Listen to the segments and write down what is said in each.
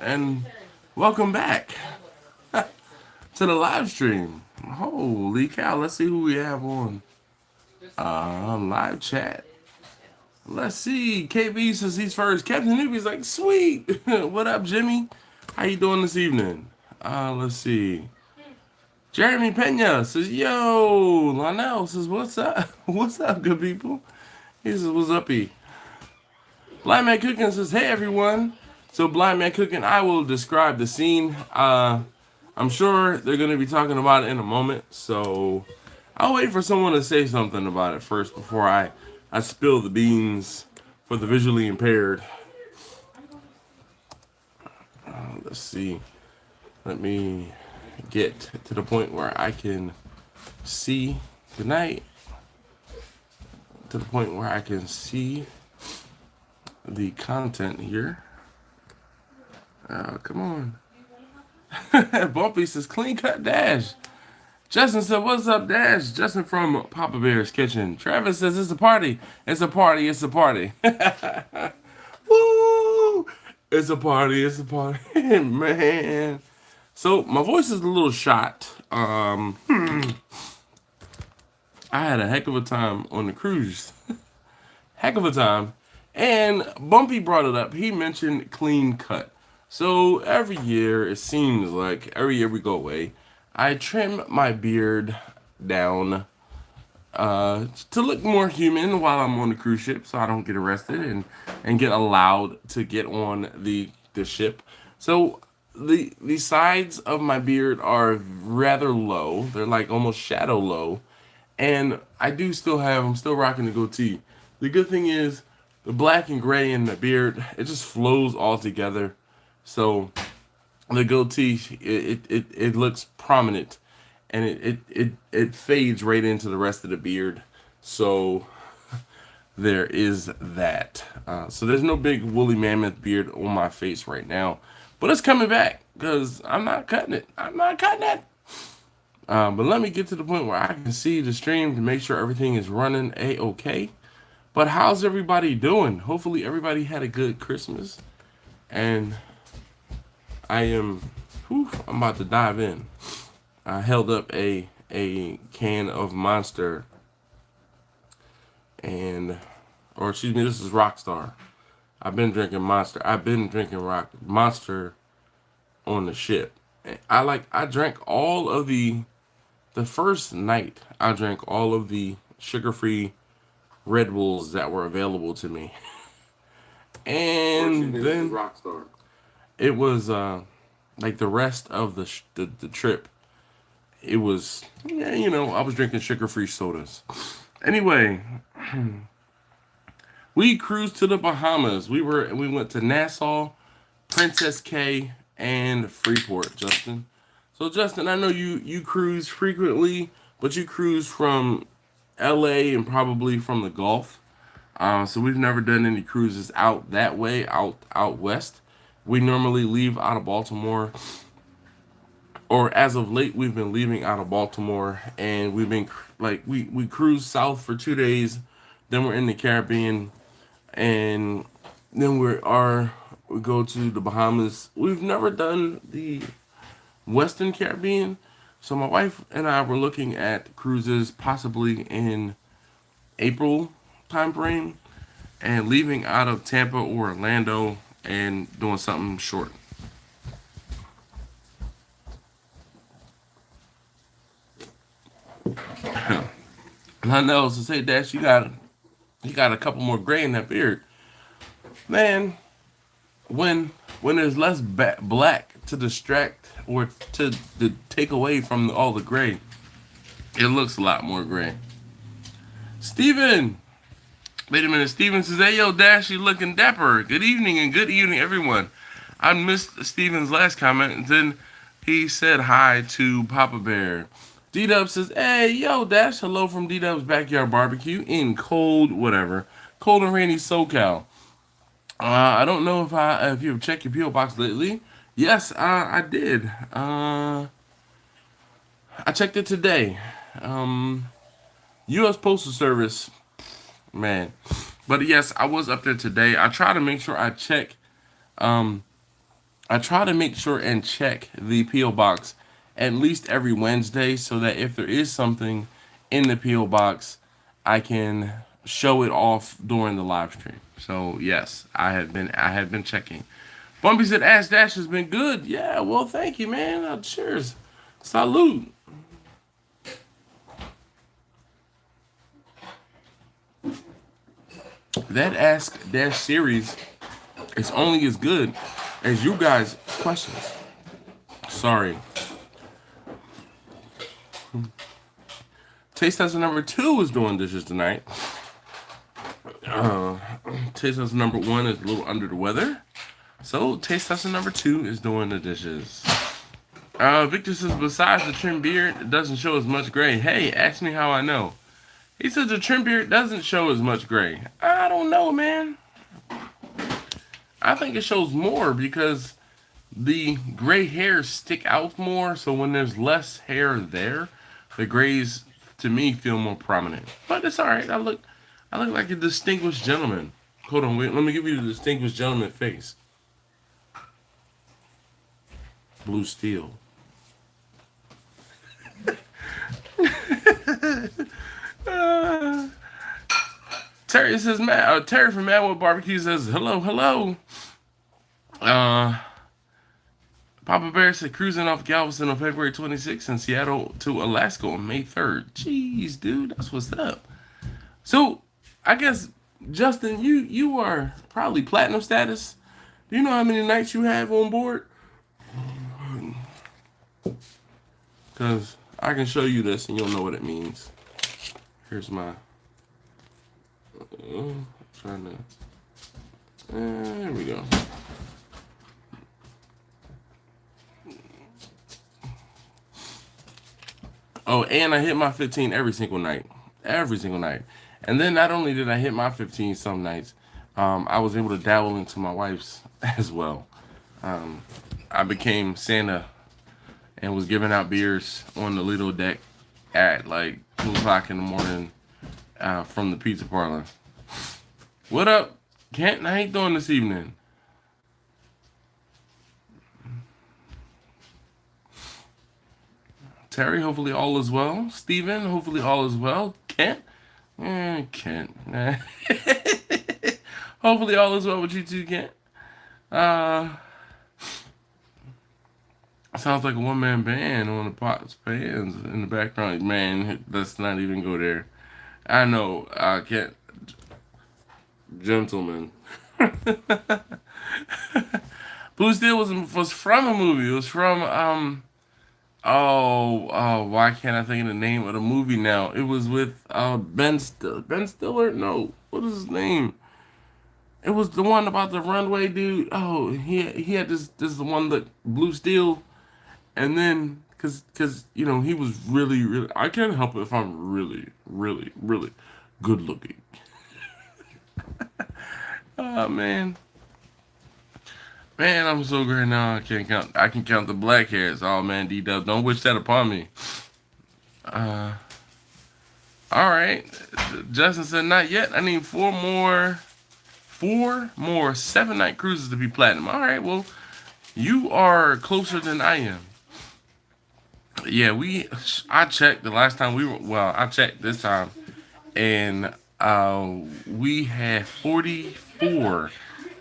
and welcome back to the live stream. Holy cow, let's see who we have on live chat. Let's see. KB says he's first. Captain Newbie's like, sweet. What up, Jimmy? How you doing this evening? Let's see. Jeremy Pena says, yo. Lionel says, what's up? What's up, good people? He says, what's uppy? Blind Man Cooking says, hey, everyone. So Blind Man Cooking, I will describe the scene. I'm sure they're going to be talking about it in a moment. So I'll wait for someone to say something about it first before I spill the beans for the visually impaired. Let's see. Let me get to the point where I can see. Good night. To the point where I can see the content here. Come on. Bumpy says, clean cut Dash. Justin said, what's up, Dash? Justin from Papa Bear's Kitchen. Travis says, it's a party. It's a party. It's a party. Woo! It's a party. It's a party. Man. So, my voice is a little shot. I had a heck of a time on the cruise. Heck of a time. And Bumpy brought it up. He mentioned clean cut. So, every year, it seems like, every year we go away, I trim my beard down to look more human while I'm on the cruise ship, so I don't get arrested and get allowed to get on the ship. So the sides of my beard are rather low. They're like almost shadow low. And I'm still rocking the goatee. The good thing is the black and gray in the beard, it just flows all together. So the goatee, it looks prominent, and it fades right into the rest of the beard. So there is that. So there's no big woolly mammoth beard on my face right now, but it's coming back because I'm not cutting it. I'm not cutting it. But let me get to the point where I can see the stream to make sure everything is running a-okay. But how's everybody doing? Hopefully everybody had a good Christmas, and I'm about to dive in. I held up a can of Monster, or excuse me, this is Rockstar. I've been drinking Monster. I've been drinking Monster on the ship. I drank all of the first night. I drank all of the sugar-free Red Bulls that were available to me, and then Rockstar. It was like the rest of the trip. It was, I was drinking sugar-free sodas. Anyway, we cruised to the Bahamas. We went to Nassau, Princess Cay, and Freeport, Justin. So Justin, I know you cruise frequently, but you cruise from LA and probably from the Gulf. So we've never done any cruises out that way, out west. We normally leave out of Baltimore, or as of late, we've been leaving out of Baltimore, and we've been we cruise south for 2 days, then we're in the Caribbean, and then we go to the Bahamas. We've never done the Western Caribbean, so my wife and I were looking at cruises possibly in April time frame, and leaving out of Tampa or Orlando and doing something short. And I know, so say, Dash, you got a couple more gray in that beard, man. When there's less black to distract or to take away from all the gray, it looks a lot more gray. Steven! Wait a minute. Steven says, hey, yo, Dash, you looking dapper. Good evening, and good evening, everyone. I missed Steven's last comment, and then he said hi to Papa Bear. D-Dub says, hey, yo, Dash, hello from D-Dub's Backyard Barbecue in cold and rainy SoCal. I don't know if you've checked your P.O. box lately. Yes, I did. I checked it today. U.S. Postal Service, man. But yes, I was up there today. I try to make sure I check I try to make sure and check the P.O. box at least every Wednesday so that if there is something in the P.O. box, I can show it off during the live stream. So yes, I have been checking. Bumpy said Ash Dash has been good. Yeah, well thank you, man. Cheers. Salute. That Ask Dash series is only as good as you guys' questions. Sorry. Taste Tester number 2 is doing dishes tonight. Taste Tester number 1 is a little under the weather. So Taste Tester number 2 is doing the dishes. Victor says, besides the trim beard, it doesn't show as much gray. Hey, ask me how I know. He says the trim beard doesn't show as much gray. I don't know, man. I think it shows more because the gray hairs stick out more. So when there's less hair there, the grays, to me, feel more prominent. But it's all right. I look like a distinguished gentleman. Hold on, wait. Let me give you the distinguished gentleman face. Blue steel. Terry says, Terry from Madwood Barbecue says, hello. Papa Bear said, cruising off Galveston on February 26th and Seattle to Alaska on May 3rd. Jeez, dude, that's what's up. So, I guess, Justin, you are probably platinum status. Do you know how many nights you have on board? Because I can show you this and you'll know what it means. Here's my... trying to... there we go. Oh, and I hit my 15 every single night. Every single night. And then not only did I hit my 15 some nights, I was able to dabble into my wife's as well. I became Santa and was giving out beers on the Lido deck at like 2 o'clock in the morning from the pizza parlor. What up, Kent? How you doing this evening? Terry, hopefully all is well. Steven, hopefully all is well. Kent? Kent. Hopefully all is well with you too, Kent. Sounds like a one-man band on the pots pans in the background. Man, let's not even go there. I know, Kent. Gentlemen. Blue Steel was from a movie. It was from, why can't I think of the name of the movie now? It was with Ben Stiller? No, what is his name? It was the one about the runway dude. Oh, he had this one that Blue Steel, and then cause you know he was really I can't help it if I'm really good looking. Oh man. Man, I'm so great now. I can count the black hairs. Oh man, D-Dub, don't wish that upon me. All right. Justin said not yet. I need four more 7-night cruises to be platinum. All right. Well, you are closer than I am. Yeah, I checked the last time we were. Well, I checked this time, and we had 44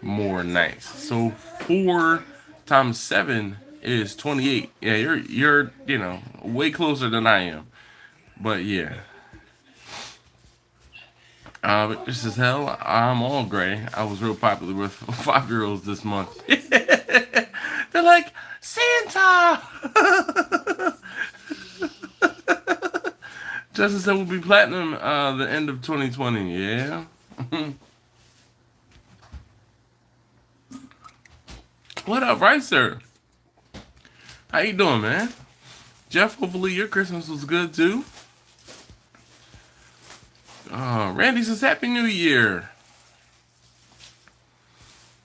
more nights. So 4 times 7 is 28. Yeah, you're way closer than I am. But yeah. This is hell. I'm all gray. I was real popular with 5-year-olds this month. They're like, Santa! Justin said we'll be platinum the end of 2020. Yeah. What up, right, sir? How you doing, man? Jeff, hopefully your Christmas was good, too. Randy says Happy New Year.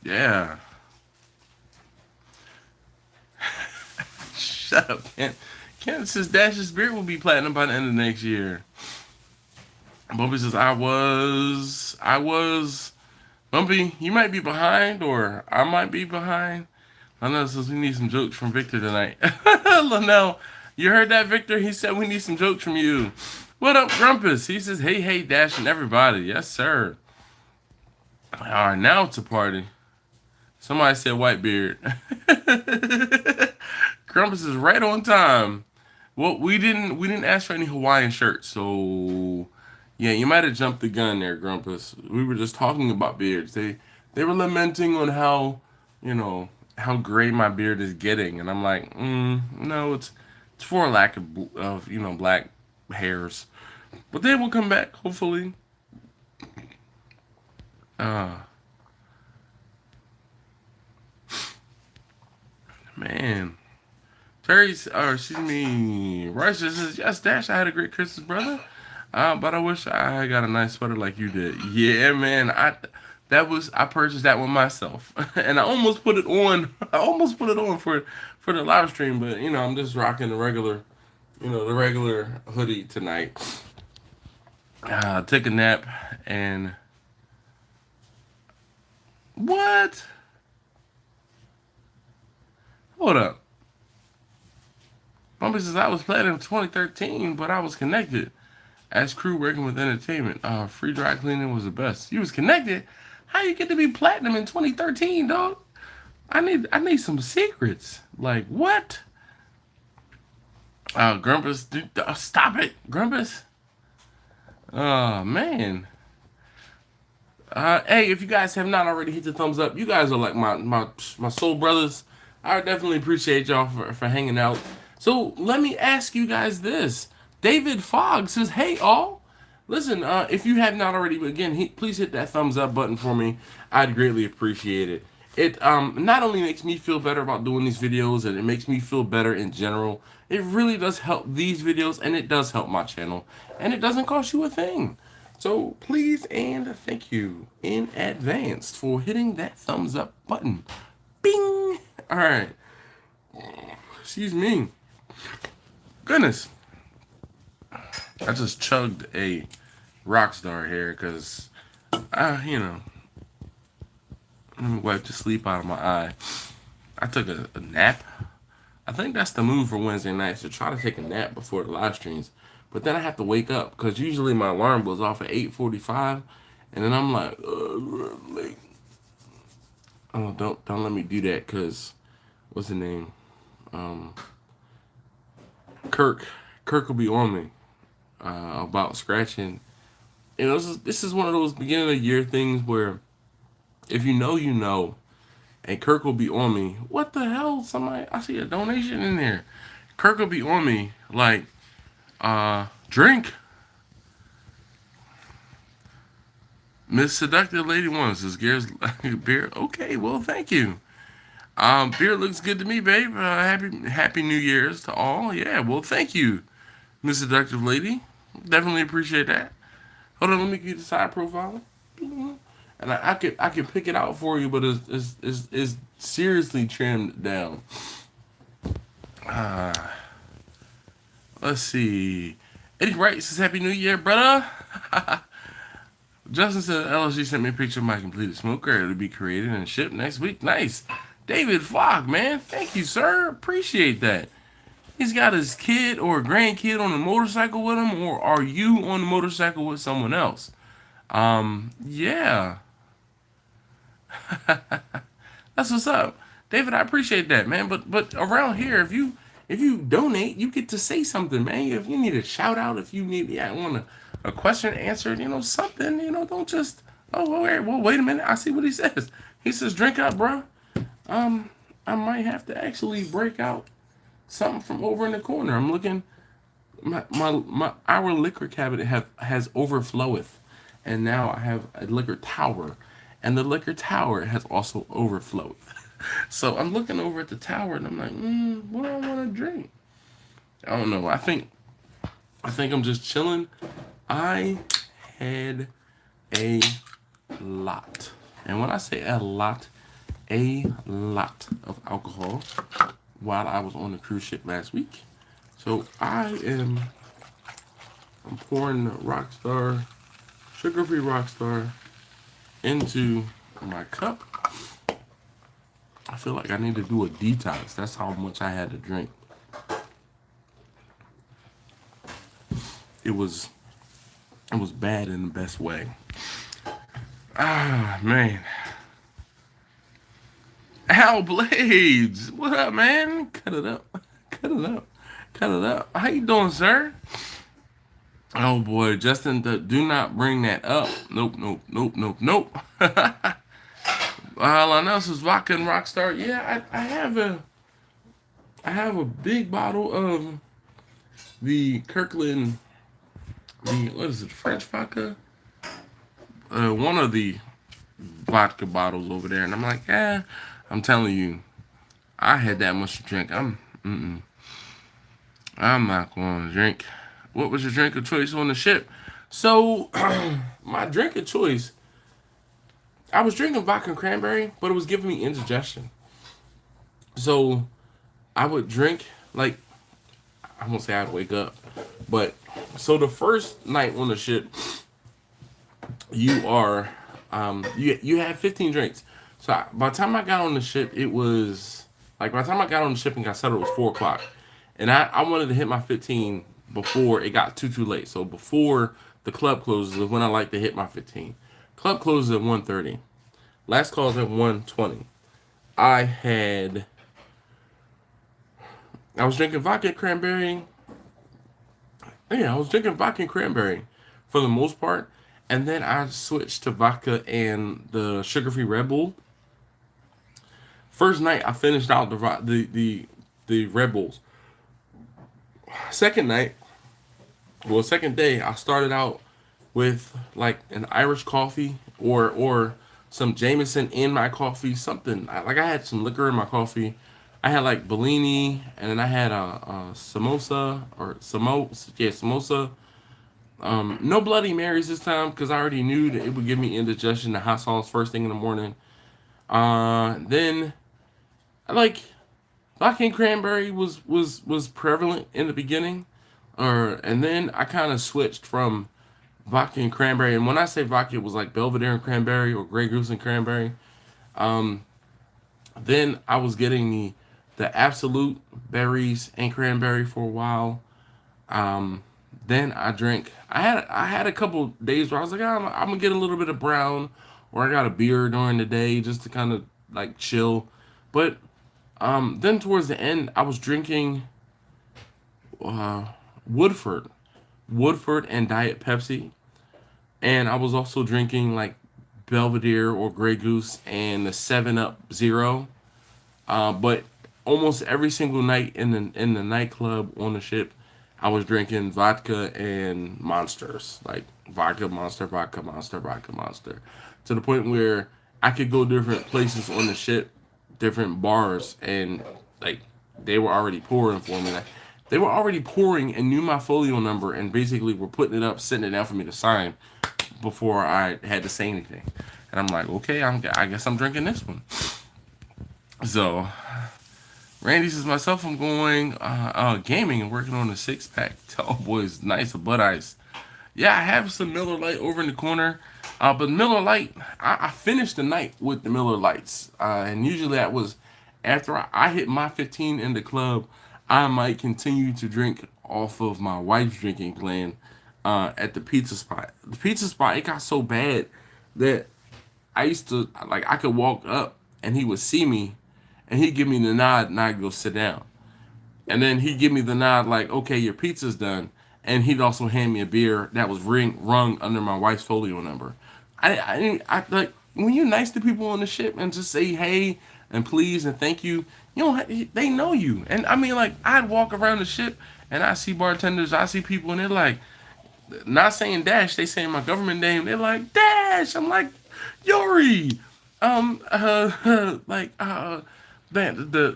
Yeah. Shut up, Kent. Kent says Dash's beard will be platinum by the end of next year. Bumpy says I was. Bumpy, you might be behind, or I might be behind. Linnell says we need some jokes from Victor tonight. Linnell, you heard that, Victor? He said we need some jokes from you. What up, Grumpus? He says, hey, Dash and everybody. Yes, sir. All right, now it's a party. Somebody said Whitebeard. Grumpus is right on time. Well, we didn't ask for any Hawaiian shirts, so yeah, you might have jumped the gun there, Grumpus. We were just talking about beards. They were lamenting on how, how gray my beard is getting, and I'm like, no, it's for a lack of black hairs, but they will come back hopefully. Man. Terry's, or excuse me, Rice says, yes, Dash, I had a great Christmas, brother. But I wish I had got a nice sweater like you did. Yeah, man, I purchased that one myself, and I almost put it on. I almost put it on for the live stream, but I'm just rocking the regular hoodie tonight. Took a nap and what? Hold up. Bumpy says, I was planning in 2013, but I was connected as crew working with entertainment. Free dry cleaning was the best. You was connected? How you get to be platinum in 2013, dog? I need some secrets. Like, what? Grumpus, dude, stop it, Grumpus. Oh, man. Hey, if you guys have not already hit the thumbs up, you guys are like my soul brothers. I definitely appreciate y'all for hanging out. So let me ask you guys this. David Fogg says, hey, all. Listen, if you have not already, again, please hit that thumbs up button for me. I'd greatly appreciate it. It not only makes me feel better about doing these videos, and it makes me feel better in general. It really does help these videos, and it does help my channel. And it doesn't cost you a thing. So please and thank you in advance for hitting that thumbs up button. Bing! All right. Excuse me. Goodness. I just chugged a Rockstar here because, let me wipe the sleep out of my eye. I took a nap. I think that's the move for Wednesday nights, to try to take a nap before the live streams. But then I have to wake up because usually my alarm goes off at 8:45, and then I'm like, late. Oh, don't let me do that because, what's the name? Kirk will be on me about scratching. This is one of those beginning of the year things where if you know, you know, and Kirk will be on me. What the hell? I see a donation in there. Kirk will be on me like, drink. Miss Seductive Lady One says, Gary's beer. Okay, well, thank you. Beer looks good to me, babe. Happy New Year's to all. Yeah, well, thank you, Miss Seductive Lady. Definitely appreciate that. Hold on, let me get the side profile. And I could pick it out for you, but it's seriously trimmed down. Let's see. Eddie Wright says, Happy New Year, brother. Justin said, LSG sent me a picture of my completed smoker. It'll be created and shipped next week. Nice. David Fogg, man. Thank you, sir. Appreciate that. He's got his kid or grandkid on the motorcycle with him, or are you on the motorcycle with someone else? Yeah. That's what's up. David, I appreciate that, man. But around here, if you donate, you get to say something, man. If you need a shout out, if you need want a question answered, something, don't just, wait a minute. I see what he says. He says, drink up, bro. I might have to actually break out something from over in the corner. I'm looking, our liquor cabinet has overfloweth, and now I have a liquor tower, and the liquor tower has also overflowed. So I'm looking over at the tower, and I'm like, what do I want to drink? I don't know. I think I'm just chilling. I had a lot, and when I say a lot of alcohol while I was on the cruise ship last week. So I'm pouring the Rockstar, sugar-free Rockstar into my cup. feel like I need to do a detox. That's how much I had to drink. It was bad in the best way. Ah, man. Al Blades, what up, man? Cut it up, cut it up, cut it up. How you doing, sir? Oh boy, Justin, do not bring that up. Nope, nope, nope, nope, nope. All I know is Vodka and Rockstar. Yeah, I have a big bottle of the Kirkland, what is it, French vodka? One of the vodka bottles over there, and I'm like, I'm telling you, I had that much to drink. I'm not going to drink. What was your drink of choice on the ship? So, my drink of choice, I was drinking vodka and cranberry, but it was giving me indigestion. So, I would drink, like, I won't say I'd wake up, but, so the first night on the ship, you are, you had 15 drinks. So, by the time I got on the ship, it was, like, by the time I got on the ship and got settled, it was 4 o'clock. And I wanted to hit my 15 before it got too late. So before the club closes is when I like to hit my 15. Club closes at 1:30. Last call is at 1:20. I was drinking vodka and cranberry. Yeah, I was drinking vodka and cranberry for the most part. And then I switched to vodka and the sugar-free Red Bull. First night I finished out the Red Bulls. Second day, I started out with like an Irish coffee or some Jameson in my coffee, something. I had some liquor in my coffee. I had like Bellini, and then I had a samosa. No Bloody Marys this time because I already knew that it would give me indigestion, the hot sauce first thing in the morning. Then I like vodka and cranberry was prevalent in the beginning, and then I kind of switched from vodka and cranberry. And when I say vodka, it was like Belvedere and cranberry or Grey Goose and cranberry. Then I was getting the Absolute berries and cranberry for a while. Then I drank. I had a couple days where I was like, I'm gonna get a little bit of brown, or I got a beer during the day just to kind of like chill. But then towards the end, I was drinking Woodford and Diet Pepsi, and I was also drinking like Belvedere or Grey Goose and the 7-Up Zero. But almost every single night in the nightclub on the ship, I was drinking vodka and Monsters, like vodka Monster, vodka Monster, vodka Monster, to the point where I could go different places on the ship, different bars, and like they were already pouring for me. Like, they were already pouring and knew my folio number and basically were putting it up, sitting it down for me to sign before I had to say anything. And I'm like, okay, I guess I'm drinking this one. So, Randy says, myself, I'm going gaming and working on a 6-pack. Oh, boys, nice, a Bud Ice. Yeah, I have some Miller Lite over in the corner. But Miller Lite, I finished the night with the Miller Lights. And usually that was after I hit my 15 in the club, I might continue to drink off of my wife's drinking plan at the pizza spot. The pizza spot, it got so bad that I used to, like, I could walk up and he would see me and he'd give me the nod and I'd go sit down. And then he'd give me the nod like, okay, your pizza's done. And he'd also hand me a beer that was rung under my wife's folio number. I like, when you're nice to people on the ship and just say hey and please and thank you, they know you. And I mean, like, I'd walk around the ship and I see bartenders, I see people, and they're like, not saying Dash, they saying my government name. They're like, Dash. I'm like, Yuri. The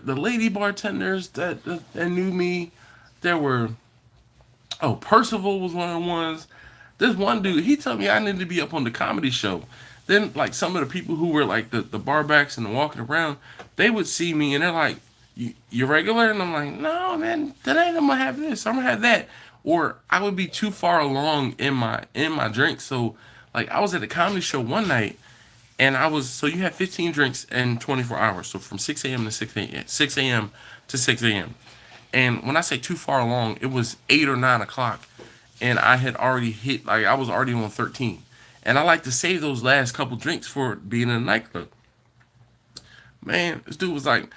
lady bartenders that knew me, there were, Percival was one of the ones. This one dude, he told me I needed to be up on the comedy show. Then, like, some of the people who were, like, the barbacks and the walking around, they would see me, and they're like, you regular? And I'm like, no, man, today I'm going to have this. I'm going to have that. Or I would be too far along in my drink. So, like, I was at a comedy show one night, And so you had 15 drinks in 24 hours. So from 6 a.m. to 6 a.m. to 6 a.m. And when I say too far along, it was 8 or 9 o'clock. And I had already hit, like, I was already on 13. And I like to save those last couple drinks for being in a nightclub. Man, this dude was like,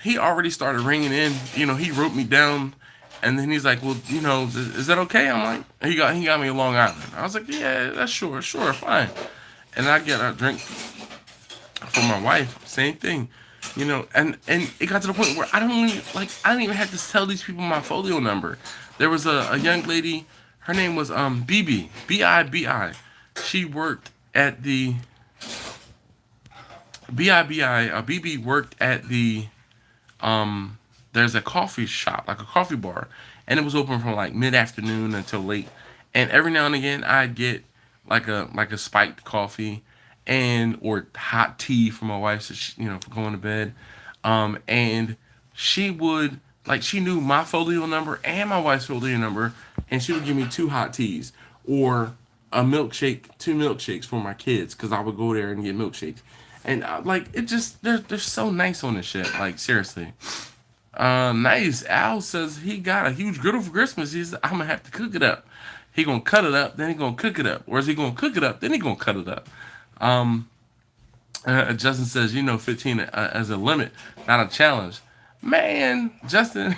he already started ringing in. He wrote me down. And then he's like, well, is that okay? I'm like, he got me a Long Island. I was like, yeah, that's sure, fine. And I get a drink for my wife, same thing, and it got to the point where I didn't even have to tell these people my folio number. There was a young lady, her name was BBI. She worked at the BB worked at the there's a coffee shop, like a coffee bar, and it was open from like mid afternoon until late. And every now and again, I'd get like a spiked coffee, and or hot tea for my wife, so for going to bed. And she knew my folio number and my wife's folio number, and she would give me two hot teas or a milkshake, two milkshakes for my kids, because I would go there and get milkshakes. And it just they're so nice on this shit. Like, seriously. Nice. Al says he got a huge griddle for Christmas. He said, I'm gonna have to cook it up. He gonna cut it up, then he gonna cook it up. Or is he gonna cook it up, then he gonna cut it up? Um, Justin says, 15 as a limit, not a challenge. Man, Justin,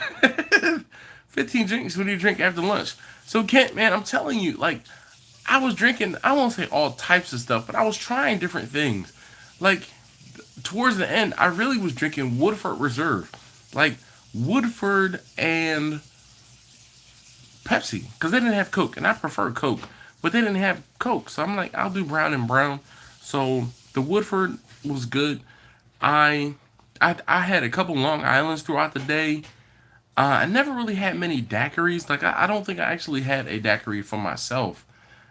15 drinks. What do you drink after lunch? So Kent, man, I'm telling you, like, I was drinking. I won't say all types of stuff, but I was trying different things. Like, towards the end, I really was drinking Woodford Reserve, like Woodford and Pepsi, because they didn't have Coke, and I prefer Coke, but they didn't have Coke, so I'm like, I'll do brown and brown. So the Woodford was good. I I had a couple Long Islands throughout the day. I never really had many daiquiris. Like, I don't think I actually had a daiquiri for myself.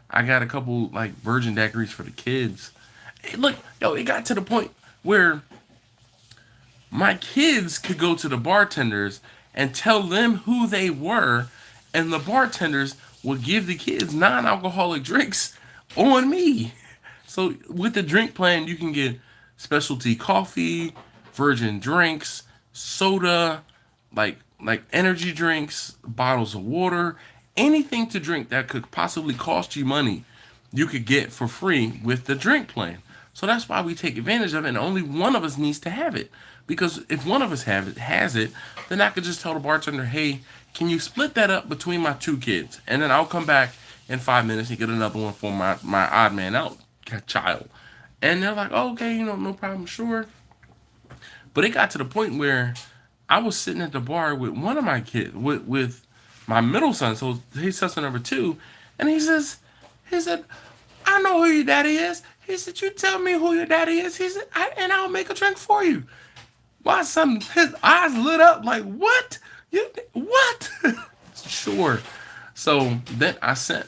I got a couple like virgin daiquiris for the kids. Look, yo, it got to the point where my kids could go to the bartenders and tell them who they were, and the bartenders would give the kids non-alcoholic drinks on me. So with the drink plan, you can get specialty coffee, virgin drinks, soda, like energy drinks, bottles of water, anything to drink that could possibly cost you money, you could get for free with the drink plan. So that's why we take advantage of it, and only one of us needs to have it. Because if one of us has it, then I could just tell the bartender, hey, can you split that up between my two kids? And then I'll come back in 5 minutes and get another one for my odd man out child. And they're like, oh, okay, no problem, sure. But it got to the point where I was sitting at the bar with one of my kids, with my middle son, so he's son number two, and he said, I know who your daddy is. He said, you tell me who your daddy is. He said, and I'll make a drink for you. My son, his eyes lit up like, what? What? Sure. So then I sent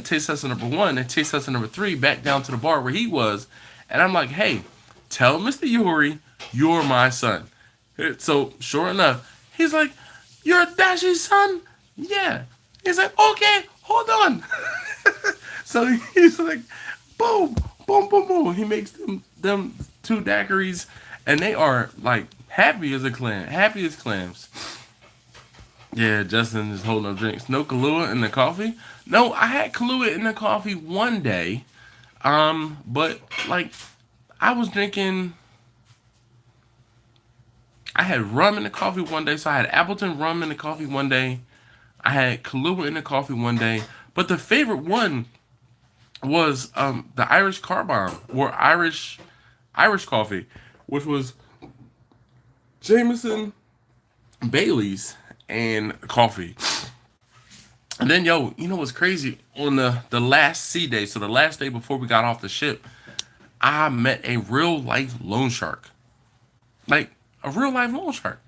taste tester number one and taste tester number three back down to the bar where he was, and I'm like, hey, tell Mr. Yuri you're my son. So sure enough, he's like, you're Dashi's son? Yeah. He's like, okay, hold on. So he's like, boom, boom, boom, boom. He makes them two daiquiris, and they are like happy as clams. Yeah, Justin is holding up drinks. No Kahlua in the coffee? No, I had Kahlua in the coffee one day. But like I was drinking, I had rum in the coffee one day. So I had Appleton rum in the coffee one day. I had Kahlua in the coffee one day. But the favorite one was the Irish Car Bomb, or Irish coffee, which was Jameson, Bailey's, and coffee. And then, yo, you know what's crazy? On the last sea day, so the last day before we got off the ship, I met a real life loan shark. Like, a real life loan shark.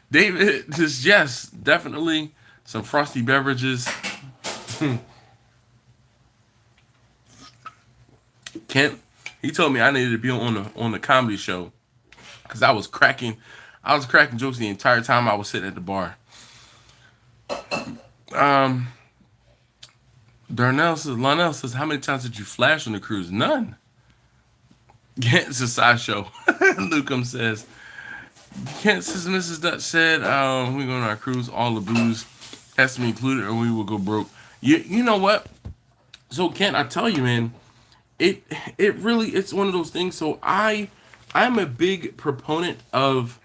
David is, yes, definitely some frosty beverages. Kent, he told me I needed to be on the comedy show because I was cracking jokes the entire time I was sitting at the bar. Lionel says, how many times did you flash on the cruise? None. It's a sideshow. Lucum says, Kent says, Mrs. Dutch said, we're going on our cruise, all the booze has to be included or we will go broke. You know what? So Kent, I tell you, man, it it really it's one of those things. So I'm a big proponent of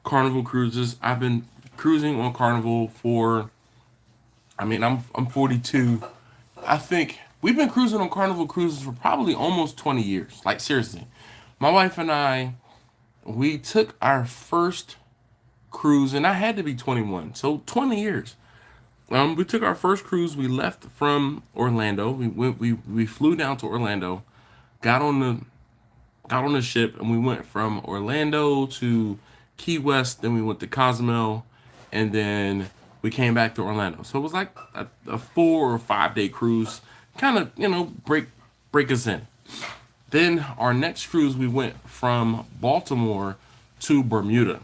Carnival cruises. I've been cruising on Carnival for, I mean, I'm 42. I think we've been cruising on Carnival cruises for probably almost 20 years. Like seriously. My wife and I, we took our first cruise and I had to be 21. So 20 years. We took our first cruise. We left from Orlando. We flew down to Orlando, got on the got on the ship, and we went from Orlando to Key West. Then we went to Cozumel, and then we came back to Orlando. So it was like a 4 or 5 day cruise, kind of break us in. Then our next cruise, we went from Baltimore to Bermuda,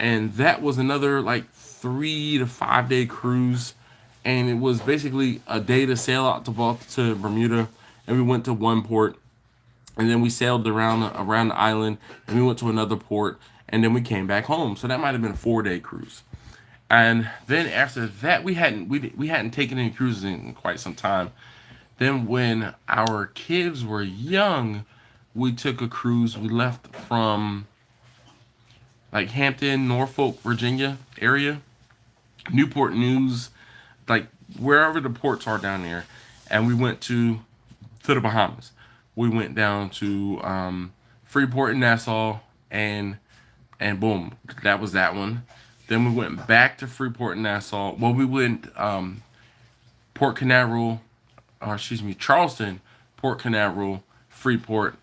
and that was another like 3 to 5 day cruise, and it was basically a day to sail out to Bermuda, and we went to one port, and then we sailed around the island, and we went to another port, and then we came back home. So that might have been a 4 day cruise. And then after that, we hadn't taken any cruises in quite some time. Then when our kids were young, we took a cruise. We left from like Hampton, Norfolk, Virginia area, Newport News, like wherever the ports are down there, and we went to the Bahamas. We went down to Freeport and Nassau, and boom, that was that one. Then we went back to Freeport and Nassau. Well, we went Port Canaveral, or excuse me, Charleston, Port Canaveral, Freeport,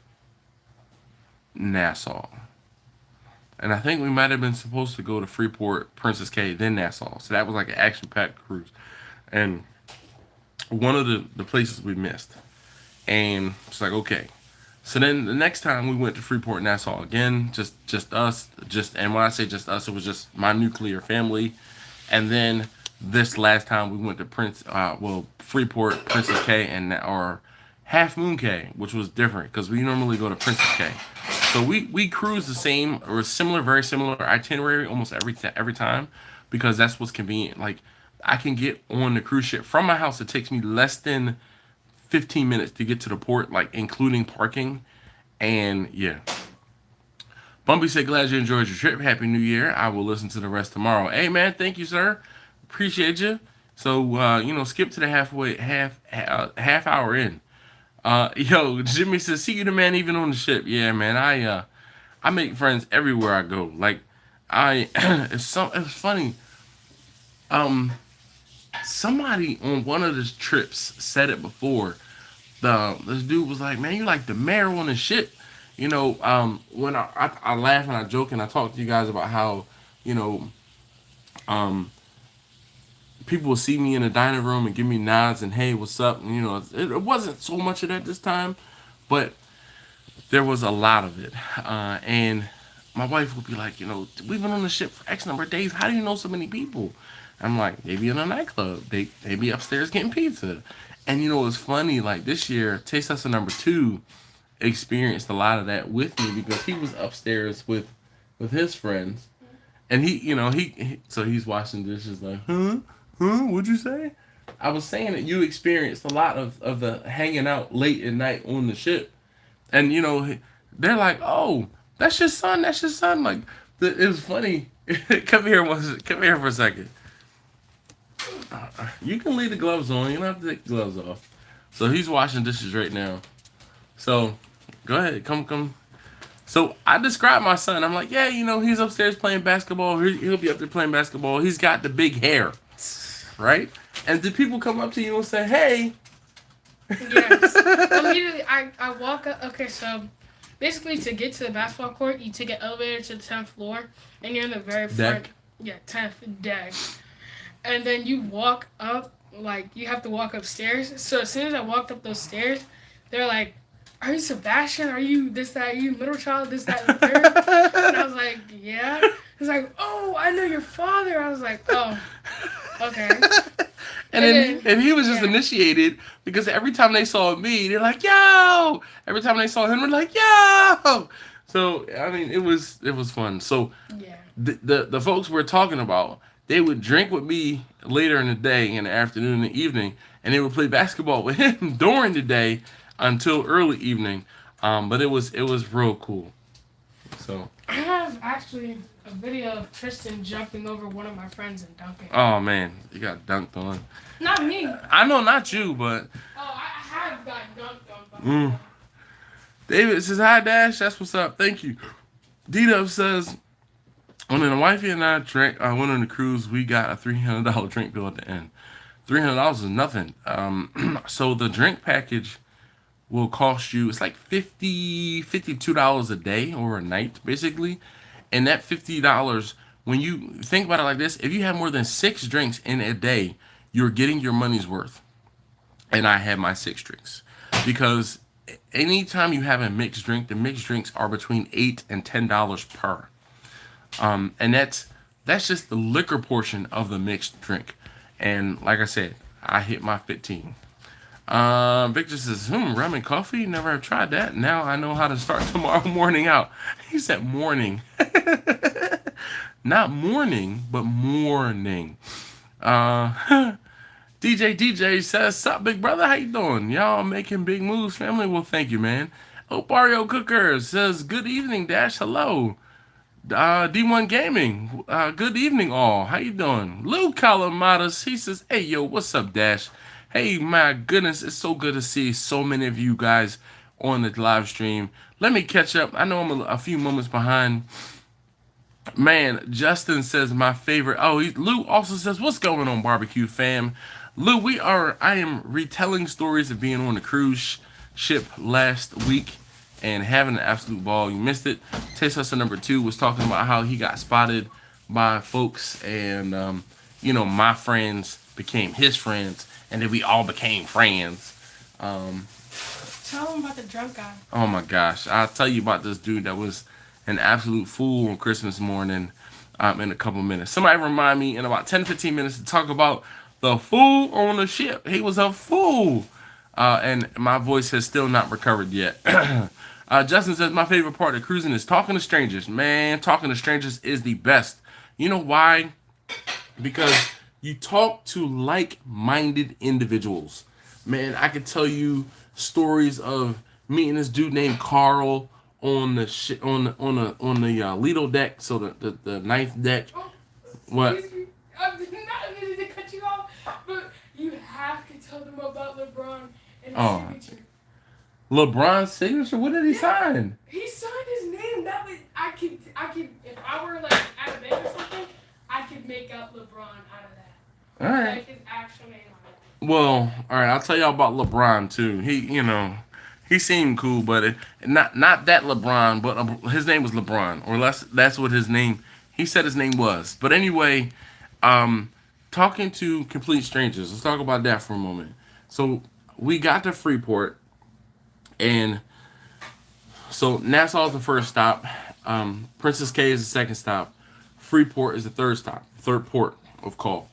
Nassau. And I think we might have been supposed to go to Freeport, Princess Cay, then Nassau. So that was like an action-packed cruise. And one of the places we missed. And it's like, okay. So then the next time we went to Freeport, Nassau again, just us. And when I say just us, it was just my nuclear family. And then this last time we went to Freeport, Princess Cay, or Half Moon Cay, which was different because we normally go to Princess Cay. So we cruise the same or similar, very similar itinerary almost every time because that's what's convenient. Like I can get on the cruise ship from my house. It takes me less than 15 minutes to get to the port, like including parking. And yeah. Bumpy said, glad you enjoyed your trip. Happy New Year. I will listen to the rest tomorrow. Hey man, thank you, sir. Appreciate you. So skip to the half hour in. Yo, Jimmy says, see you the man even on the ship. Yeah, man, I make friends everywhere I go. Like it's funny. Somebody on one of the trips said it before. This dude was like, man, you like the mayor on the ship. When I laugh and I joke and I talk to you guys about how, people will see me in the dining room and give me nods and hey, what's up? And, it wasn't so much of that this time, but there was a lot of it. And my wife would be like, we've been on the ship for X number of days. How do you know so many people? I'm like, they be in a nightclub. They be upstairs getting pizza. And it was funny, like this year, Taste Tester number 2 experienced a lot of that with me because he was upstairs with his friends. And he's washing dishes like, huh? What'd you say? I was saying that you experienced a lot of the hanging out late at night on the ship. And, they're like, oh, that's your son. Like, it was funny. Come here for a second. You can leave the gloves on. You don't have to take the gloves off. So he's washing dishes right now. So go ahead. Come. So I described my son. I'm like, yeah, he's upstairs playing basketball. He'll be up there playing basketball. He's got the big hair. Right? And do people come up to you and say, hey? Yes. Immediately, I walk up. Okay, so basically to get to the basketball court, you take an elevator to the 10th floor, and you're in the very front. Deck? Yeah, 10th deck. And then you walk up, like, you have to walk upstairs. So as soon as I walked up those stairs, they're like, are you Sebastian? Are you this, that, are you middle child, this, that, and the third? And I was like, yeah. He's like, oh, I know your father. I was like, oh, okay. And he was just initiated because every time they saw me, they're like, yo! Every time they saw him, they're like, yo! So, I mean, it was fun. So, Yeah. the folks we're talking about, they would drink with me later in the day, in the afternoon, and the evening, and they would play basketball with him during the day until early evening. But it was real cool. So. I have actually a video of Tristan jumping over one of my friends and dunking. Oh man, you got dunked on. Not me. I know, not you, but. Oh, I have got dunked on. David says, hi, Dash. That's what's up. Thank you. D-Dub says, when the wifey and I went on the cruise, we got a $300 drink bill at the end. $300 is nothing. So the drink package will cost you, it's like $52 a day or a night, basically. And that $50, when you think about it like this, if you have more than 6 drinks in a day, you're getting your money's worth. And I had my 6 drinks. Because anytime you have a mixed drink, the mixed drinks are between $8 and $10 per. And that's just the liquor portion of the mixed drink. And like I said, I hit my 15. Victor says, rum and coffee? Never have tried that. Now I know how to start tomorrow morning out. He said morning. Not morning, but morning. DJ says, sup, big brother? How you doing? Y'all making big moves, family? Well, thank you, man. Opario Cooker says, good evening, Dash. Hello. D1 Gaming. Good evening, all. How you doing? Lou Calamadas, he says, hey, yo, what's up, Dash? Hey, my goodness, it's so good to see so many of you guys on the live stream. Let me catch up. I know I'm a few moments behind. Man, Justin says my favorite. Oh, Lou also says, what's going on, barbecue fam? Lou, I am retelling stories of being on the cruise ship last week and having an absolute ball. You missed it. Taste Hustle number 2 was talking about how he got spotted by folks and, my friends became his friends and then we all became friends. Tell him about the drunk guy. Oh my gosh. I'll tell you about this dude that was an absolute fool on Christmas morning in a couple minutes. Somebody remind me in about 10-15 minutes to talk about the fool on the ship. He was a fool. And my voice has still not recovered yet. Justin says, my favorite part of cruising is talking to strangers. Man, talking to strangers is the best. You know why? Because you talk to like-minded individuals. Man, I could tell you stories of meeting this dude named Carl on the on the Lido deck, so the ninth deck. Oh, What? I'm not meaning to cut you off, but you have to tell them about LeBron and his signature. LeBron's signature? What did he sign? He signed his name. That way, I could, if I were like at a bank or something, I could make out LeBron out of that. All right. Like his actual name on it. Well, all right. I'll tell y'all about LeBron too. He seemed cool, but not that LeBron, but his name was LeBron, or that's what his name. He said his name was. But anyway, talking to complete strangers. Let's talk about that for a moment. So we got to Freeport, and so Nassau is the first stop. Princess K is the second stop. Freeport is the third port of call.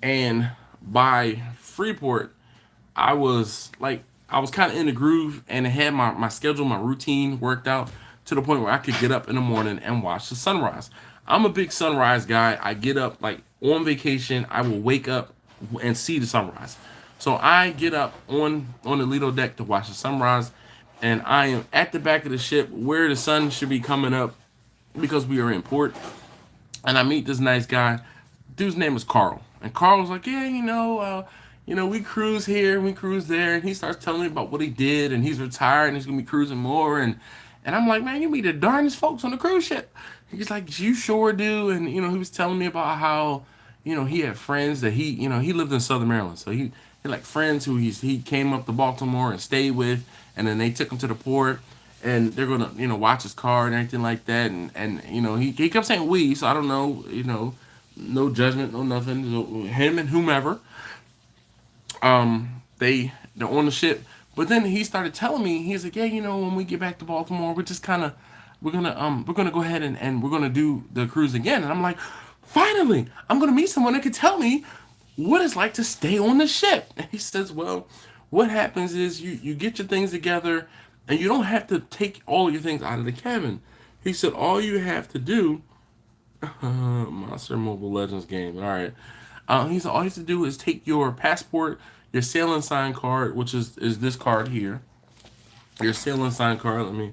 And by Freeport, I was kind of in the groove and had my schedule, my routine worked out to the point where I could get up in the morning and watch the sunrise. I'm a big sunrise guy. I get up, like on vacation, I will wake up and see the sunrise. So I get up on the Lido deck to watch the sunrise, and I am at the back of the ship where the sun should be coming up because we are in port. And I meet this nice guy. Dude's name is Carl. And Carl was like, yeah, we cruise here, we cruise there. And he starts telling me about what he did, and he's retired, and he's going to be cruising more. And I'm like, man, you meet the darndest folks on the cruise ship. He's like, you sure do. And, he was telling me about how, he had friends that he lived in Southern Maryland. So he had like friends who he came up to Baltimore and stayed with. And then they took him to the port, and they're going to, watch his car and everything like that. And he kept saying we, so I don't know, no judgment, no nothing. So him and whomever, they're on the ship. But then he started telling me, he's like, yeah, when we get back to Baltimore, we're gonna go ahead and we're gonna do the cruise again. And I'm like, finally, I'm gonna meet someone that could tell me what it's like to stay on the ship. And he says, well, what happens is you get your things together and you don't have to take all your things out of the cabin. He said, all you have to do, Monster Mobile Legends game, all right. He said, all you have to do is take your passport, your sail and sign card, which is this card here. Your sail and sign card,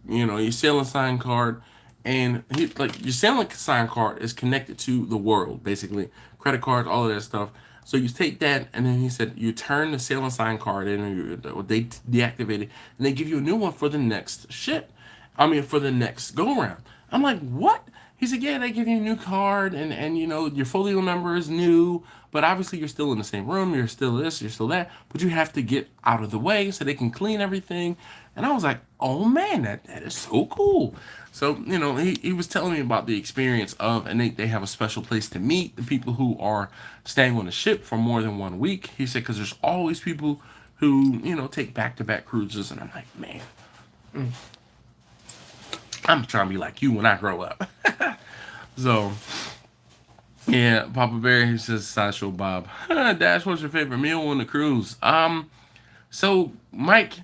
your sail and sign card, and your sail and sign card is connected to the world, basically. Credit cards, all of that stuff. So you take that, and then he said you turn the sail and sign card in, or they deactivate it, and they give you a new one for the next ship. For the next go around. I'm like, what? He said, yeah, they give you a new card, and your folio number is new, but obviously you're still in the same room, you're still this, you're still that, but you have to get out of the way so they can clean everything. And I was like, oh man, that is so cool. So, he was telling me about the experience of, and they have a special place to meet the people who are staying on the ship for more than 1 week. He said, because there's always people who, take back-to-back cruises, and I'm like, man, I'm trying to be like you when I grow up. So, yeah, Papa Bear, he says, Sideshow Bob. Dash, what's your favorite meal on the cruise? So, Mike,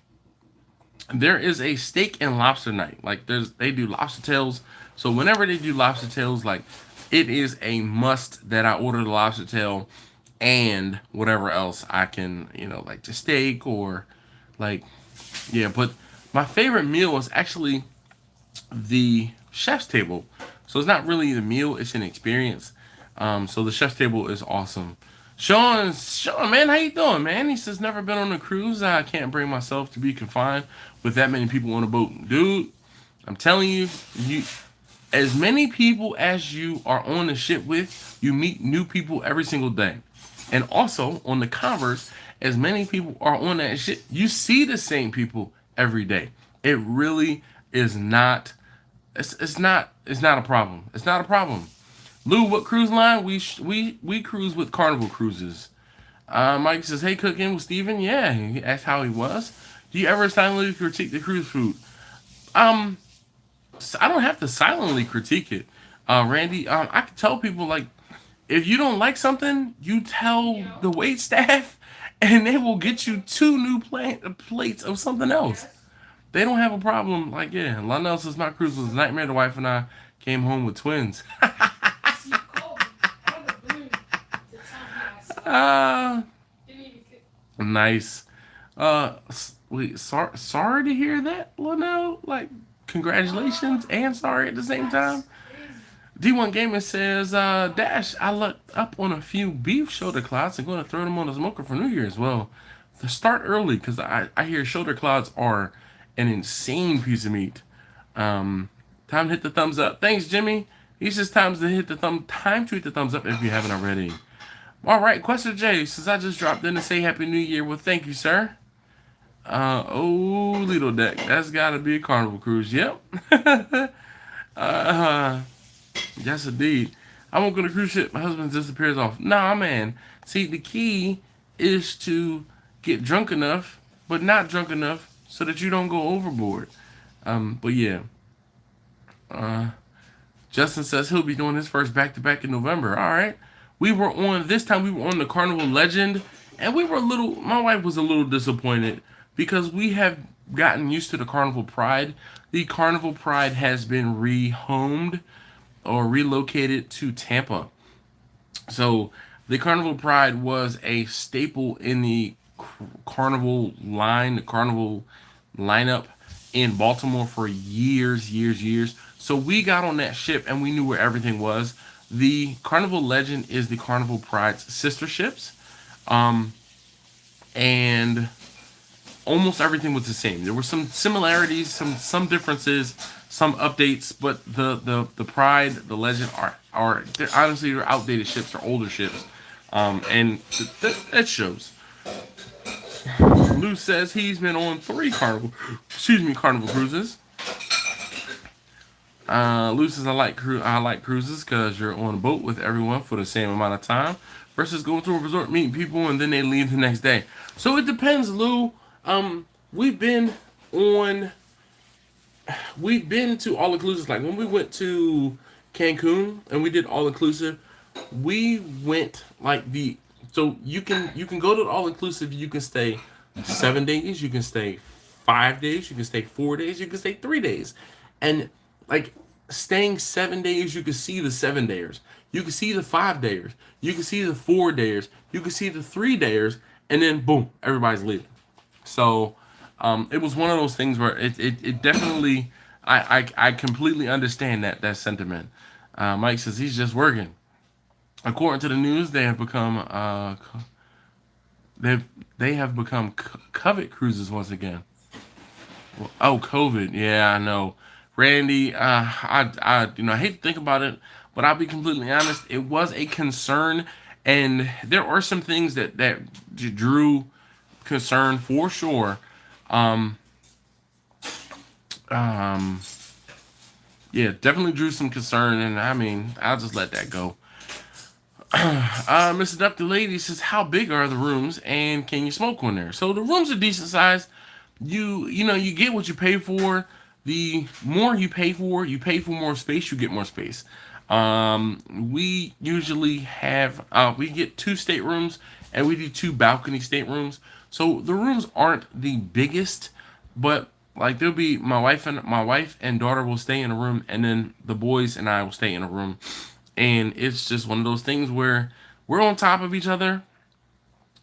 there is a steak and lobster night. Like, they do lobster tails. So, whenever they do lobster tails, like, it is a must that I order the lobster tail and whatever else I can, like the steak or, like, yeah. But my favorite meal is actually the chef's table. So it's not really the meal, it's an experience. So the chef's table is awesome. Sean, man, how you doing, man? He says, never been on a cruise. I can't bring myself to be confined with that many people on a boat. Dude, I'm telling you, as many people as you are on the ship with, you meet new people every single day. And also, on the converse, as many people are on that ship, you see the same people every day. It really is not, it's not a problem. It's not a problem. Lou, what cruise line? We cruise with Carnival Cruises. Mike says, hey, cooking with Steven? Yeah, he asked how he was. Do you ever silently critique the cruise food? I don't have to silently critique it. Randy, I can tell people, like, if you don't like something, you tell the wait staff, and they will get you 2 new plates of something else. They don't have a problem. Like, yeah, Lionel says my cruise was a nightmare. The wife and I came home with twins. Nice. Wait, sorry to hear that, Lionel. Like, congratulations and sorry at the same time. D1 Gaming says, Dash, I looked up on a few beef shoulder clods and going to throw them on the smoker for New Year's. Well, to start early, because I hear shoulder clods are an insane piece of meat. Time to hit the thumbs up. Thanks, Jimmy. He says time to hit the thumbs up if you haven't already. All right, Quester J says, I just dropped in to say Happy New Year. Well, thank you, sir. Lido Deck. That's got to be a Carnival Cruise. Yep. Yes, indeed. I won't go to cruise ship. My husband disappears off. Nah, man. See, the key is to get drunk enough, but not drunk enough so that you don't go overboard. But yeah. Justin says he'll be doing his first back-to-back in November. All right. This time we were on the Carnival Legend, and my wife was a little disappointed because we have gotten used to the Carnival Pride. The Carnival Pride has been rehomed or relocated to Tampa. So the Carnival Pride was a staple in the Carnival line, the Carnival lineup in Baltimore for years. So we got on that ship and we knew where everything was. The Carnival Legend is the Carnival Pride's sister ships. And almost everything was the same. There were some similarities, some differences, some updates, but the Pride, the Legend are honestly, they're outdated ships, they're older ships. And that shows. Lou says he's been on 3 Carnival cruises. Lou says I like cruises because you're on a boat with everyone for the same amount of time versus going to a resort, meeting people, and then they leave the next day. So it depends, Lou. We've been to all inclusive. Like when we went to Cancun and we did all inclusive, we went like so you can go to the all inclusive. You can stay 7 days. You can stay 5 days. You can stay 4 days. You can stay 3 days, and like staying 7 days, you can see the 7 dayers. You can see the 5 dayers. You can see the 4 dayers. You can see the 3 dayers, and then boom, everybody's leaving. So it was one of those things where it definitely I completely understand that sentiment. Mike says he's just working. According to the news, they have become they have become covet cruises once again. Oh, COVID. Yeah, I know. Randy, I hate to think about it, but I'll be completely honest. It was a concern, and there are some things that drew concern for sure. Um, um, yeah, definitely drew some concern, and I mean, I'll just let that go. Mr. Duck the Lady says, "How big are the rooms, and can you smoke on there?" So the rooms are decent size. You get what you pay for. The more you pay for more space. You get more space. We usually have we get 2 staterooms, and we do 2 balcony staterooms. So the rooms aren't the biggest, but like there'll be my wife and daughter will stay in a room, and then the boys and I will stay in a room, and it's just one of those things where we're on top of each other.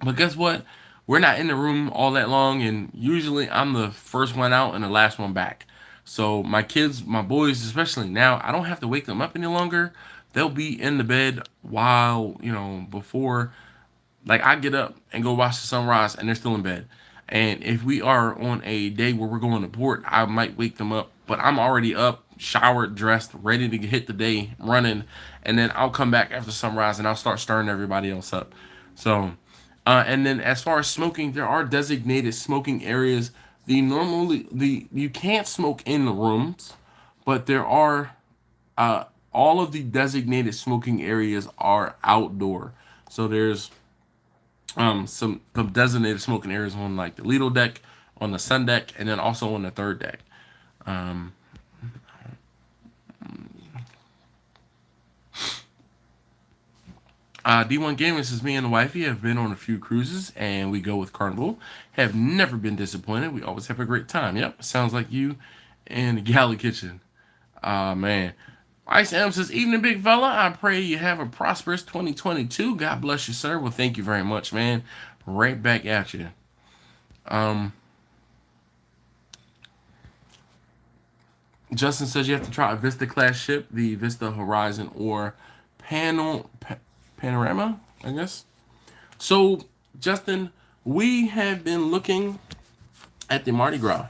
But guess what? We're not in the room all that long, and usually I'm the first one out and the last one back. So my kids, my boys, especially now, I don't have to wake them up any longer. They'll be in the bed while, before, like I get up and go watch the sunrise, and they're still in bed. And if we are on a day where we're going to port, I might wake them up, but I'm already up, showered, dressed, ready to hit the day running, and then I'll come back after sunrise and I'll start stirring everybody else up. So, and then as far as smoking, there are designated smoking areas. The you can't smoke in the rooms, but there are all of the designated smoking areas are outdoor. So there's some designated smoking areas on like the Lido deck, on the sun deck, and then also on the third deck. Um, D1 Gaming says, "Me and the wifey have been on a few cruises, and we go with Carnival. Have never been disappointed. We always have a great time." Yep, sounds like you and the Galley Kitchen. Man. Ice M says, "Evening, big fella. I pray you have a prosperous 2022. God bless you, sir." Well, thank you very much, man. Right back at you. Um, Justin says you have to try a Vista class ship, the Vista Horizon or Panorama, I guess. So, Justin, we have been looking at the Mardi Gras.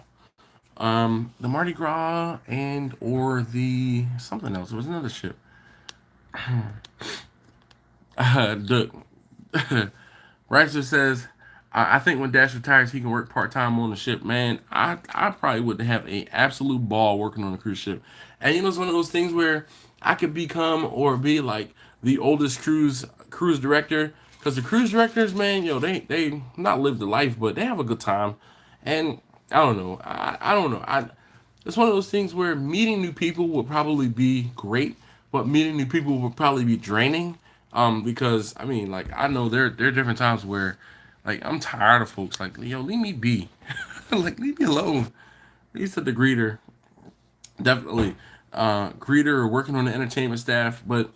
The Mardi Gras and or the something else. It was another ship. The Ricer says, I think when Dash retires, he can work part time on the ship. Man, I probably would have a absolute ball working on a cruise ship. And it's one of those things where I could become or be like the oldest cruise director, because the cruise directors, man, they not live the life, but they have a good time. And I don't know. I don't know. It's one of those things where meeting new people will probably be great, but meeting new people will probably be draining. Because I mean, like I know there are different times where, like I'm tired of folks like, yo, leave me be, like leave me alone. He's the greeter, definitely, greeter or working on the entertainment staff, but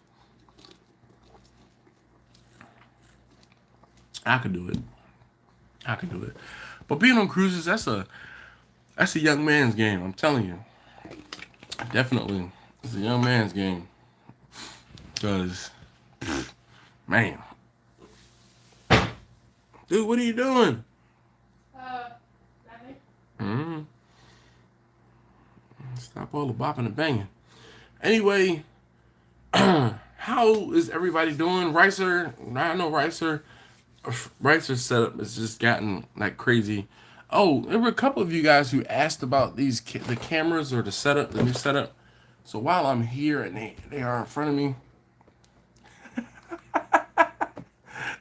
I could do it. I could do it. But being on cruises, that's a young man's game. I'm telling you, definitely, it's a young man's game. Cause, man, dude, what are you doing? Nothing. Mm-hmm. Stop all the bopping and banging. Anyway, how is everybody doing? Ricer, I know Ricer's setup has just gotten like crazy. Oh, there were a couple of you guys who asked about the cameras or the setup, the new setup. So while I'm here and they are in front of me,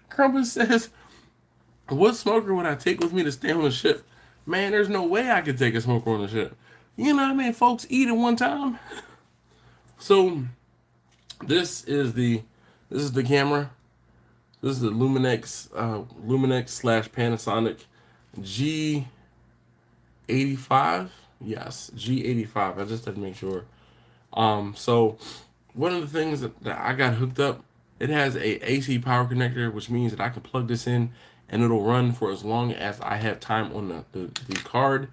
Crumpus says, "What smoker would I take with me to stay on the ship?" Man, there's no way I could take a smoker on the ship. You know how many folks eat at one time? So this is the This is the camera. This is the Luminex slash Panasonic G85. Yes, G85. I just had to make sure. So one of the things that I got hooked up, it has a AC power connector, which means that I can plug this in and it'll run for as long as I have time on the card.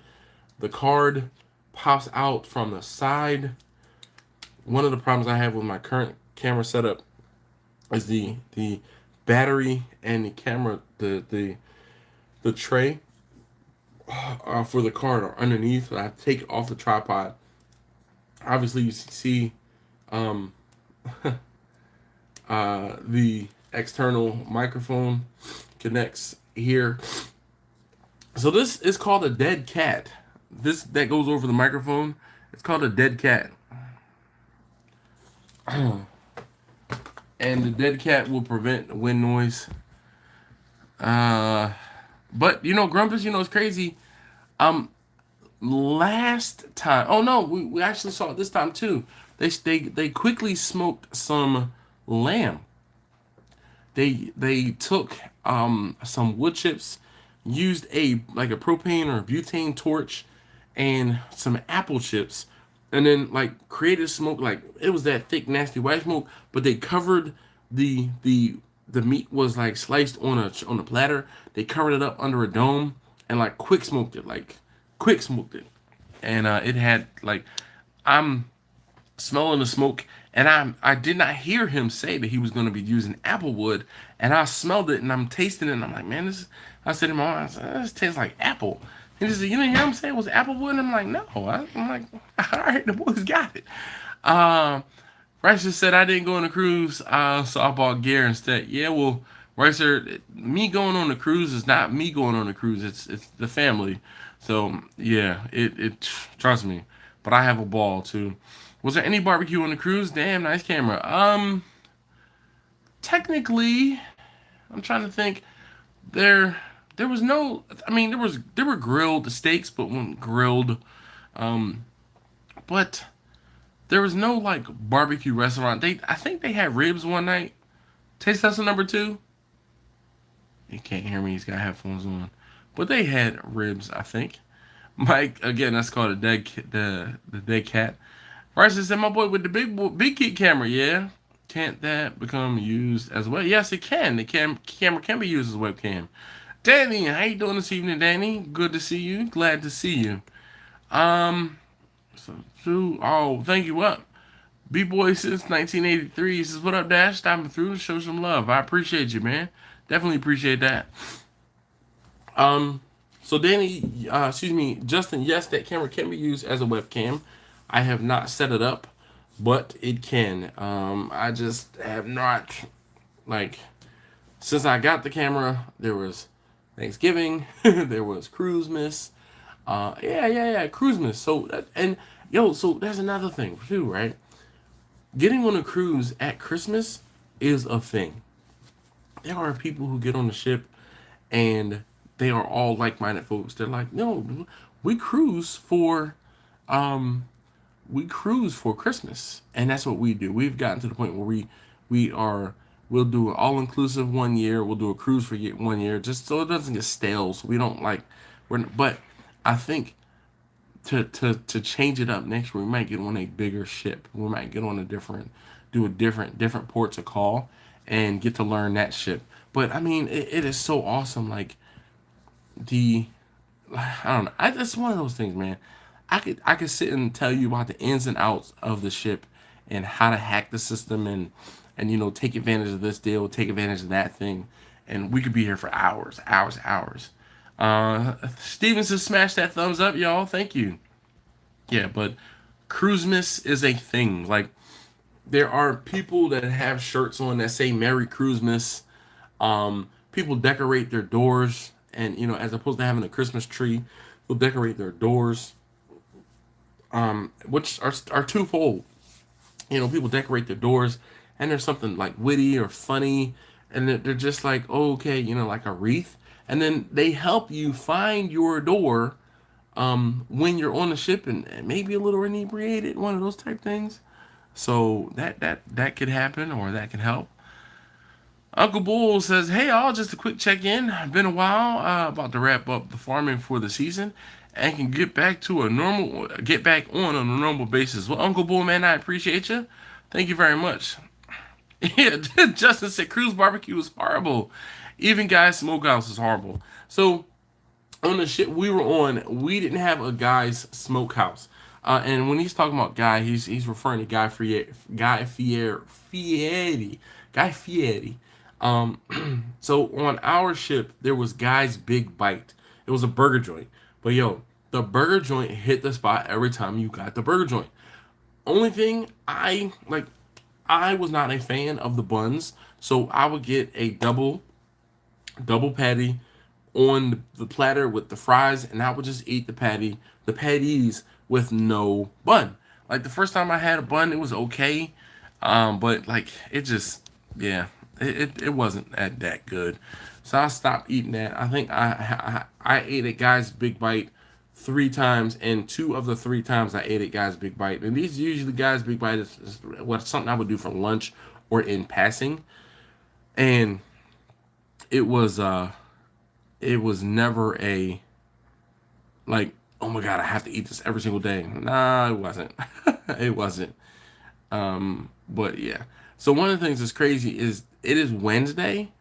The card pops out from the side. One of the problems I have with my current camera setup is the battery and the camera, the tray for the card are underneath. So I have to take it off the tripod. Obviously, you see the external microphone connects here. So this is called a dead cat. This that goes over the microphone, it's called a dead cat. And the dead cat will prevent wind noise. But you know, Grumpus, you know, it's crazy. Last time, oh no, we actually saw it this time too. They quickly smoked some lamb. They took some wood chips, used a propane or butane torch, and some apple chips, and then like created smoke. Like it was that thick, nasty white smoke, but they covered the meat was like sliced on a platter. They covered it up under a dome and like quick smoked it, and it had like I'm smelling the smoke, and I did not hear him say that he was going to be using apple wood, and I smelled it, and I'm tasting it, and I'm like, man, this. I said to my mom, I said, this tastes like apple. And he said, you didn't hear him say it was apple wood? And I'm like, no. I'm like, all right, the boys got it. Ricer said I didn't go on a cruise, so I bought gear instead. Yeah, well, Ricer, me going on the cruise is not me going on the cruise. It's the family. So yeah, it trust me. But I have a ball too. Was there any barbecue on the cruise? Damn, nice camera. Technically, I'm trying to think. There was no. I mean, there were grilled steaks, but when grilled, but there was no like barbecue restaurant. I think they had ribs one night. Taste tester number 2. He can't hear me. He's got headphones on, but they had ribs. I think. Mike again. That's called a the dead cat. Rice said, "My boy with the big kit camera, yeah. Can't that become used as well? Yes, it can. The camera can be used as a webcam. Danny, how you doing this evening, Danny? Good to see you. Glad to see you. Oh, thank you. What? B-boy since 1983. He says, what up, Dash? Stopping through to show some love. I appreciate you, man. Definitely appreciate that. So Danny, Justin, yes, that camera can be used as a webcam. I have not set it up, but it can. I just have not, like, since I got the camera, there was Thanksgiving, there was Cruisemas. Cruisemas. So that's another thing too, right? Getting on a cruise at Christmas is a thing. There are people who get on the ship and they are all like-minded folks. They're like, no, we cruise for Christmas, and that's what we do. We've gotten to the point where we'll do an all-inclusive 1 year. We'll do a cruise for 1 year, just so it doesn't get stale. So we don't like but I think to change it up next year, we might get on a bigger ship. We might get on different ports of call and get to learn that ship. But I mean, it is so awesome. Like I don't know. It's one of those things, man. I could sit and tell you about the ins and outs of the ship and how to hack the system and take advantage of this deal, take advantage of that thing, and we could be here for hours. Steven says smash that thumbs up, y'all. Thank you. Yeah, but Cruisemas is a thing. Like there are people that have shirts on that say Merry Cruisemas. People decorate their doors, and as opposed to having a Christmas tree, they'll decorate their doors. Which are twofold. People decorate their doors, and there's something like witty or funny, and they're just like, oh, okay, like a wreath, and then they help you find your door, when you're on the ship and maybe a little inebriated, one of those type things. So that could happen, or that could help. Uncle Bull says, "Hey all, just a quick check-in. Been a while. About to wrap up the farming for the season, and can get back on a normal basis." Well, Uncle Bull, man, I appreciate you. Thank you very much. Yeah, Justin said Cruise Barbecue was horrible. Even Guy's Smokehouse is horrible. So on the ship we were on, we didn't have a Guy's Smokehouse. And when he's talking about Guy, he's referring to Guy Fieri. So on our ship there was Guy's Big Bite. It was a burger joint, but yo, the burger joint hit the spot every time you got the burger joint. Only thing I was not a fan of the buns, so I would get a double patty on the platter with the fries, and I would just eat the patties with no bun. Like the first time I had a bun, it was okay, but like it just, yeah, it wasn't that good. So I stopped eating that. I think I ate a Guy's Big Bite 3 times, and 2 of the 3 times I ate it Guy's Big Bite. And these usually Guy's Big Bite is what something I would do for lunch or in passing, and it was never a like, oh my god, I have to eat this every single day. Nah, it wasn't. It wasn't. But yeah. So one of the things that's crazy is it is Wednesday,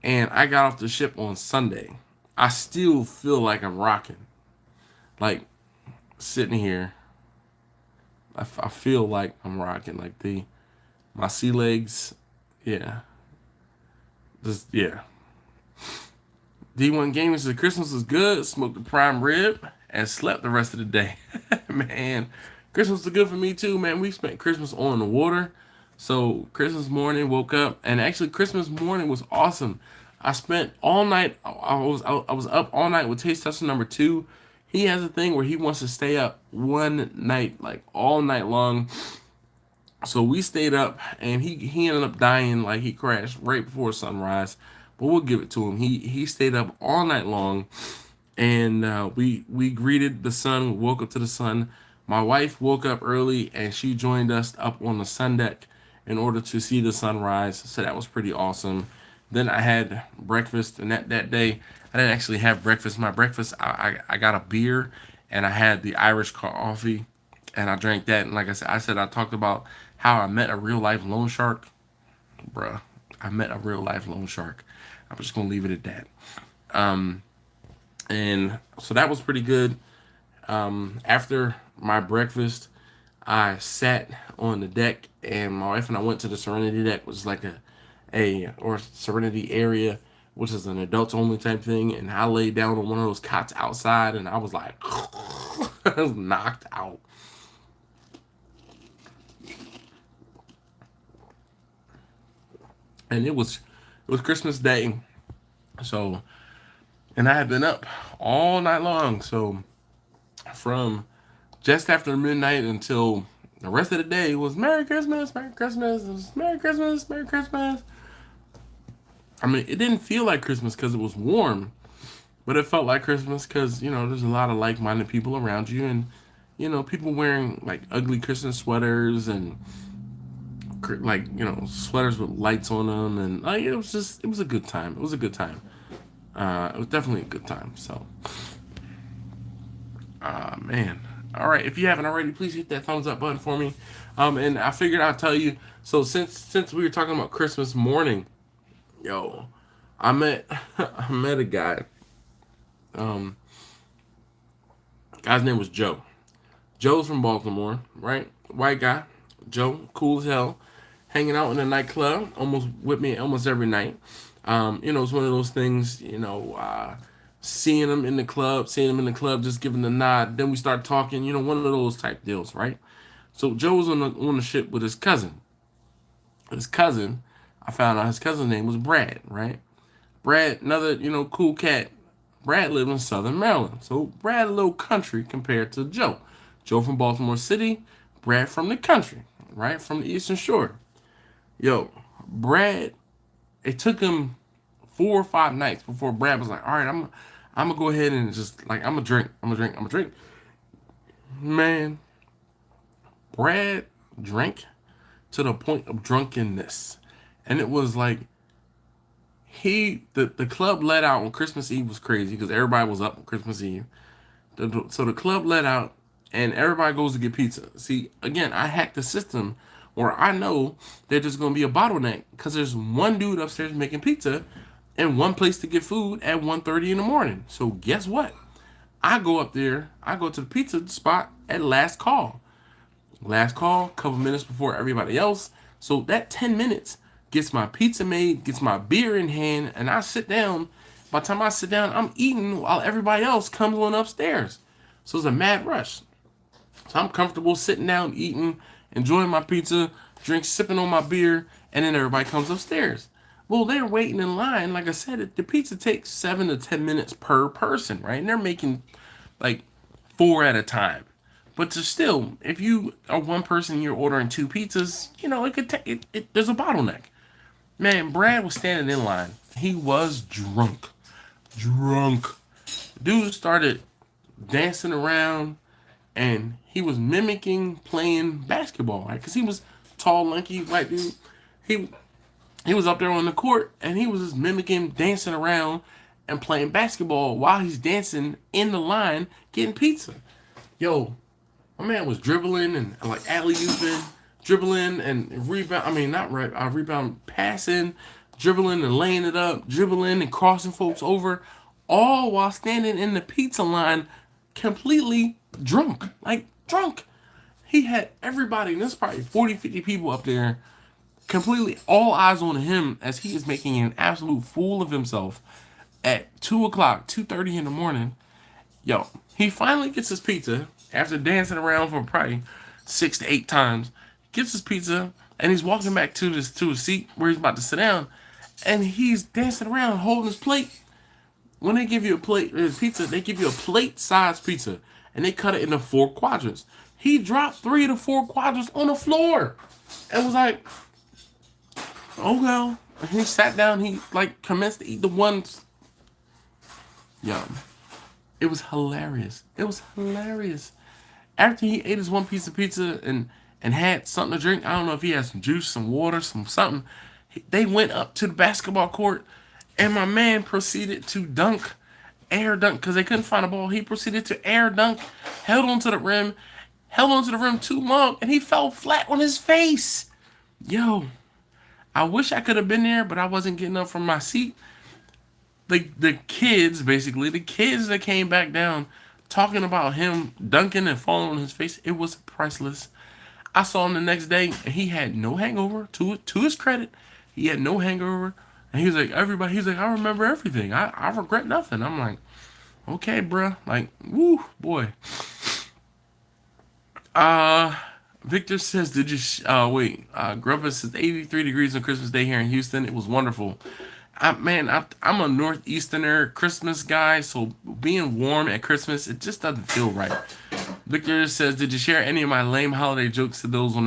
and I got off the ship on Sunday. I still feel like I'm rocking. Like sitting here, I feel like I'm rocking. Like my sea legs, yeah, just yeah. D1 Gaming says Christmas was good. Smoked the prime rib and slept the rest of the day. Man, Christmas was good for me too, man. We spent Christmas on the water. So Christmas morning, woke up, and actually Christmas morning was awesome. I spent all night. I was up all night with Taste Tester number 2. He has a thing where he wants to stay up one night, like all night long. So we stayed up, and he ended up dying. Like he crashed right before sunrise. But we'll give it to him. He stayed up all night long, and we greeted the sun. Woke up to the sun. My wife woke up early, and she joined us up on the sun deck in order to see the sunrise. So that was pretty awesome. Then I had breakfast, and that day I didn't actually have breakfast. My breakfast, I got a beer, and I had the Irish coffee, and I drank that. And like I said I talked about how I met a real life loan shark, bruh. I met a real life loan shark. I'm just gonna leave it at that. And so that was pretty good. After my breakfast, I sat on the deck, and my wife and I went to the Serenity deck, which is like or Serenity area, which is an adults only type thing. And I laid down on one of those cots outside, and I was like, I was knocked out. And it was Christmas Day, so, and I had been up all night long. So from just after midnight until the rest of the day was Merry Christmas, Merry Christmas, it was Merry Christmas, Merry Christmas. I mean, it didn't feel like Christmas because it was warm, but it felt like Christmas because, there's a lot of like-minded people around you, and, people wearing like ugly Christmas sweaters and like, sweaters with lights on them, and like it was a good time. It was a good time. It was definitely a good time. So, man. All right, if you haven't already, please hit that thumbs up button for me. And I figured I'd tell you. So since we were talking about Christmas morning, yo, I met a guy. Guy's name was Joe. Joe's from Baltimore, right? White guy. Joe, cool as hell. Hanging out in a nightclub, almost with me almost every night. It's one of those things, seeing him in the club, just giving the nod. Then we start talking, one of those type deals, right? So Joe was on the ship with his cousin. I found out his cousin's name was Brad, right? Brad, another, cool cat. Brad lived in Southern Maryland. So Brad a little country compared to Joe. Joe from Baltimore City, Brad from the country, right? From the Eastern Shore. Yo, Brad, it took him 4 or 5 nights before Brad was like, all right, I'm gonna go ahead and just like, I'm gonna drink. Man, Brad drank to the point of drunkenness. And it was like The club let out on Christmas Eve was crazy because everybody was up on Christmas Eve. So the club let out and everybody goes to get pizza. See, again, I hacked the system where I know there's going to be a bottleneck because there's one dude upstairs making pizza and one place to get food at 1:30 in the morning. So guess what? I go up there. I go to the pizza spot at last call. Last call, couple minutes before everybody else. So that 10 minutes gets my pizza made, gets my beer in hand, and I sit down. By the time I sit down, I'm eating while everybody else comes on upstairs. So it's a mad rush. So I'm comfortable sitting down, eating, enjoying my pizza, sipping on my beer, and then everybody comes upstairs. Well, they're waiting in line. Like I said, the pizza takes 7 to 10 minutes per person, right? And they're making like 4 at a time. But still, if you are one person, you're ordering 2 pizzas, it could take there's a bottleneck. Man, Brad was standing in line. He was drunk. Dude started dancing around, and he was mimicking playing basketball, right? Because he was tall, lanky, white dude. He was up there on the court, and he was just mimicking, dancing around, and playing basketball while he's dancing in the line getting pizza. Yo, my man was dribbling and like alley-ooping, dribbling and rebound. I mean, not right. Rebound, passing, dribbling and laying it up, dribbling and crossing folks over, all while standing in the pizza line, completely drunk. Like drunk. He had everybody, and there's probably 40, 50 people up there, completely all eyes on him as he is making an absolute fool of himself at 2 o'clock, 2:30 in the morning. Yo, he finally gets his pizza after dancing around for probably 6 to 8 times. Gets his pizza, and he's walking back to his seat where he's about to sit down, and he's dancing around holding his plate. When they give you a plate pizza, they give you a plate-sized pizza, and they cut it into 4 quadrants. He dropped 3 of the 4 quadrants on the floor, and was like, "Oh well." And he sat down. He commenced to eat the ones. Yum. It was hilarious. After he ate his one piece of pizza and had something to drink, I don't know if he had some juice, some water, something. They went up to the basketball court, and my man proceeded to air dunk, because they couldn't find a ball. He proceeded to air dunk, held onto the rim too long, and he fell flat on his face. Yo, I wish I could have been there, but I wasn't getting up from my seat. The kids that came back down talking about him dunking and falling on his face, it was priceless. I saw him the next day, and he had no hangover. To his credit, he had no hangover. And he was like, I remember everything. I regret nothing. I'm like, okay, bruh. Like, woo, boy. Victor says, did you, Grubba says 83 degrees on Christmas Day here in Houston. It was wonderful. I'm a Northeasterner Christmas guy, so being warm at Christmas, it just doesn't feel right. Victor says, did you share any of my lame holiday jokes to those on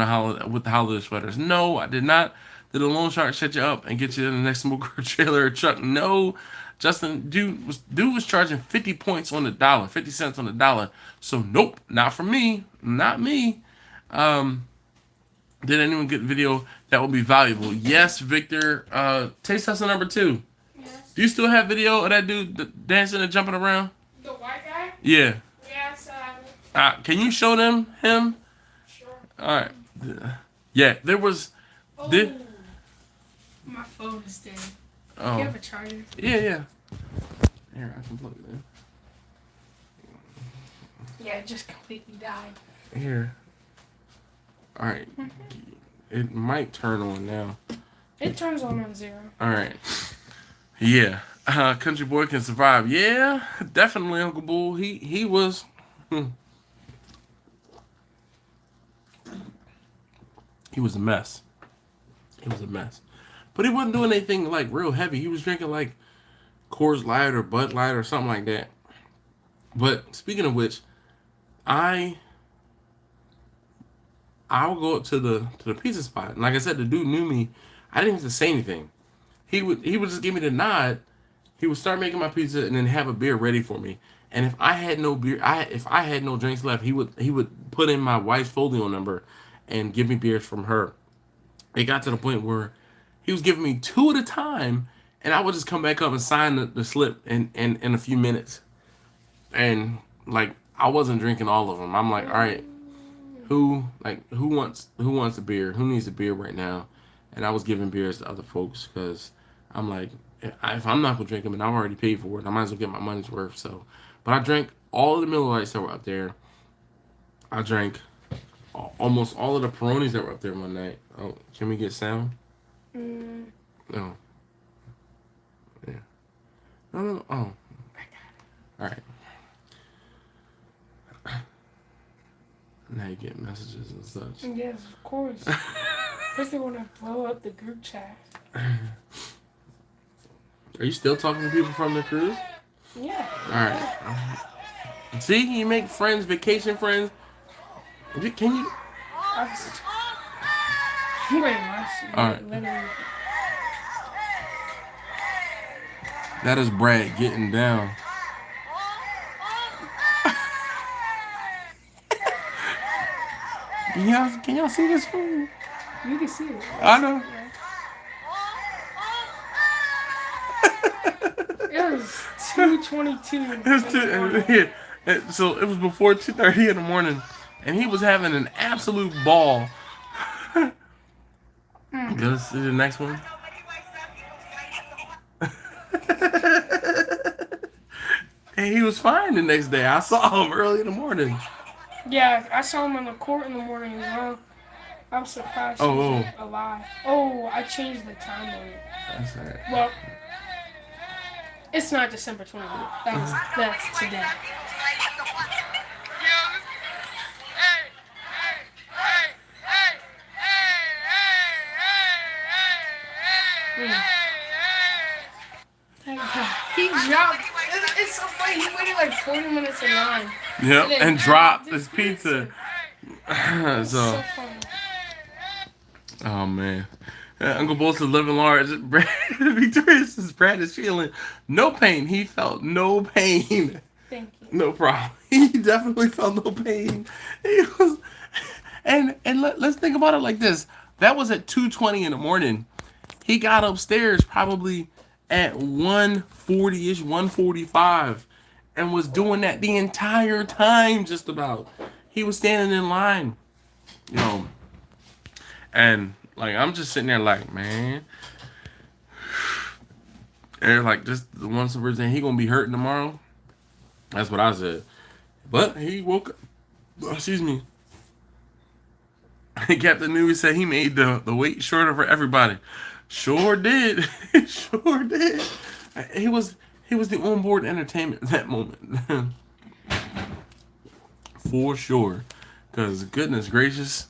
with the holiday sweaters? No, I did not. Did a loan shark shut you up and get you in the next smoker trailer or truck? No. Justin, dude was charging 50 points on the dollar, 50 cents on the dollar. So nope, not for me. Not me. Did anyone get video that will be valuable? Yes, Victor. Taste tester number 2. Yes. Do you still have video of that dude dancing and jumping around? The white guy? Yeah. Yes. Can you show them him? Sure. All right. Yeah, there was. Oh, my phone is dead. Oh. Do you have a charger? Yeah. Here, I can plug it in. Yeah, it just completely died. Here. All right. It might turn on now. It turns on 0. All right. Yeah. Country boy can survive. Yeah, definitely, Uncle Bull. He was. He was a mess. But he wasn't doing anything like real heavy. He was drinking like Coors Light or Bud Light or something like that. But speaking of which, I would go up to the pizza spot. And like I said, the dude knew me. I didn't have to say anything. He would just give me the nod. He would start making my pizza and then have a beer ready for me. And if I had no beer, if I had no drinks left, he would put in my wife's folio number and give me beers from her. It got to the point where he was giving me 2 at a time, and I would just come back up and sign the slip in a few minutes. And like I wasn't drinking all of them. I'm like, all right, who wants a beer? Who needs a beer right now? And I was giving beers to other folks because I'm like, if I'm not gonna drink them and I've already paid for it, I might as well get my money's worth. So, but I drank all of the Miller Lights that were up there. I drank almost all of the Peronis that were up there one night. Oh, can we get sound? No. Yeah. No. Oh. All right. Now you get messages and such. Yes, of course. First they want to blow up the group chat. Are you still talking to people from the cruise? Yeah. Alright. See, you make friends, vacation friends. Can you? Wait, Alright. That is Brad getting down. Can y'all see this food? You can see it. I know. It was 2:22. So it was before 2:30 in the morning, and he was having an absolute ball. Let's see the next one. And he was fine the next day. I saw him early in the morning. Yeah, I saw him in the court in the morning as well. I'm surprised he was alive. Oh, I changed the time on it. That's right. Well, it's not December 28th. That's today. He dropped. It's so funny. He waited like 40 minutes in line. Yep, and dropped his pizza. So funny. Oh man. Uncle Bolt's living large. Victoria says Brad is feeling no pain. He felt no pain. Thank you. No problem. He definitely felt no pain. He was, and let's think about it like this. That was at 2:20 in the morning. He got upstairs probably at 1:40ish, 1:45, and was doing that the entire time. Just about. He was standing in line, you know, and like I'm just sitting there like, man. And they're like, just the one person, he gonna be hurting tomorrow. That's what I said. But he woke up. Excuse me. Captain Newey said he made the wait shorter for everybody. Sure did. Sure did. He was the onboard entertainment at that moment. For sure. Because goodness gracious.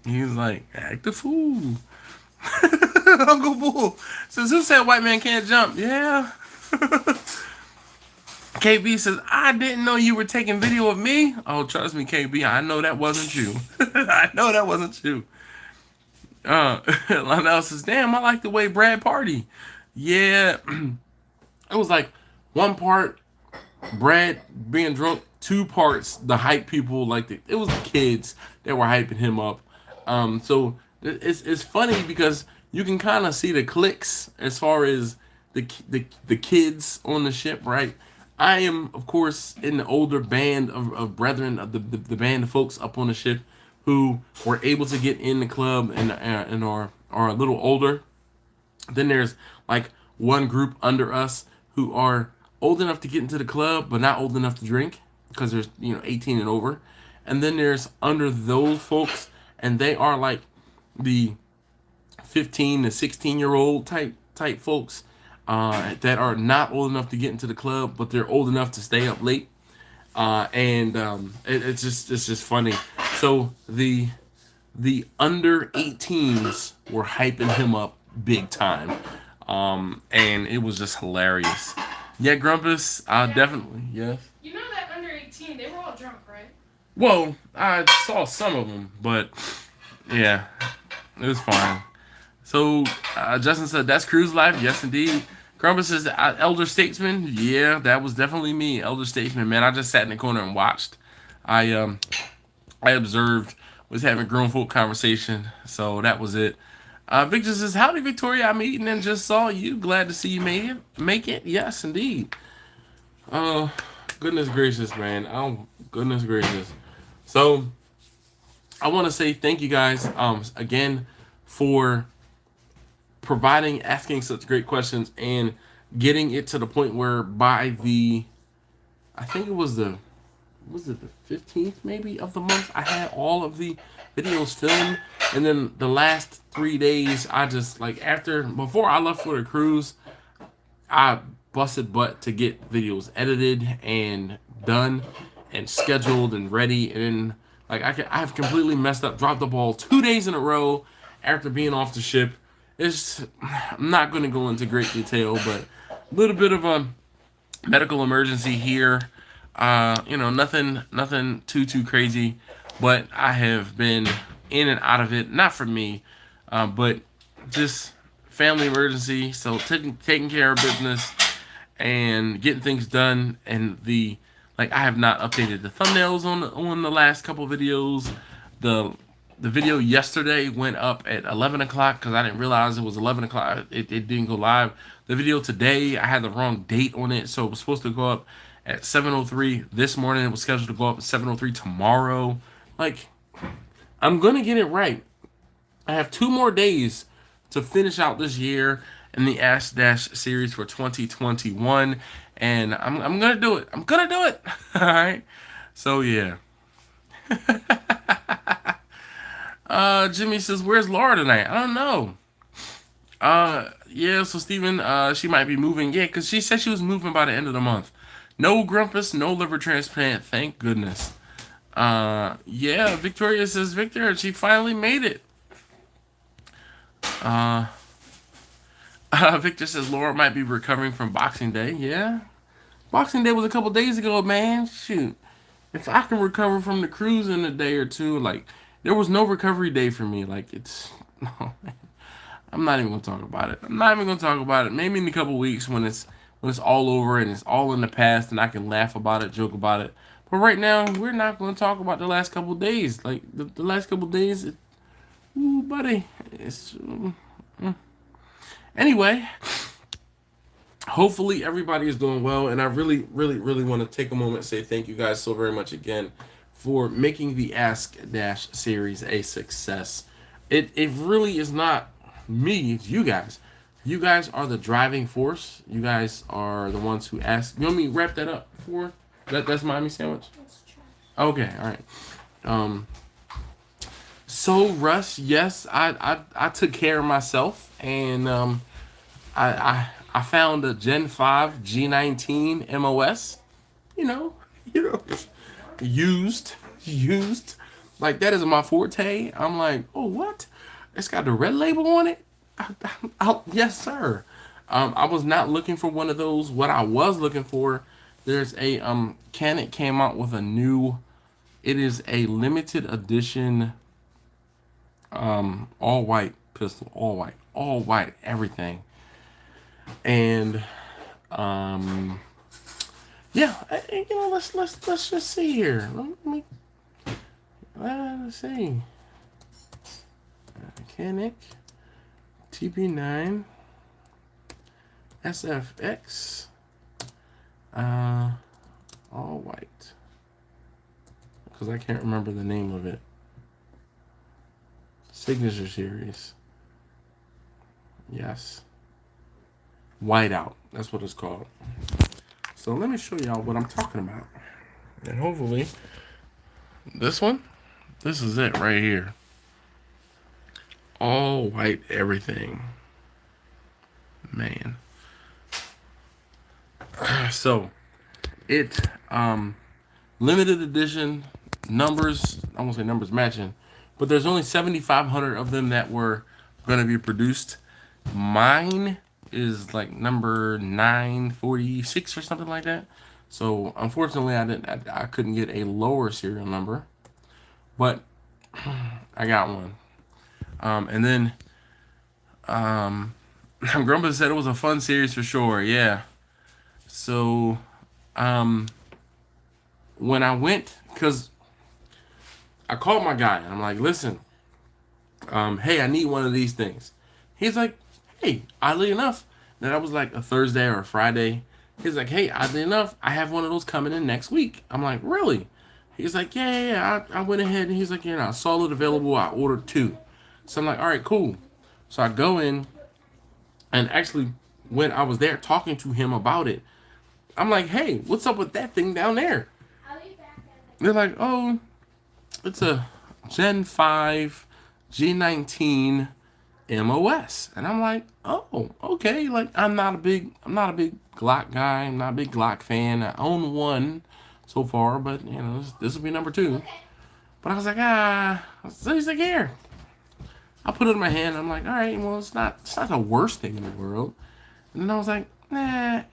He's like, act the fool. Uncle Bull says, who said white man can't jump? Yeah. KB says, I didn't know you were taking video of me. Oh, trust me, KB, I know that wasn't you. I know that wasn't you. Lionel says, damn, I like the way Brad party. Yeah. It was like one part Brad being drunk, two parts the hype people, like it was the kids that were hyping him up. So it's funny because you can kind of see the cliques as far as the kids on the ship, right? I am, of course, in the older band of brethren, of the band of folks up on the ship who were able to get in the club and are a little older. Then there's like one group under us who are old enough to get into the club, but not old enough to drink because there's 18 and over. And then there's under those folks, and they are like the 15 to 16-year-old type folks that are not old enough to get into the club, but they're old enough to stay up late. It's just funny. So the under 18s were hyping him up big time, and it was just hilarious. Yeah, Grumpus, definitely, yes. You know that under 18, they were all drunk, right? Well, I saw some of them, but yeah, it was fine. So Justin said, that's cruise life. Yes, indeed. Grumpus says, elder statesman. Yeah, that was definitely me, elder statesman, man. I just sat in the corner and watched. I observed, was having grown folk conversation, so that was it. Victor says, "Howdy, Victoria. I'm eating and just saw you. Glad to see you made it. Make it. Yes, indeed. Oh, goodness gracious, man. Oh, goodness gracious. So, I want to say thank you guys again for asking such great questions and getting it to the point where by I think it was the 15th maybe of the month, I had all of the videos filmed, and then the last 3 days I just before I left for the cruise, I busted butt to get videos edited and done and scheduled and ready, and I've completely messed up, dropped the ball 2 days in a row after being off the ship. I'm not going to go into great detail, but a little bit of a medical emergency here. Nothing too crazy, but I have been in and out of it. Not for me, but just family emergency. So taking care of business and getting things done. And I have not updated the thumbnails on the last couple videos. The video yesterday went up at 11 o'clock because I didn't realize it was 11 o'clock. It didn't go live. The video today, I had the wrong date on it, so it was supposed to go up at 7:03 this morning. It was scheduled to go up at 7:03 tomorrow. I'm going to get it right. I have 2 more days to finish out this year in the Ask Dash series for 2021, and I'm going to do it. I'm going to do it. All right? So, yeah. Jimmy says, "Where's Laura tonight?" I don't know. Yeah, so Steven, she might be moving. Yeah, because she said she was moving by the end of the month. No grumpus, no liver transplant, thank goodness. Yeah, Victoria says, "Victor, she finally made it." Victor says, "Laura might be recovering from Boxing Day." Yeah. Boxing Day was a couple days ago, man. Shoot. If I can recover from the cruise in a day or two, there was no recovery day for me. No, I'm not even gonna talk about it. I'm not even gonna talk about it. Maybe in a couple weeks when it's all over and it's all in the past and I can laugh about it, joke about it. But right now, we're not gonna talk about the last couple days. The last couple days, ooh, buddy. Anyway, hopefully everybody is doing well, and I really want to take a moment and say thank you guys so very much again for making the Ask Dash series a success. It really is not me, it's you guys. You guys are the driving force. You guys are the ones who ask. You want me to wrap that up for that's Miami sandwich? Okay, all right. So Russ, yes, I took care of myself, and I found a Gen 5 G19 MOS. You know, used. That is my forte. I'm like, oh, what? It's got the red label on it? Yes, sir. I was not looking for one of those. What I was looking for, there's a Canon came out with a new. It is a limited edition, all white pistol, all white, everything, and yeah, let's just see here. Let's see. Mechanic TP9 SFX all white, because I can't remember the name of it. Signature series. Yes. Whiteout. That's what it's called. So let me show y'all what I'm talking about. And hopefully this is it right here. All white everything. Man. So it limited edition, numbers, I won't say numbers matching, but there's only 7,500 of them that were going to be produced. Mine is number 946 or something like that. So unfortunately, I couldn't get a lower serial number, but I got one. And then Grandpa said it was a fun series for sure. Yeah. So when I went, because I called my guy and I'm like, listen, hey, I need one of these things. He's like, hey, oddly enough, that was like a Thursday or a Friday. He's like, hey, oddly enough, I have one of those coming in next week. I'm like, really? He's like, yeah. I went ahead and he's like, I saw it available. I ordered 2. So I'm like, all right, cool. So I go in, and actually, when I was there talking to him about it, I'm like, hey, what's up with that thing down there? They're like, oh, it's a Gen 5 G19 MOS. And I'm like, oh, okay. Like, I'm not a big Glock guy. I'm not a big Glock fan. I own one so far, but this will be number 2. But I was like, so he's like, here. I put it in my hand. I'm like, all right, well, it's not the worst thing in the world. And then I was like, nah.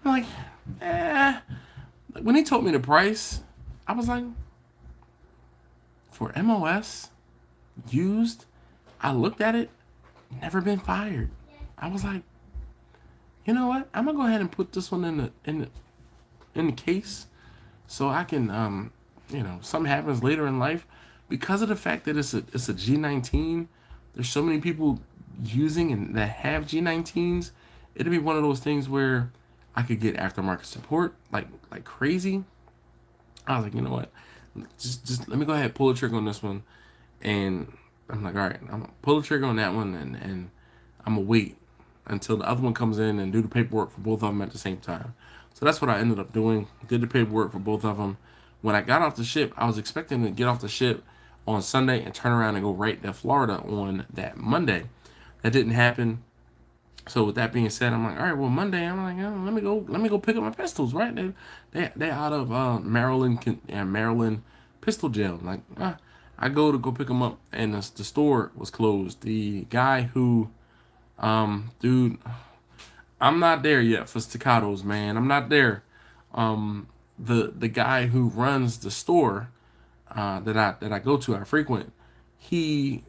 I'm like, when he told me the price, I was like, for MOS used, I looked at it, never been fired. I was like, you know what? I'm gonna go ahead and put this one in the case, so I can something happens later in life, because of the fact that it's a G19. There's so many people using and that have G19s. It'll be one of those things where I could get aftermarket support like crazy. I was like, you know what? Just let me go ahead and pull the trigger on this one. And I'm like, all right, I'm gonna pull the trigger on that one, and I'm gonna wait until the other one comes in and do the paperwork for both of them at the same time. So that's what I ended up doing. Did the paperwork for both of them. When I got off the ship, I was expecting to get off the ship on Sunday and turn around and go right to Florida on that Monday. That didn't happen. So with that being said, I'm like, all right, well, Monday, I'm like, let me go pick up my pistols, right? They out of Maryland pistol jail. Like, I go pick them up, and the store was closed. The guy who, dude, I'm not there yet for staccatos, man. I'm not there. The guy who runs the store that I go to, I frequent, he's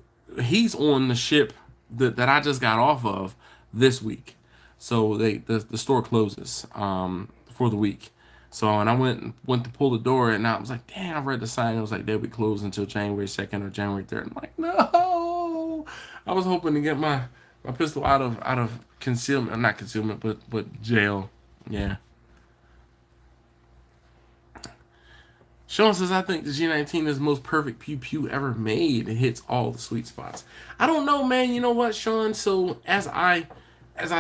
on the ship that I just got off of this week. So the store closes for the week. So and I went to pull the door, and I was like, damn, I read the sign. It was like they'll be closed until January 2nd or January 3rd. I'm like, no. I was hoping to get my pistol out of concealment, not concealment, but jail. Yeah. Sean says, I think the G19 is the most perfect pew pew ever made. It hits all the sweet spots. I don't know, man. You know what, Sean? So as I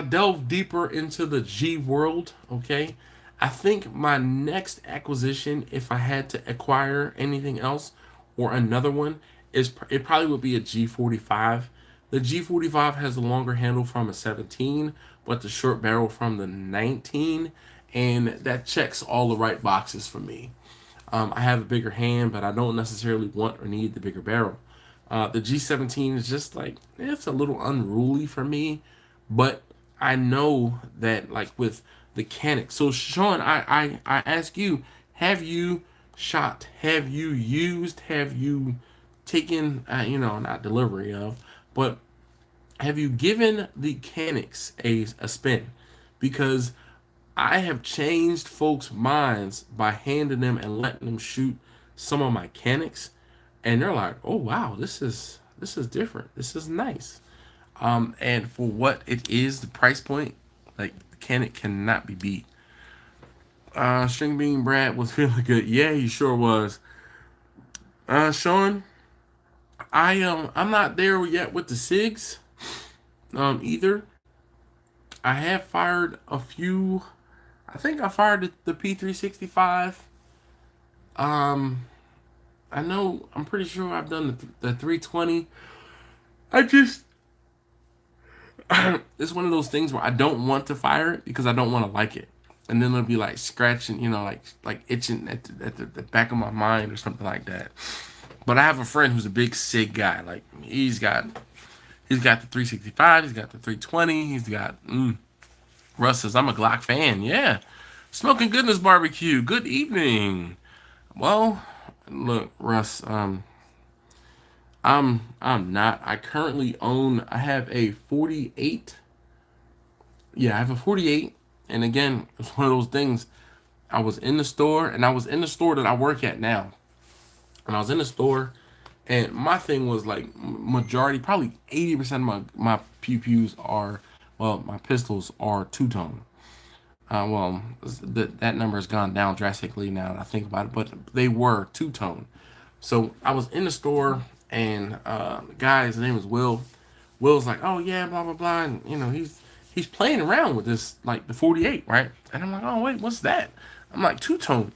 delve deeper into the G world, okay, I think my next acquisition, if I had to acquire anything else or another one, it probably would be a G45. The G45 has a longer handle from a 17, but the short barrel from the 19, and that checks all the right boxes for me. I have a bigger hand, but I don't necessarily want or need the bigger barrel. The G17 is just like, it's a little unruly for me, but I know that like with the Canic. So Sean, I ask you, have you shot? Have you used? Have you taken, not delivery of, but have you given the Canics a spin? Because I have changed folks' minds by handing them and letting them shoot some of my Canics, and they're like, "Oh wow, this is different. This is nice." And for what it is, the price point, like the Canic cannot be beat. String Bean Brad was feeling good. Yeah, he sure was. Sean, I'm not there yet with the SIGs, either. I have fired a few. I think I fired the P365. I know, I'm pretty sure I've done the 320. I just, it's one of those things where I don't want to fire it because I don't want to like it. And then it'll be like scratching, like itching at the back of my mind or something like that. But I have a friend who's a big SIG guy. Like, he's got the 365, he's got the 320, he's got, Russ says, I'm a Glock fan. Yeah. Smoking Goodness Barbecue. Good evening. Well, look, Russ, I'm not. I currently own, I have a 48. Yeah, I have a 48. And again, it's one of those things. I was in the store, and I was in the store that I work at now. And I was in the store, And my thing was like majority, probably 80% of my pew pews are, well, my pistols are two tone. Well, that number has gone down drastically now that I think about it, but they were two tone. So I was in the store, and the guy, his name was Will. Will's like, oh yeah, blah blah blah, and he's playing around with this like the 48, right? And I'm like, oh wait, what's that? I'm like, two tone.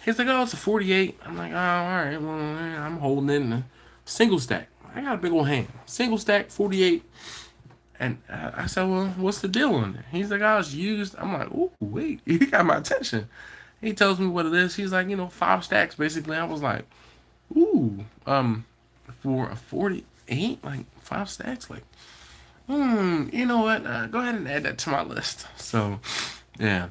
He's like, oh, it's a 48. I'm like, oh, all right, well, I'm holding it in a single stack. I got a big old hand, single stack 48. And I said, well, what's the deal on it? He's like, oh, it's used. I'm like, ooh, wait, he got my attention. He tells me what it is. He's like, 5 stacks basically. I was like, ooh, for a 48, like 5 stacks, like, you know what? Go ahead and add that to my list. So, yeah.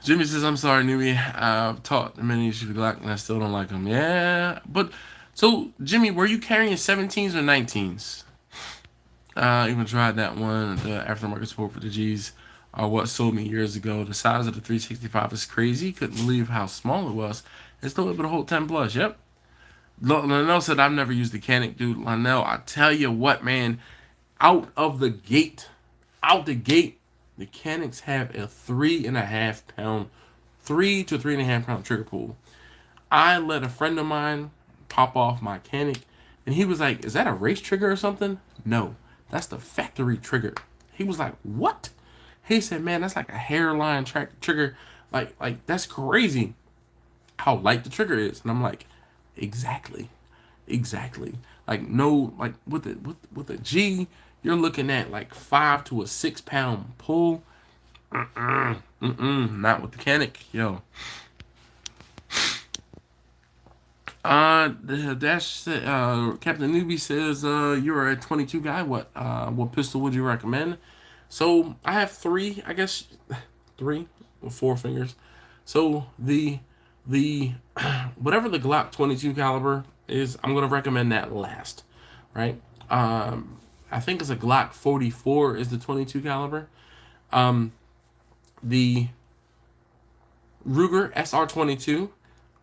Jimmy says, I'm sorry, newbie. I've taught the many issues Glock and I still don't like them. Yeah, but so Jimmy, were you carrying 17s or 19s? Even tried that one. The aftermarket support for the G's are what sold me years ago. The size of the 365 is crazy. Couldn't believe how small it was. It's still able to hold 10 plus. Yep. Lionel said, I've never used the Canic, dude. Lionel, I tell you what, man. Out the gate, the Canics have a 3.5 pound, 3 to 3.5 pound trigger pull. I let a friend of mine pop off my Canic, and he was like, is that a race trigger or something? No, that's the factory trigger. He was like, what? He said, man, that's like a hairline trigger. Like that's crazy how light the trigger is. And I'm like, exactly. Like no, like with the G, you're looking at like 5 to a 6 pound pull. Not with the Canic, yo. The dash Captain Newbie says you're a 22 guy. What pistol would you recommend? So I have 3, I guess 3 with 4 fingers. So the whatever the Glock 22 caliber is, I'm gonna recommend that last, right? I think it's a Glock 44 is the 22 caliber. The Ruger SR22,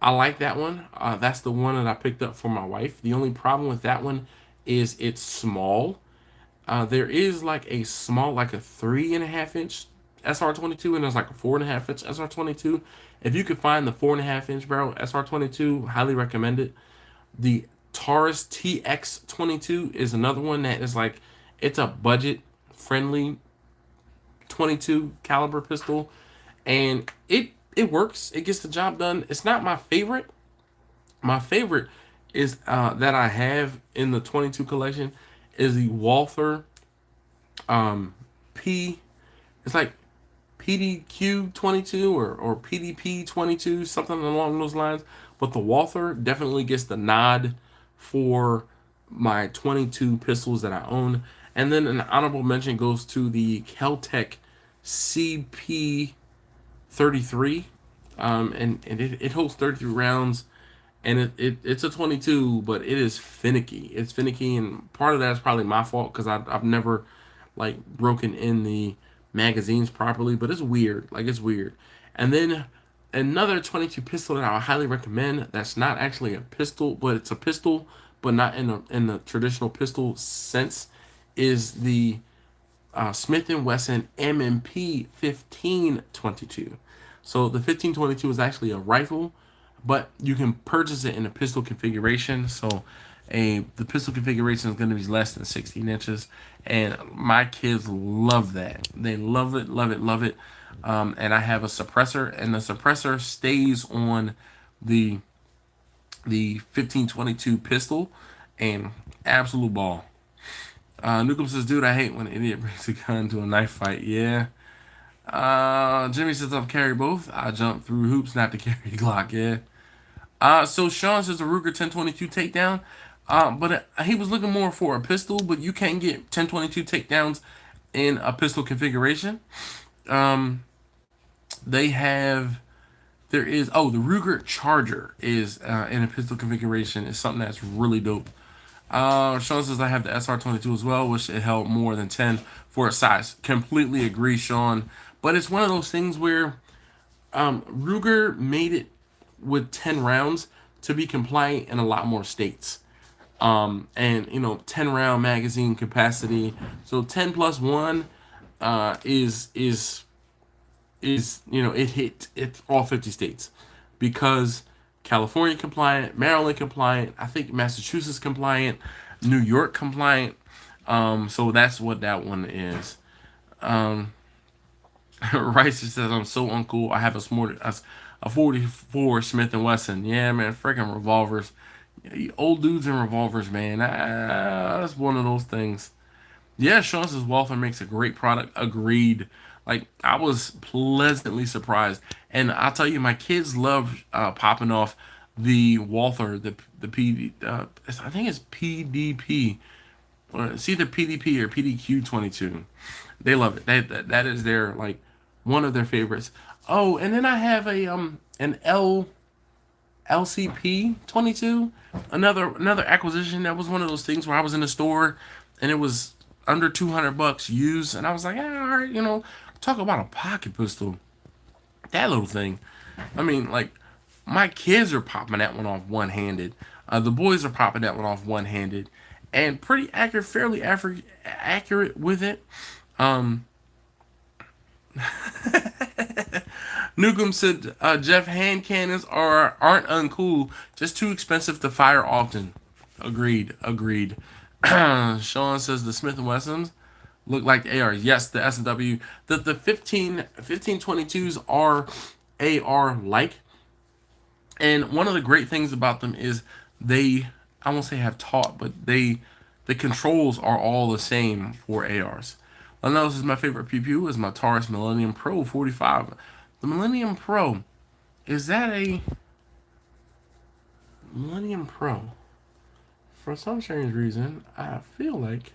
I like that one. That's the one that I picked up for my wife. The only problem with that one is it's small. There is like a small, like a 3.5-inch SR22, and there's like a 4.5-inch SR22. If you could find the 4.5-inch barrel SR22, highly recommend it. The Taurus TX22 is another one that is like, it's a budget friendly 22 caliber pistol, and it works. It gets the job done. It's not my favorite. My favorite is that I have in the 22 collection is the Walther P. It's like PDQ 22 or PDP 22, something along those lines. But the Walther definitely gets the nod for my 22 pistols that I own. And then an honorable mention goes to the Keltec CP 33, and it holds 33 rounds, and it's a 22, but it is finicky. It's finicky, and part of that is probably my fault because I've never like broken in the magazines properly, but it's weird. Like, it's weird. And then another 22 pistol that I would highly recommend, that's not actually a pistol, but it's a pistol, but not in the traditional pistol sense, is the Smith & Wesson M&P 1522. So the 1522 is actually a rifle, but you can purchase it in a pistol configuration. So the pistol configuration is going to be less than 16 inches, and my kids love that. They love it. And I have a suppressor, and the suppressor stays on the 1522 pistol, and absolute ball. Nukem says, dude, I hate when an idiot brings a gun to a knife fight. Yeah. Jimmy says, I've carried both. I jump through hoops not to carry the Glock. Yeah. So Sean says a Ruger 1022 takedown. But he was looking more for a pistol, but you can't get 1022 takedowns in a pistol configuration. The Ruger Charger is in a pistol configuration. It's something that's really dope. Sean says I have the SR22 as well, which it held more than 10 for its size. Completely agree, Sean. But it's one of those things where Ruger made it with 10 rounds to be compliant in a lot more states. And 10 round magazine capacity. So 10 plus 1 is it hit all 50 states because California compliant, Maryland compliant, I think Massachusetts compliant, New York compliant. So that's what that one is. Rice says I'm so uncool. I have a 44 Smith and Wesson. Yeah, man, freaking revolvers. Old dudes and revolvers, man. That's one of those things. Yeah, Sean says Walther makes a great product. Agreed. Like, I was pleasantly surprised. And I'll tell you, my kids love popping off the Walther, the PD, I think it's PDP. Or it's either PDP or PDQ 22. They love it. That is their, like, one of their favorites. Oh, and then I have an LCP 22. Another acquisition that was one of those things where I was in the store and it was under $200 used, and I was like, yeah, all right, talk about a pocket pistol. That little thing. I mean, like, my kids are popping that one off one-handed. The boys are popping that one off one-handed, and pretty accurate, fairly accurate with it. Newcomb said, Jeff, hand cannons aren't uncool, just too expensive to fire often. Agreed. Sean says the Smith & Wessons look like ARs. Yes, the S&W. The 1522s are AR-like. And one of the great things about them is I won't say have taught, but the controls are all the same for ARs. Another is my favorite PPU is my Taurus Millennium Pro 45. The Millennium Pro, is that a Millennium Pro? For some strange reason, I feel like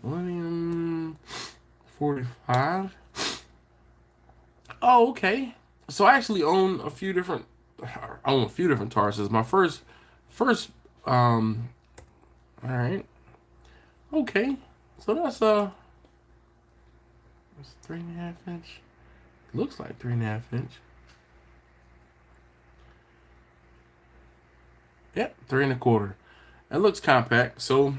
Millennium 45. Oh, okay. So I actually own a few different Tauruses. My first all right. Okay. So that's 3.5 inch. Looks like 3.5 inch. Yep, 3.25. It looks compact, so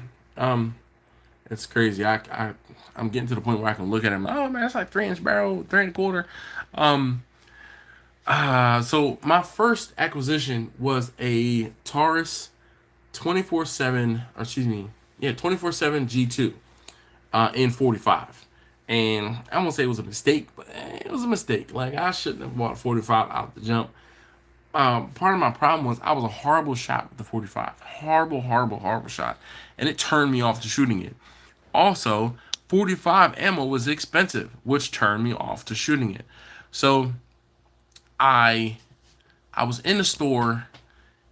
it's crazy. I'm getting to the point where I can look at it. Oh man, that's like 3-inch barrel, 3.25. So my first acquisition was a Taurus 24/7, or excuse me, 24/7 G2 in 45. And I won't say it was a mistake, but it was a mistake. Like, I shouldn't have bought 45 out the jump. Part of my problem was I was a horrible shot with the 45. Horrible shot. And it turned me off to shooting it. Also, 45 ammo was expensive, which turned me off to shooting it. So I was in the store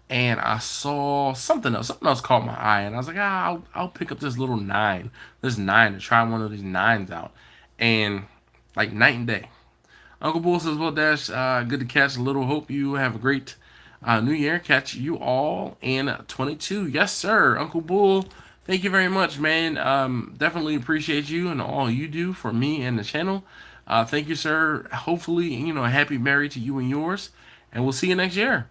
and I saw something else. Something else caught my eye, and I was like, I'll pick up this little 9. This 9 to try one of these 9s out. And like night and day. Uncle Bull says, well, Dash, good to catch. A little hope you have a great new year. Catch you all in 22. Yes, sir. Uncle Bull, thank you very much, man. Definitely appreciate you and all you do for me and the channel. Thank you, sir. Hopefully, a happy married to you and yours. And we'll see you next year.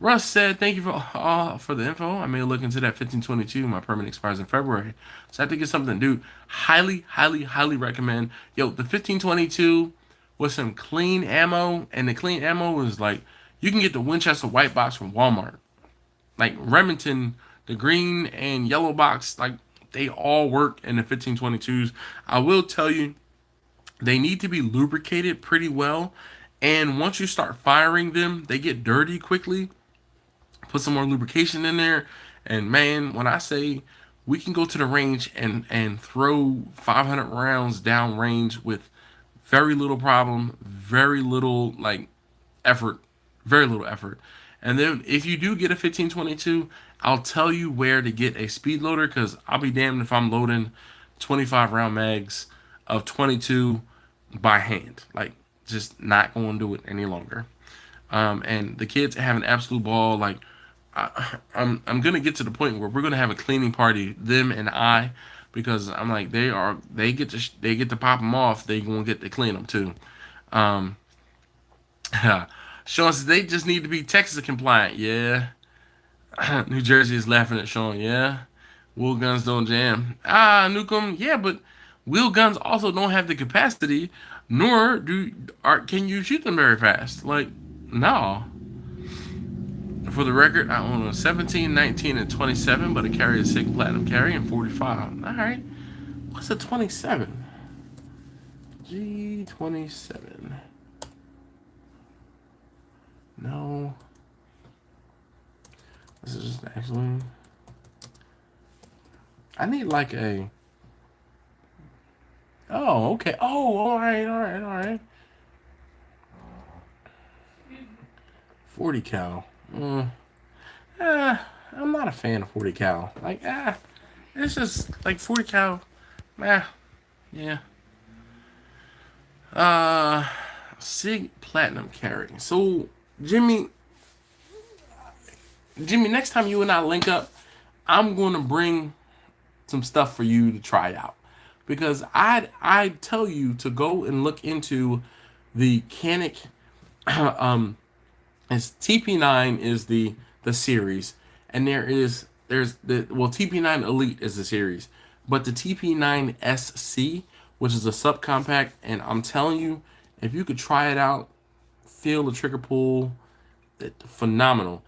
Russ said, thank you for the info. I may look into that 1522. My permit expires in February. So I have to get something, dude. Highly recommend. Yo, the 1522 with some clean ammo. And the clean ammo is like, you can get the Winchester white box from Walmart. Like Remington, the green and yellow box, like they all work in the 1522s. I will tell you, they need to be lubricated pretty well. And once you start firing them, they get dirty quickly. Put some more lubrication in there. And man, when I say we can go to the range and throw 500 rounds down range with very little problem, very little effort. And then if you do get a 1522, I'll tell you where to get a speed loader, because I'll be damned if I'm loading 25 round mags of 22 by hand. Like, just not going to do it any longer. And the kids have an absolute ball. Like, I'm gonna get to the point where we're gonna have a cleaning party, them and I, because I'm like, they get to pop them off. They gonna get to clean them too. Sean says they just need to be Texas compliant. Yeah. New Jersey is laughing at Sean. Yeah. Wheel guns don't jam. Newcomb. Yeah, but wheel guns also don't have the capacity, nor can you shoot them very fast. Like, no. For the record, I own a 17, 19, and 27, but I carry a SIG Platinum carry and 45. All right. What's a 27? G27. No. This is just actually. I need like a. Oh, okay. Oh, all right. 40 cal. I'm not a fan of 40 cal. Like, it's just like 40 cal. Yeah. SIG Platinum carry. So, Jimmy, next time you and I link up, I'm going to bring some stuff for you to try out. Because I'd tell you to go and look into the Canic, as TP9 is the series, and there's the TP9 Elite is the series, but the TP9 SC, which is a subcompact, and I'm telling you, if you could try it out, feel the trigger pull, phenomenal.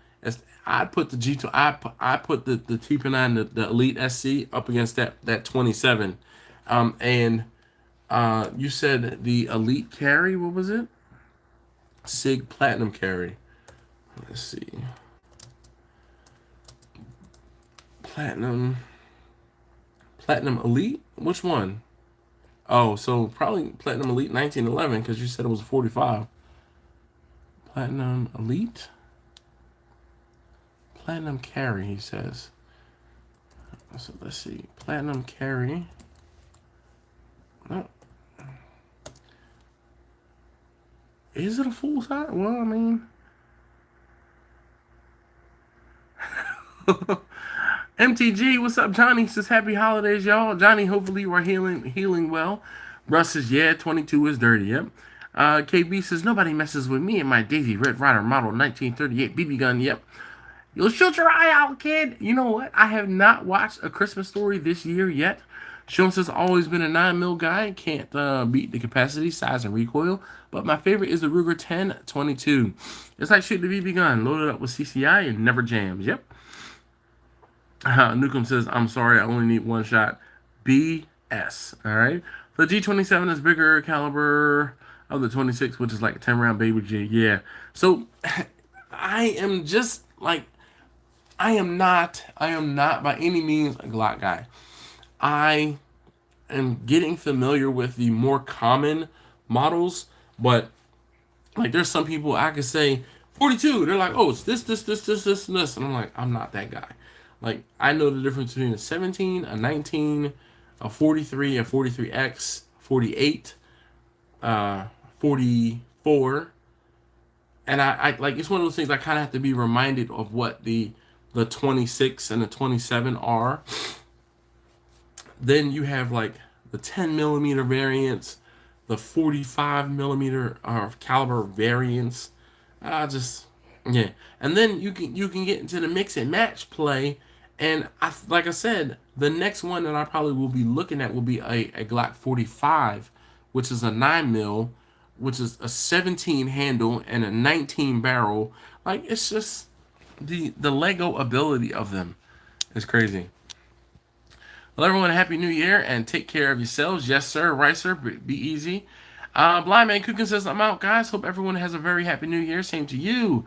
I'd put the G2, I put the TP9 the Elite SC up against that 27, and you said the Elite carry, what was it? SIG Platinum carry. Let's see. Platinum Elite? Which one? Oh, so probably Platinum Elite 1911 because you said it was a 45. Platinum Elite? Platinum carry, he says. So let's see. Platinum carry. Oh. Is it a full size? Well, I mean. MTG, what's up, Johnny? Says happy holidays, y'all. Johnny, hopefully you are healing well. Russ says, yeah, 22 is dirty, yep. KB says, nobody messes with me and my Daisy Red Ryder model 1938 BB gun, yep. You'll shoot your eye out, kid. You know what? I have not watched A Christmas Story this year yet. Sean says, always been a 9mm guy. Can't beat the capacity, size, and recoil. But my favorite is the Ruger 1022. It's like shooting the BB gun, loaded up with CCI and never jams. Yep. Newcomb says, I'm sorry, I only need one shot. BS. All right. The G27 is bigger caliber of the 26, which is like a 10-round baby G. Yeah. So I am just like, I am not by any means a Glock guy. I am getting familiar with the more common models, but like there's some people I could say 42. They're like, oh, it's this, and this, and I'm like, I'm not that guy. Like I know the difference between a 17, a 19, a 43, a 43X, 48, 44, and I like it's one of those things I kind of have to be reminded of what the 26 and the 27 are. Then you have like the 10mm variants, the 45mm caliber variants. Yeah. And then you can get into the mix and match play. And like I said, the next one that I probably will be looking at will be a Glock 45, which is a 9mm, which is a 17 handle and a 19 barrel. Like it's just the Lego ability of them is crazy. Well, everyone, Happy New Year and take care of yourselves. Yes, sir. Right, sir. Be easy. Blind Man Cooking says, I'm out, guys. Hope everyone has a very happy New Year. Same to you.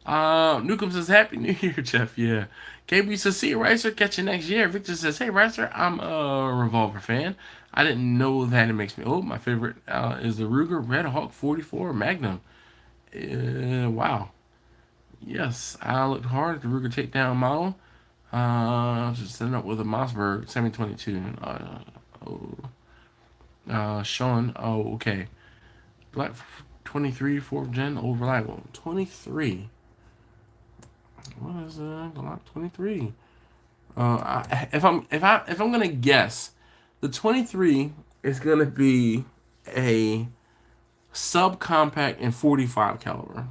Newcomb says, Happy New Year, Jeff. Yeah. KB says, see you, Ricer. Catch you next year. Victor says, hey, Ricer, I'm a Revolver fan. I didn't know that it makes me. Oh, my favorite is the Ruger Red Hawk 44 Magnum. Wow. Yes, I looked hard at the Ruger takedown model. Just setting up with a Mossberg 722. Sean. Oh, okay. Black 23 4th gen, old reliable. 23. What is Glock 23? If I'm gonna guess, the 23 is gonna be a subcompact and 45 caliber.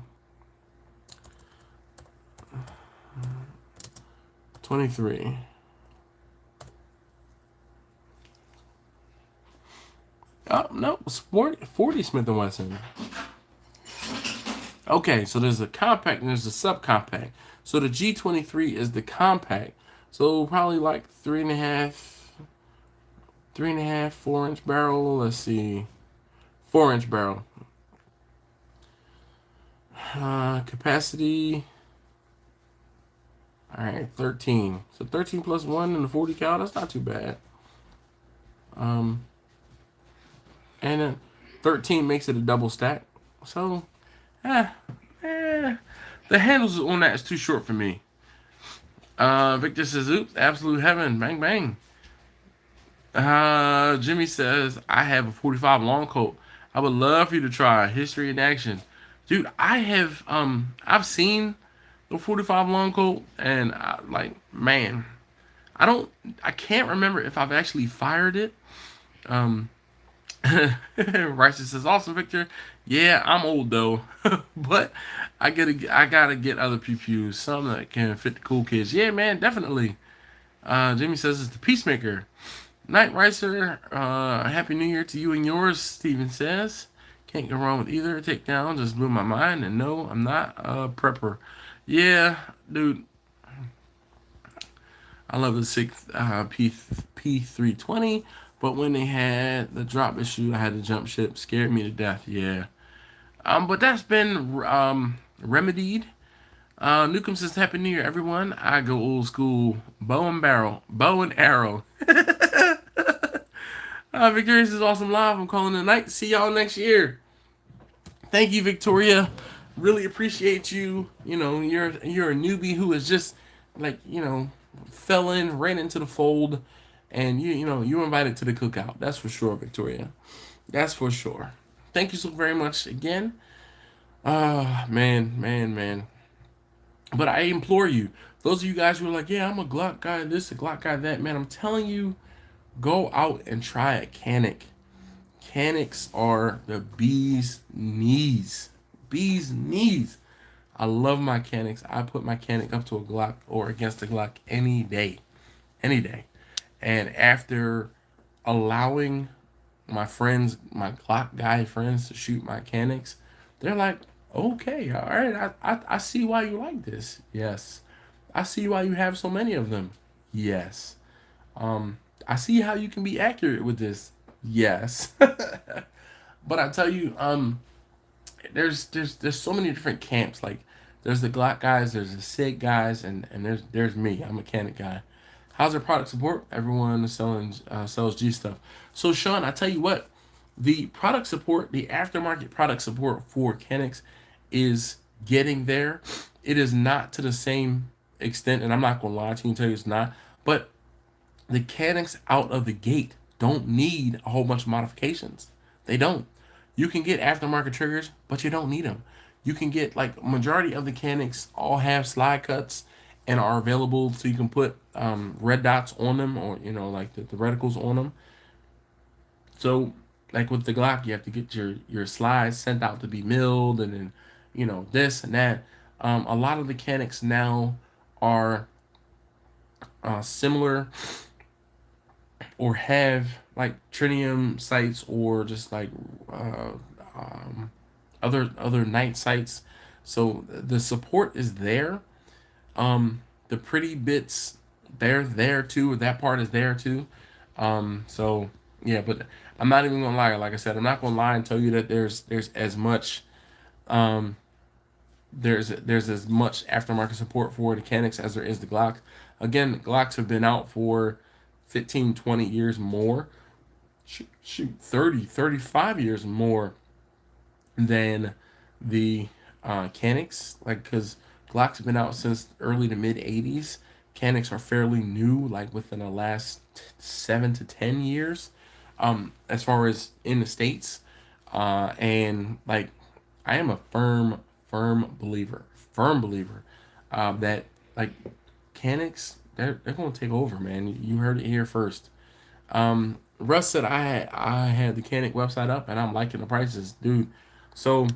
23. Oh, no, it's 40 Smith & Wesson. Okay, so there's a compact and there's a subcompact. So the G23 is the compact. So probably like 3.5, 4-inch barrel. Let's see, 4-inch barrel. Capacity. All right, 13. So 13 plus 1 and the 40 cal. That's not too bad. And then 13 makes it a double stack. So, the handles on that is too short for me. Victor says, oops, absolute heaven. Bang, bang. Jimmy says, I have a 45 long coat. I would love for you to try history in action. Dude, I've seen the 45 long coat, and man, I can't remember if I've actually fired it. Righteous says, awesome, Victor. Yeah, I'm old though, but I gotta get other pew-pews, some that can fit the cool kids. Yeah, man, definitely. Jimmy says it's the Peacemaker. Night Ricer, Happy New Year to you and yours, Steven says. Can't go wrong with either. Takedown just blew my mind, and no, I'm not a prepper. Yeah, dude. I love the 6th P320, but when they had the drop issue, I had to jump ship. Scared me to death, yeah. But that's been remedied. Newcomb says, Happy New Year, everyone. I go old school, bow and arrow. Victorious is awesome live. I'm calling it a night. See y'all next year. Thank you, Victoria. Really appreciate you. You know, you're a newbie who is just fell in right into the fold, and you invited to the cookout. That's for sure, Victoria. That's for sure. Thank you so very much again. Man. But I implore you, those of you guys who are like, yeah, I'm a Glock guy, this, a Glock guy, that, man, I'm telling you, go out and try a Canic. Canics are the bee's knees. Bee's knees. I love my Canics. I put my Canic up to a Glock or against a Glock any day. Any day. And after allowing my friends, my Glock guy friends, to shoot my Canics, they're like, okay, all right, I see why you like this. Yes. I see why you have so many of them. Yes. I see how you can be accurate with this. Yes. But I tell you, there's so many different camps. Like, there's the Glock guys, there's the SIG guys, and there's me. I'm a Canic guy. How's their product support? Everyone is sells G stuff. So Sean, I tell you what, the product support, the aftermarket product support for Canics is getting there. It is not to the same extent, and I'm not gonna lie to you and tell you it's not, but the Canics out of the gate don't need a whole bunch of modifications. They don't. You can get aftermarket triggers, but you don't need them. You can get, like, majority of the Canics all have slide cuts and are available, so you can put red dots on them, or like the reticles on them. So, like with the Glock, you have to get your slides sent out to be milled, and then this and that. A lot of the Canics now are similar, or have like tritium sights, or just like other night sights. So the support is there. The pretty bits, they're there too. That part is there too. So yeah, but I'm not even gonna lie. Like I said, I'm not gonna lie and tell you that there's as much there's as much aftermarket support for the Canics as there is the Glocks. Again, Glocks have been out for 15, 20 years more. Shoot, 30, 35 years more than the Canics. Like, because Glocks have been out since early to mid 80s. Canics are fairly new, like within the last 7 to 10 years, as far as in the States. And like, I am a firm believer that like Canics, they're gonna take over, man. You heard it here first. Russ said I had the Canic website up and I'm liking the prices, dude. So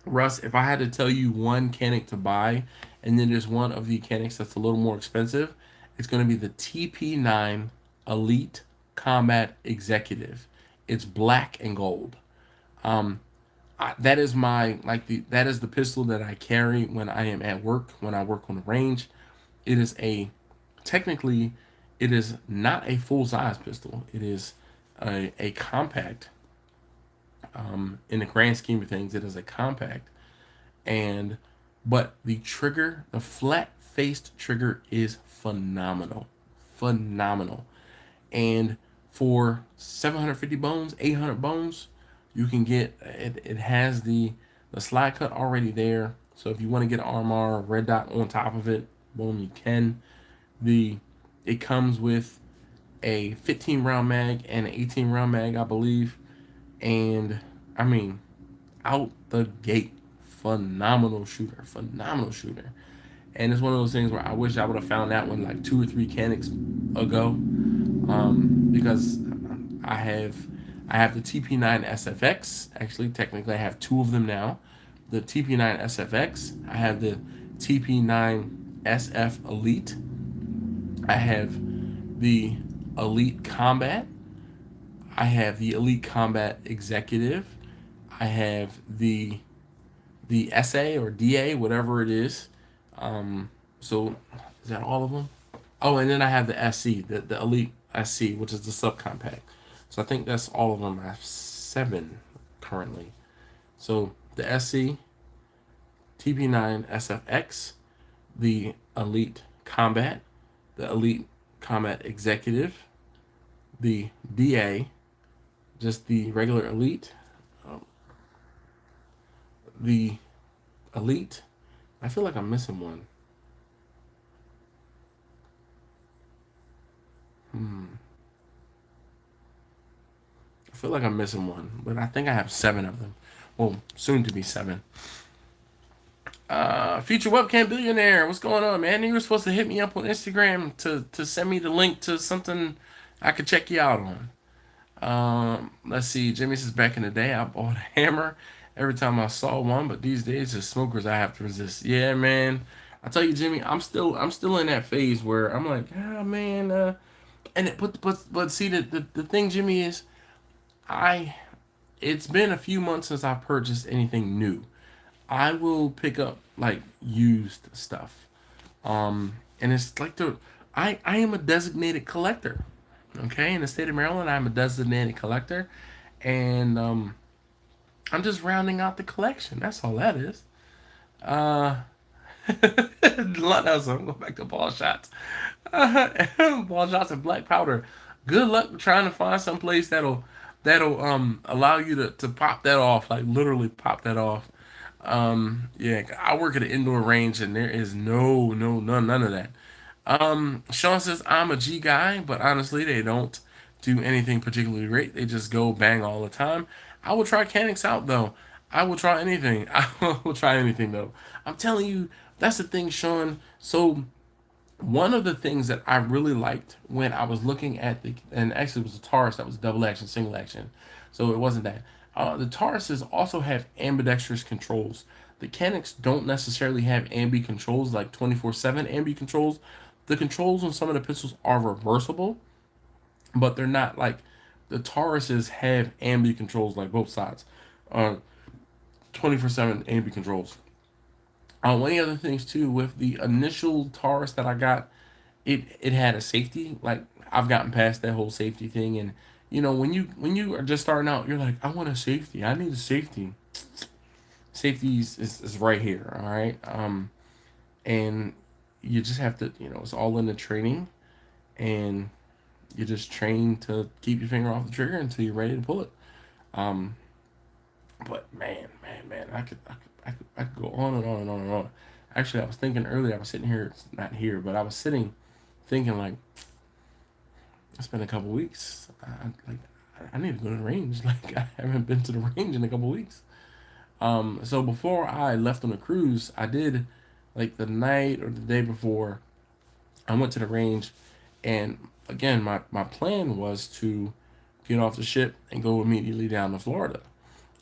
Russ, if I had to tell you one Canic to buy, and then there's one of the Canics that's a little more expensive, It's going to be the TP9 Elite Combat Executive. It's black and gold. That is that is the pistol that I carry when I am at work, when I work on the range. It is technically, it is not a full size pistol. It is a compact. In the grand scheme of things, it is a compact, but the trigger, the flat faced trigger, is phenomenal, phenomenal. And for 750 bones, 800 bones, you can get it. It has the slide cut already there. So if you want to get an RMR red dot on top of it, boom, you can. It comes with a 15 round mag and an 18 round mag, I believe. And I mean, out the gate, phenomenal shooter, phenomenal shooter. And it's one of those things where I wish I would have found that one like 2 or 3 canics ago, because I have the TP9 SFX. Actually, technically, I have 2 of them now. The TP9 SFX. I have the TP9 SF Elite. I have the Elite Combat. I have the Elite Combat Executive. I have the SA or DA, whatever it is. So is that all of them? Oh, and then I have the SC, the Elite SC, which is the subcompact. So I think that's all of them. I have 7 currently. So the SC, TP9 SFX, the Elite Combat, the Elite Combat Executive, the DA, just the regular Elite, the Elite. I feel like I'm missing one. I feel like I'm missing one, but I think I have 7 of them. Well, soon to be 7. Future webcam billionaire, what's going on, man? You were supposed to hit me up on Instagram to send me the link to something I could check you out on. Let's see. Jimmy says, back in the day, I bought a hammer every time I saw one, but these days, as smokers, I have to resist. Yeah, man. I tell you, Jimmy, I'm still in that phase where I'm like, ah, man. But see, the thing, Jimmy, is it's been a few months since I've purchased anything new. I will pick up like used stuff. And it's like I am a designated collector. Okay, in the state of Maryland, I'm a designated collector, and I'm just rounding out the collection. That's all that is. Let's go back to ball shots. Ball shots and black powder. Good luck trying to find some place that'll allow you to pop that off, like literally pop that off. Yeah, I work at an indoor range and there is none of that. Sean says, I'm a G guy, but honestly, they don't do anything particularly great. They just go bang all the time. I will try Canix out, though. I will try anything. I will try anything, though. I'm telling you, that's the thing, Sean. So, one of the things that I really liked when I was looking at and actually it was a Taurus that was double action, single action. So, it wasn't that. The Tauruses also have ambidextrous controls. The Canix don't necessarily have ambi controls, like 24/7 ambi controls. The controls on some of the pistols are reversible, but they're not like the Tauruses have ambi controls, like both sides. 24/7 ambi controls. One of the other things too, with the initial Taurus that I got, it had a safety. Like I've gotten past that whole safety thing, and you know when you are just starting out, you're like, I want a safety. I need a safety. Safety is right here, all right. And you just have to, it's all in the training, and you just train to keep your finger off the trigger until you're ready to pull it. But man, I could go on and on and on and on. Actually, I was thinking earlier, I was sitting here, not here, but I was sitting thinking like, it's been a couple weeks. I need to go to the range. Like I haven't been to the range in a couple weeks. So before I left on a cruise, I did like the night or the day before, I went to the range, and again, my plan was to get off the ship and go immediately down to Florida.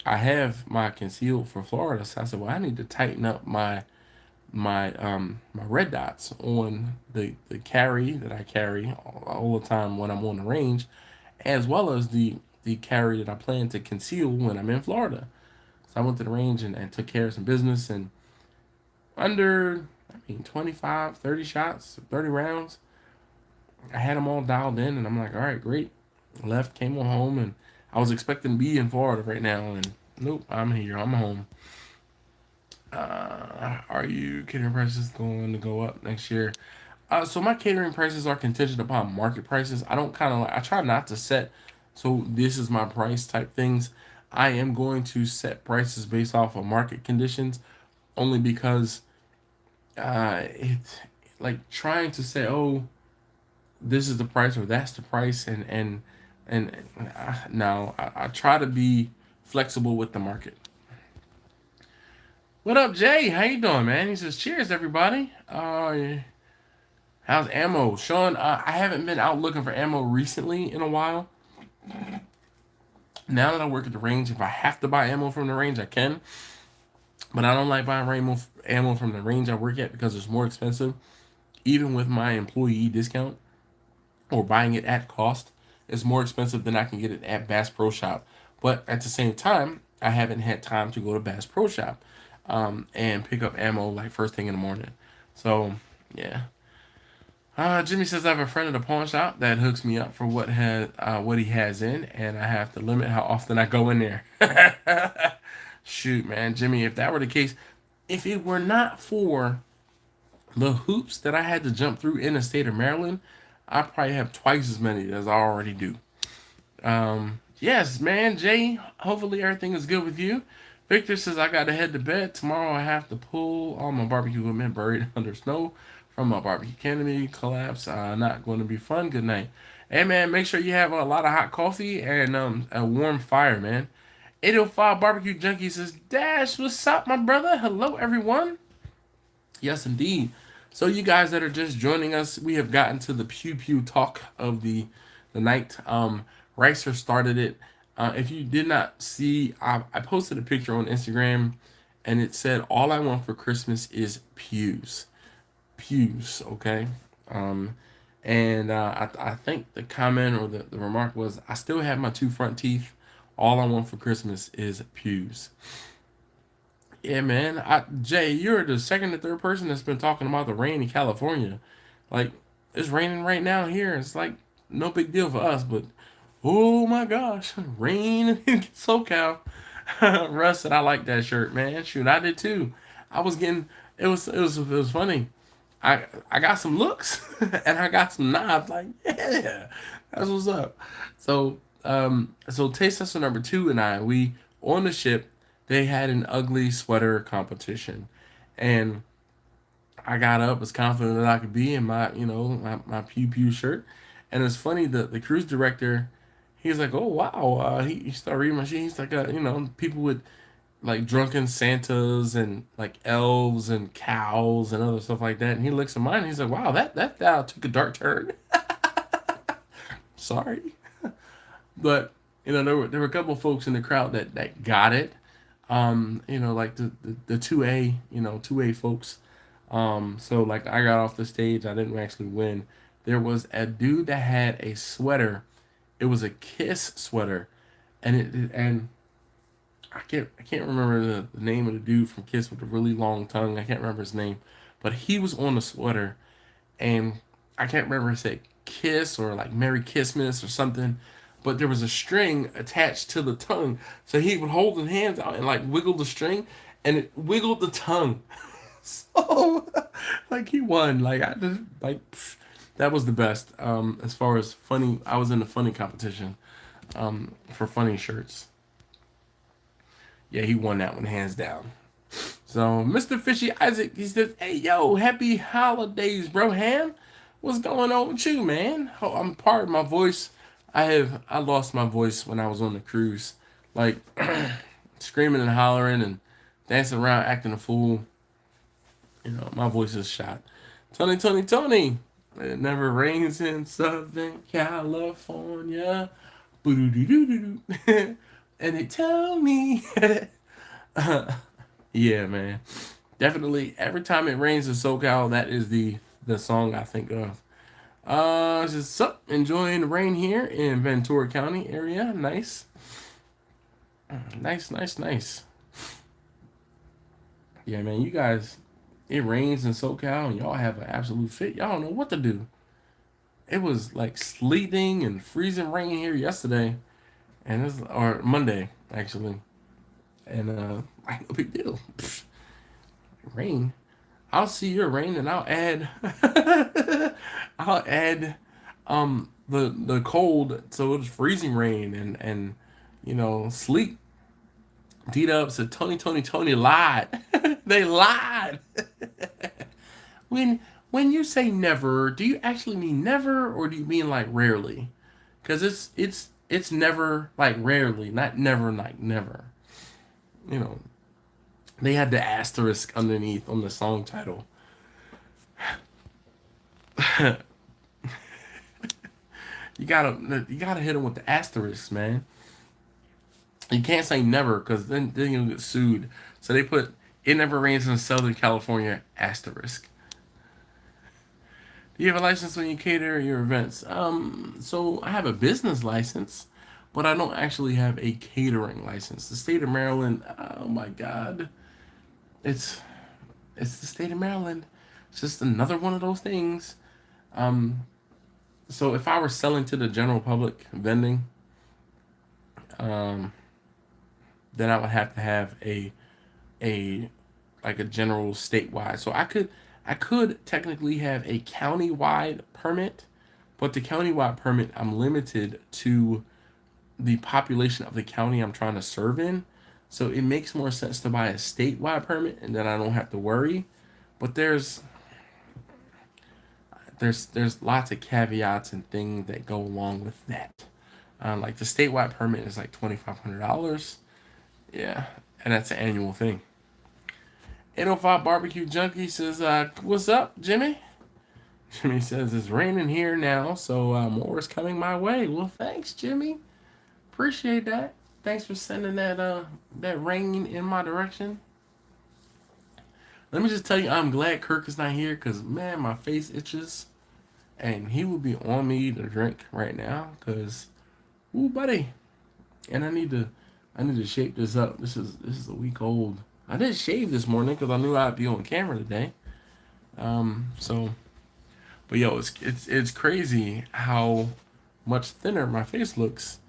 I have my concealed for Florida, so I said, well, I need to tighten up my my red dots on the carry that I carry all the time when I'm on the range, as well as the carry that I plan to conceal when I'm in Florida. So I went to the range and took care of some business, and under, I mean, 25, 30 shots, 30 rounds, I had them all dialed in, and I'm like, all right, great. Left, came on home, and I was expecting to be in Florida right now, and nope, I'm here, I'm home. Are you catering prices going to go up next year? So my catering prices are contingent upon market prices. I don't kind of like, I try not to set, so this is my price type things. I am going to set prices based off of market conditions, only because it's like trying to say, oh, this is the price or that's the price, and no, I try to be flexible with the market. What up, Jay? How you doing, man? He says, cheers, everybody. How's ammo? Sean, I haven't been out looking for ammo recently in a while. Now that I work at the range, if I have to buy ammo from the range, I can. But I don't like buying ammo from the range I work at because it's more expensive. Even with my employee discount or buying it at cost, it's more expensive than I can get it at Bass Pro Shop. But at the same time, I haven't had time to go to Bass Pro Shop and pick up ammo like first thing in the morning. So, yeah. Jimmy says I have a friend at a pawn shop that hooks me up for what he has in, and I have to limit how often I go in there. Shoot, man, Jimmy, if that were the case, if it were not for the hoops that I had to jump through in the state of Maryland, I probably have twice as many as I already do. Yes, man, Jay, hopefully everything is good with you. Victor says I got to head to bed. Tomorrow I have to pull all my barbecue equipment buried under snow from my barbecue canopy collapse. Not going to be fun. Good night. Hey, man, make sure you have a lot of hot coffee and a warm fire, man. 805 Barbecue Junkie says, Dash, what's up, my brother? Hello, everyone. Yes, indeed. So you guys that are just joining us, we have gotten to the pew pew talk of the night. Ricer started it. If you did not see, I posted a picture on Instagram, and it said, all I want for Christmas is pews. Pews, okay? And I think the comment or the remark was, I still have my two front teeth. All I want for Christmas is pews. Yeah, man. Jay, you're the second or third person that's been talking about the rain in California. Like, it's raining right now here. It's like no big deal for us, but oh my gosh, rain in SoCal. Russ said I like that shirt, man. Shoot, I did too. I was getting it was funny. I got some looks and I got some nods. Like, yeah, that's what's up. So taste tester number 2 and we on the ship. They had an ugly sweater competition, and I got up as confident as I could be in my pew pew shirt. And it's funny, the cruise director, he's like, oh wow, he started reading my sheet. He's like, people with like drunken Santas and like elves and cows and other stuff like that. And he looks at mine and he's like, wow, that took a dark turn. Sorry. But there were a couple of folks in the crowd that got it. Like the 2A, 2A folks. So like I got off the stage, I didn't actually win. There was a dude that had a sweater. It was a Kiss sweater, and I can't remember the name of the dude from Kiss with the really long tongue. I can't remember his name, but he was on the sweater, and I can't remember if it said Kiss or like Merry Christmas or something. But there was a string attached to the tongue, so he would hold his hands out and like wiggle the string, and it wiggled the tongue. So, like he won. Like I just that was the best. As far as funny, I was in the funny competition, for funny shirts. Yeah, he won that one hands down. So, Mr. Fishy Isaac, he says, "Hey yo, happy holidays, bro. Ham, what's going on with you, man? Oh, I'm pardon my voice." I lost my voice when I was on the cruise, like screaming and hollering and dancing around, acting a fool. My voice is shot. Tony, it never rains in Southern California. Boo-doo-doo-doo-doo. And they tell me, yeah, man. Definitely, every time it rains in SoCal, that is the song I think of. Just up enjoying the rain here in Ventura County area. Nice, nice, nice, nice. Yeah, man, you guys, it rains in SoCal and y'all have an absolute fit. Y'all don't know what to do. It was like sleeting and freezing rain here yesterday, and or Monday actually, and like no big deal. Pfft, rain. I'll see your rain and I'll add I'll add the cold, so it's freezing rain and sleet. D-Dub said Tony lied. They lied. when when you say never, do you actually mean never or do you mean like rarely? Because it's never like rarely, not never like never. You know, they had the asterisk underneath on the song title. You gotta hit them with the asterisk, man. You can't say never because then you'll get sued. So they put it never rains in Southern California asterisk. Do you have a license when you cater your events? So I have a business license, but I don't actually have a catering license. The state of Maryland, oh my God, it's the state of Maryland. It's just another one of those things. So if I were selling to the general public vending, then I would have to have a like a general statewide. So I could technically have a county-wide permit, but the county-wide permit I'm limited to the population of the county I'm trying to serve in. So it makes more sense to buy a statewide permit and then I don't have to worry. But there's lots of caveats and things that go along with that. Like the statewide permit is like $2,500. Yeah, and that's an annual thing. 805 Barbecue Junkie says, what's up, Jimmy? Jimmy says, it's raining here now, so more is coming my way. Well, thanks, Jimmy. Appreciate that. Thanks for sending that rain in my direction. Let me just tell you, I'm glad Kirk is not here because, man, my face itches. And he would be on me to drink right now because, ooh, buddy. And I need to shape this up. This is a week old. I did shave this morning because I knew I'd be on camera today. But yo, it's crazy how much thinner my face looks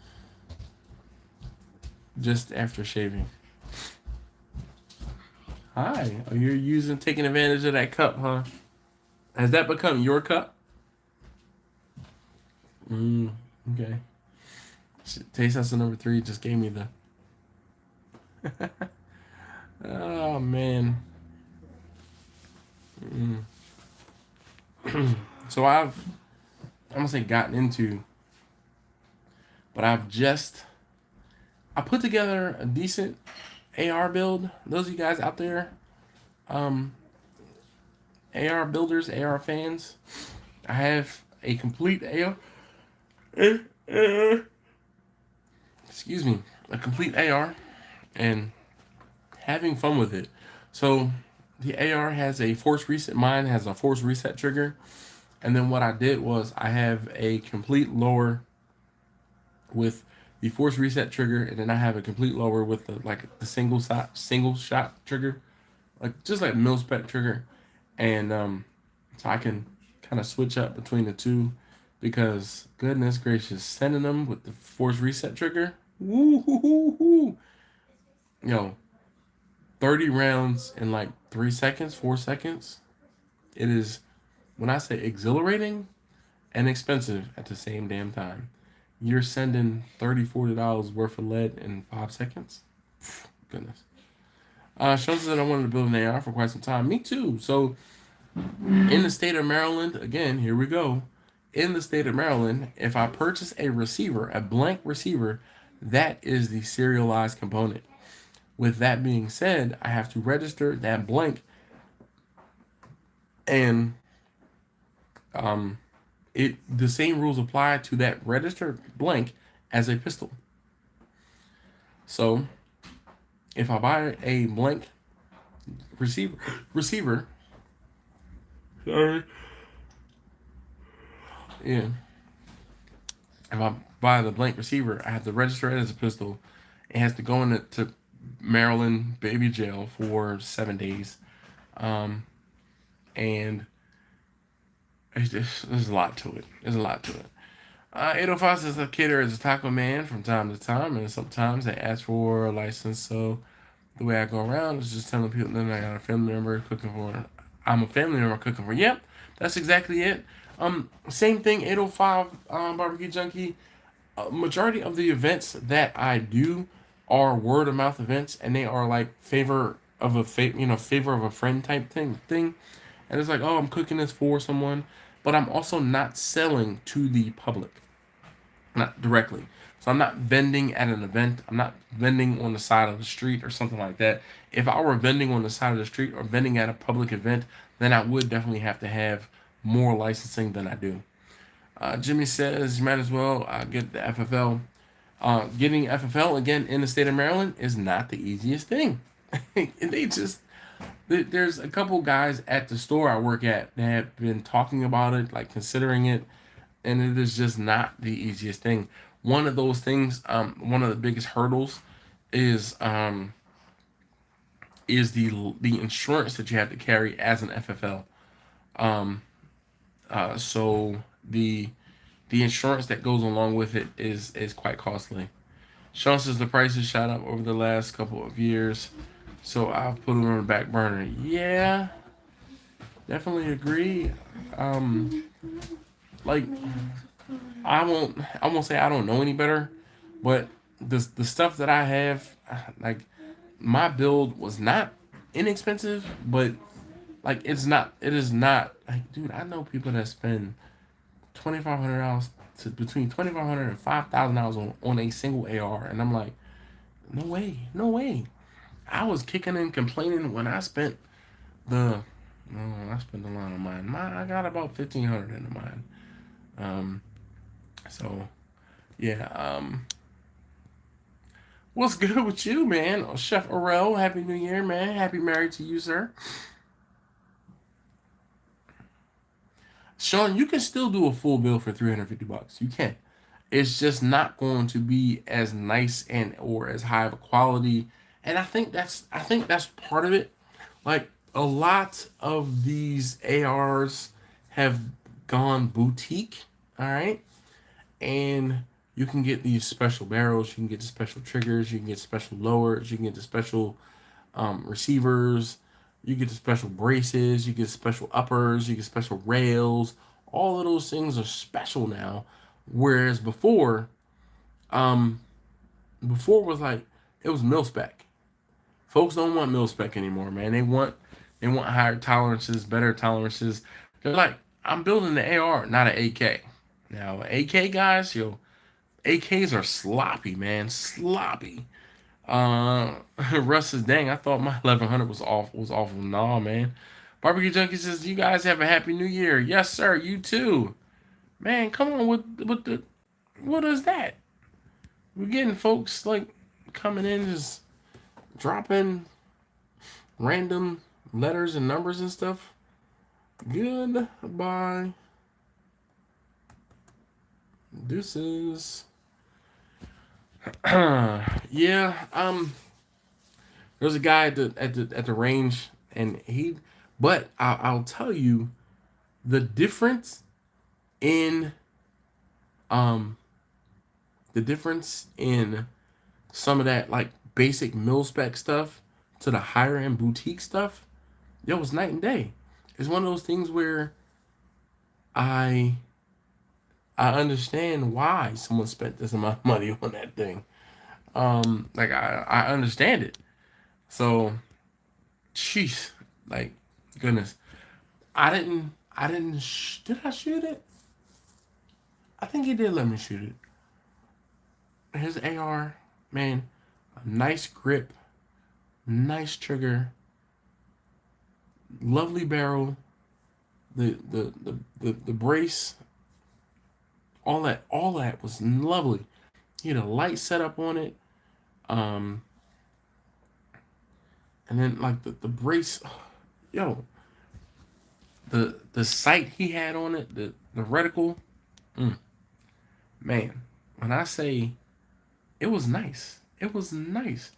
just after shaving. Hi, oh, you're taking advantage of that cup, huh? Has that become your cup? Okay. Taste tester number 3 just gave me the. Oh man. So I'm gonna say gotten into, but I put together a decent AR build. Those of you guys out there, AR builders, AR fans, I have a complete AR. Excuse me, a complete AR, and having fun with it. So the AR has a force reset. Mine has a force reset trigger, and then what I did was I have a complete lower with the force reset trigger, and then I have a complete lower with the single shot trigger, just like mil spec trigger, and so I can kind of switch up between the two, because goodness gracious, sending them with the force reset trigger, woo, 30 rounds in like 3 seconds, 4 seconds. It is, when I say exhilarating and expensive at the same damn time. You're sending $30-$40 worth of lead in 5 seconds. Goodness. Sean said I wanted to build an AR for quite some time. Me too. So in the state of Maryland, again, here we go. In the state of Maryland, if I purchase a receiver, a blank receiver, that is the serialized component. With that being said, I have to register that blank, and the same rules apply to that registered blank as a pistol. So if I buy a blank, receiver. Sorry. Yeah. If I buy the blank receiver, I have to register it as a pistol. It has to go into Maryland baby jail for 7 days. And there's a lot to it. There's a lot to it. 805 says the caterer is a taco man from time to time, and sometimes they ask for a license. So the way I go around is just telling people that I got a family member cooking for. I'm a family member cooking for. Yep, that's exactly it. Same thing. 805 barbecue junkie. Majority of the events that I do are word of mouth events, and they are like favor of a favor of a friend type thing. And it's like, oh, I'm cooking this for someone, but I'm also not selling to the public, not directly. So I'm not vending at an event. I'm not vending on the side of the street or something like that. If I were vending on the side of the street or vending at a public event, then I would definitely have to have more licensing than I do. Jimmy says you might as well get the FFL. Getting FFL again in the state of Maryland is not the easiest thing. There's a couple guys at the store I work at that have been talking about it, like considering it, and it is just not the easiest thing. One of those things, one of the biggest hurdles is the insurance that you have to carry as an FFL. So the insurance that goes along with it is quite costly. Sean says the prices shot up over the last couple of years, so I'll put them on the back burner. Yeah, definitely agree. Like I won't say I don't know any better, but the stuff that I have, like my build was not inexpensive, but like it is not like, dude, I know people that spend $2,500 to between $2,500 and $5,000 on a single AR, and I'm like, no way, no way. I was kicking and complaining when I spent the I spent a lot on mine. I got about 1,500 into mine. So yeah. What's good with you, man? Oh, Chef Orel, Happy New Year, man. Happy married to you, sir. Sean, you can still do a full bill for $350. You can. It's just not going to be as nice and or as high of a quality. And I think that's part of it. Like a lot of these ARs have gone boutique, all right? And you can get these special barrels, you can get the special triggers, you can get special lowers, you can get the special receivers, you get the special braces, you get special uppers, you get special rails. All of those things are special now. Whereas um, before was like it was mil spec. Folks don't want mil spec anymore, man. They want higher tolerances, better tolerances. They're like, I'm building the AR, not an AK. Now, AK guys, AKs are sloppy, man, sloppy. Uh, Russ says, dang, I thought my 1100 was awful. Nah, man. Barbecue Junkie says, you guys have a happy new year. Yes, sir. You too. Man, come on with the what is that? We're getting folks like coming in just dropping random letters and numbers and stuff. Goodbye. Deuces. Yeah. There's a guy at the range, and but I'll tell you the difference in um the difference in some of that like basic mil spec stuff to the higher end boutique stuff. Yo, it's night and day. It's one of those things where I I understand why someone spent this amount of money on that thing. Like I understand it. So, jeez, like goodness, did I shoot it? I think he did let me shoot it. His AR, man, a nice grip, nice trigger, lovely barrel, the brace, all that was lovely. He had a light setup on it. Um, And then like the brace, yo, the sight he had on it, the reticle, man. When I say it was nice, it was nice,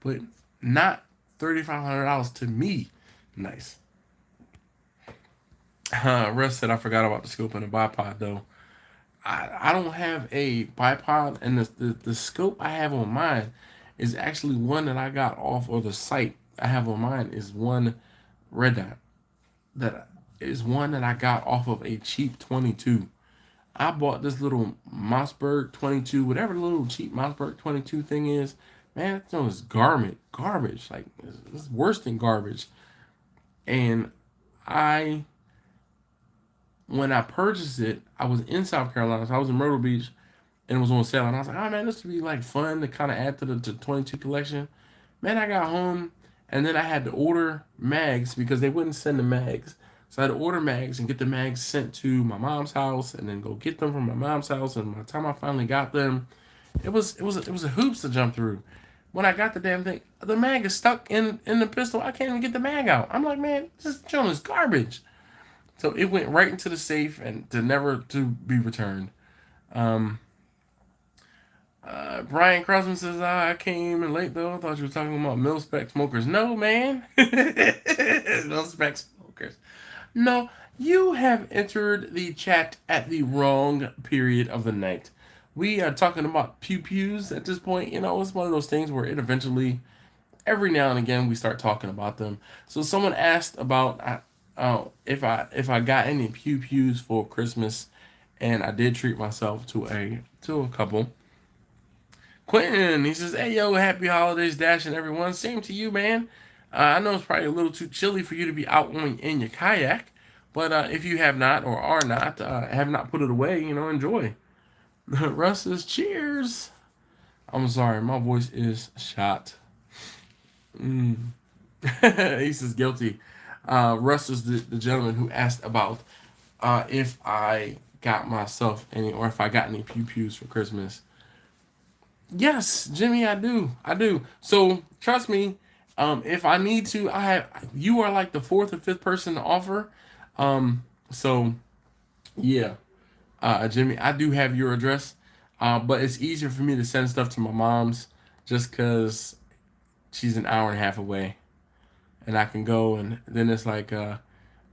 but not $3,500 to me. Nice. Russ said I forgot about the scope and the bipod though. I don't have a bipod, and the scope I have on mine is actually one that I got off of the site. I have on mine is one red dot that is one that I got off of a cheap 22. I bought this little Mossberg 22, whatever the little cheap Mossberg 22 thing is. Man, that thing is garbage. Like it's worse than garbage. And I when I purchased it, I was in South Carolina, so I was in Myrtle Beach, and it was on sale. And I was like, oh man, this would be like fun to kind of add to the 22 collection. Man, I got home, and then I had to order mags because they wouldn't send the mags. So I had to order mags and get the mags sent to my mom's house, and then go get them from my mom's house. And by the time I finally got them, it was a hoops to jump through. When I got the damn thing, the mag is stuck in the pistol. I can't even get the mag out. I'm like, man, this joint is garbage. So it went right into the safe and never to be returned. Brian Crossman says, I came in late though. I thought you were talking about mil-spec smokers. No, man. Mil-spec smokers. No, you have entered the chat at the wrong period of the night. We are talking about pew-pews at this point. You know, it's one of those things where it eventually, every now and again, we start talking about them. So someone asked about if I got any pew-pews for Christmas, and I did treat myself to a couple. Quentin, he says, hey, yo, happy holidays, Dash and everyone. Same to you, man. I know it's probably a little too chilly for you to be out in your kayak, but if you have not or are not, have not put it away, you know, enjoy. Russ says, cheers. I'm sorry, my voice is shot. He says, guilty. Russ is the gentleman who asked about if I got myself any, or if I got any pew-pews for Christmas. Yes, Jimmy, I do. So trust me, if I need to, you are like the fourth or fifth person to offer. So yeah, Jimmy, I do have your address, but it's easier for me to send stuff to my mom's just because she's an hour and a half away, and I can go, and then it's like,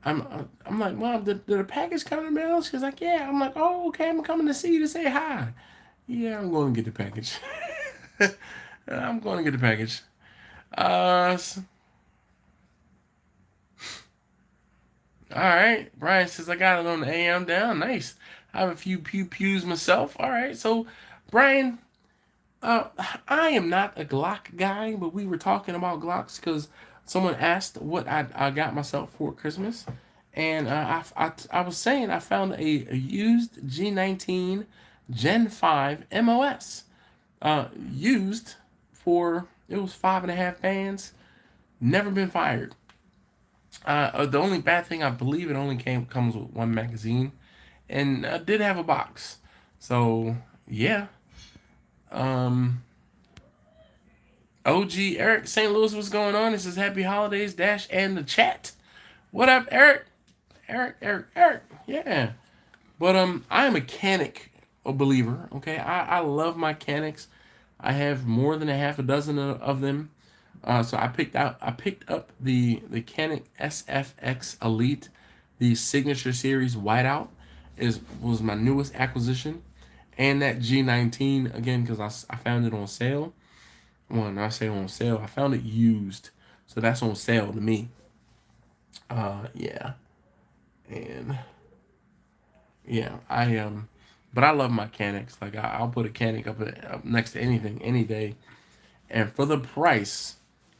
I'm like, Mom, did the package come in the mail? She's like, yeah. I'm like, oh, okay, I'm coming to see you to say hi. Yeah, I'm going to get the package. I'm going to get the package. All right. Brian says, I got it on the AM down. Nice. I have a few pews myself. All right. So, Brian, I am not a Glock guy, but we were talking about Glocks because someone asked what I got myself for Christmas. And I was saying I found a used G19 Gen 5 MOS. Used for, it was 5.5 bands. Never been fired. The only bad thing, I believe it only comes with one magazine. And did have a box. So, yeah. OG Eric St. Louis, what's going on? He says, happy holidays, Dash, and the chat. What up, Eric? Eric. Yeah. But I am a mechanic, a believer. Okay, I love my mechanics. I have more than a half a dozen of them. So I picked up the Canik SFX Elite, the Signature Series Whiteout was my newest acquisition, and that G19 again because I found it on sale. When I say on sale, I found it used, so that's on sale to me. Yeah, and yeah, but I love my Canics. Like I'll put a Canik up next to anything any day, and for the price,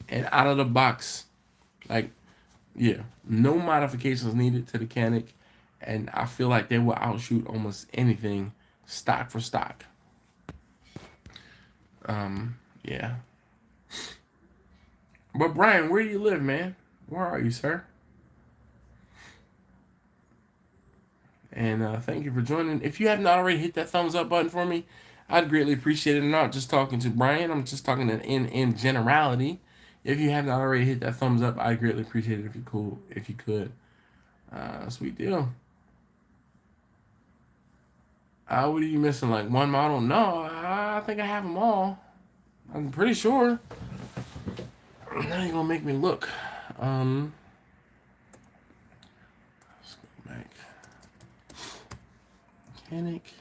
and out of the box, like yeah, no modifications needed to the Canik, and I feel like they will outshoot almost anything stock for stock. Yeah. But Brian, where do you live, man? Where are you, sir? And thank you for joining. If you have not already hit that thumbs up button for me, I'd greatly appreciate it. I'm not just talking to Brian. I'm just talking in generality. If you have not already hit that thumbs up, I'd greatly appreciate it if you cool if you could. Sweet deal. What are you missing? Like one model? No, I think I have them all. I'm pretty sure. Now you're gonna make me look. Let's go back. Mechanic.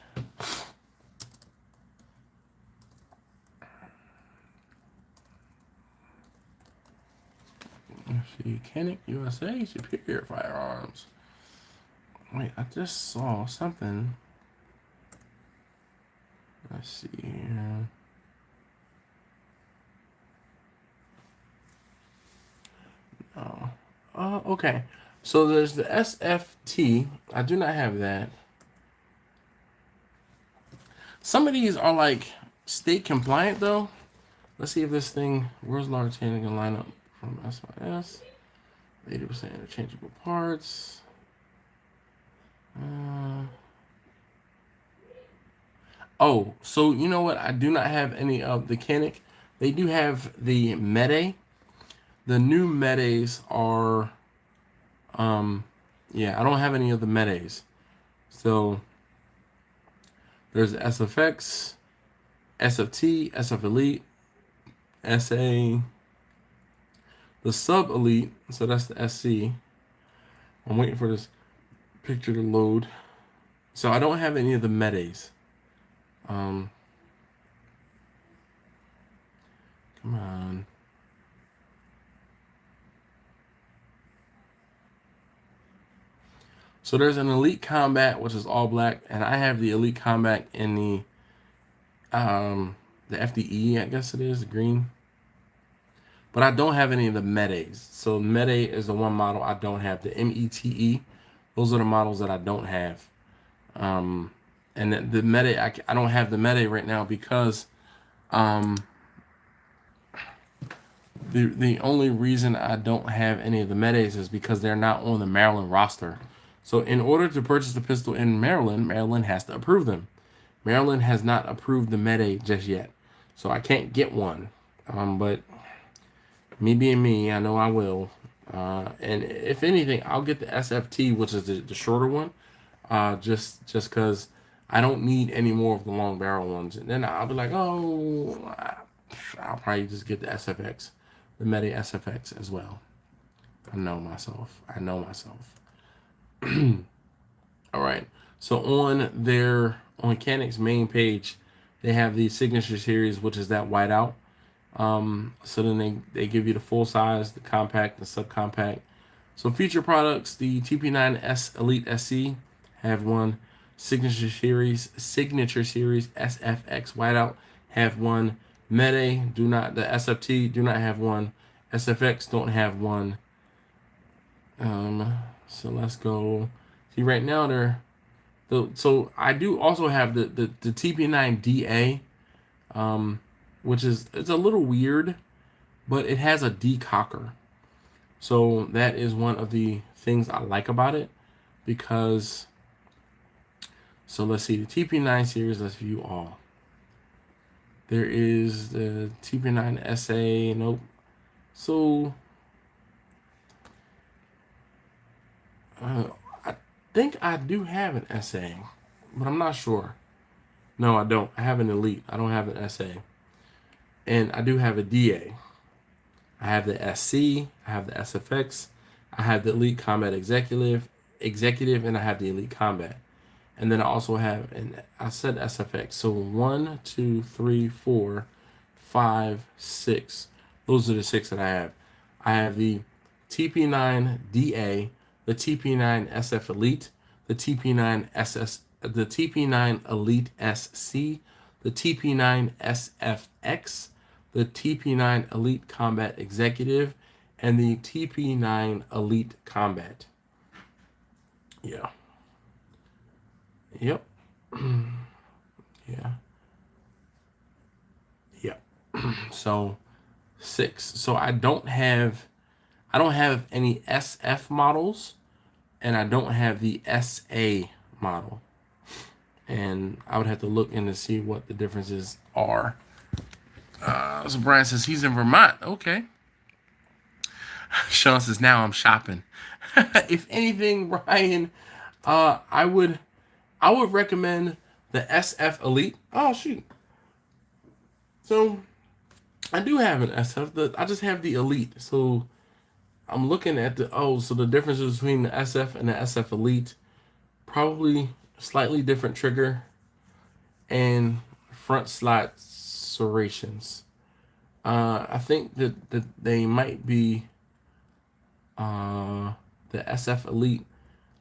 Let's see. Mechanic USA Superior Firearms. Wait, I just saw something. Let's see here. Oh, okay. So there's the SFT. I do not have that. Some of these are like state compliant though. Let's see if this thing, where's large hand can line up from SYS. 80% interchangeable parts. Oh, so you know what? I do not have any of the Canic. They do have the Mede. The new Medes are, yeah, I don't have any of the Medes. So there's SFX, SFT, SF Elite, SA, the Sub Elite. So that's the SC. I'm waiting for this picture to load. So I don't have any of the Medes. Come on. So there's an Elite Combat, which is all black, and I have the Elite Combat in the FDE, I guess it is, green. But I don't have any of the Medes. So Mede is the one model I don't have. The METE, those are the models that I don't have. And the Mede, I don't have the Mede right now because the only reason I don't have any of the Medes is because they're not on the Maryland roster. So in order to purchase the pistol in Maryland, Maryland has to approve them. Maryland has not approved the Mede just yet. So I can't get one. But me being me, I know I will. And if anything, I'll get the SFT, which is the shorter one. Just because I don't need any more of the long barrel ones. And then I'll be like, oh, I'll probably just get the SFX. The Mede SFX as well. I know myself. All right. So on Canic's main page, they have the Signature Series, which is that whiteout. So then they give you the full size, the compact, the subcompact. So feature products, the TP9S Elite SC have one. Signature Series SFX whiteout have one. Mede the SFT do not have one. SFX don't have one. So let's go. See, right now so I do also have the TP9DA, which it's a little weird, but it has a decocker. So that is one of the things I like about it, because, so let's see, the TP9 series, let's view all. There is the TP9SA, nope. So I think I do have an SA, but I'm not sure. No, I don't. I have an Elite. I don't have an SA. And I do have a DA. I have the SC. I have the SFX. I have the Elite Combat Executive, and I have the Elite Combat. And then I also have, and I said SFX. So 1, 2, 3, 4, 5, 6. Those are the 6 that I have. I have the TP9DA, the TP9 SF Elite, the TP9 Elite SC, the TP9 SFX, the TP9 Elite Combat Executive, and the TP9 Elite Combat. Yeah. Yep. Yeah. Yep. So 6. So I don't have any SF models, and I don't have the SA model. and I would have to look in to see what the differences are. So Brian says he's in Vermont. Okay. Sean says now I'm shopping. If anything, Brian, I would recommend the SF Elite. Oh shoot. So I do have an SF. I just have the Elite. So I'm looking at so the differences between the SF and the SF Elite, probably slightly different trigger and front slot serrations. I think that they might be the SF Elite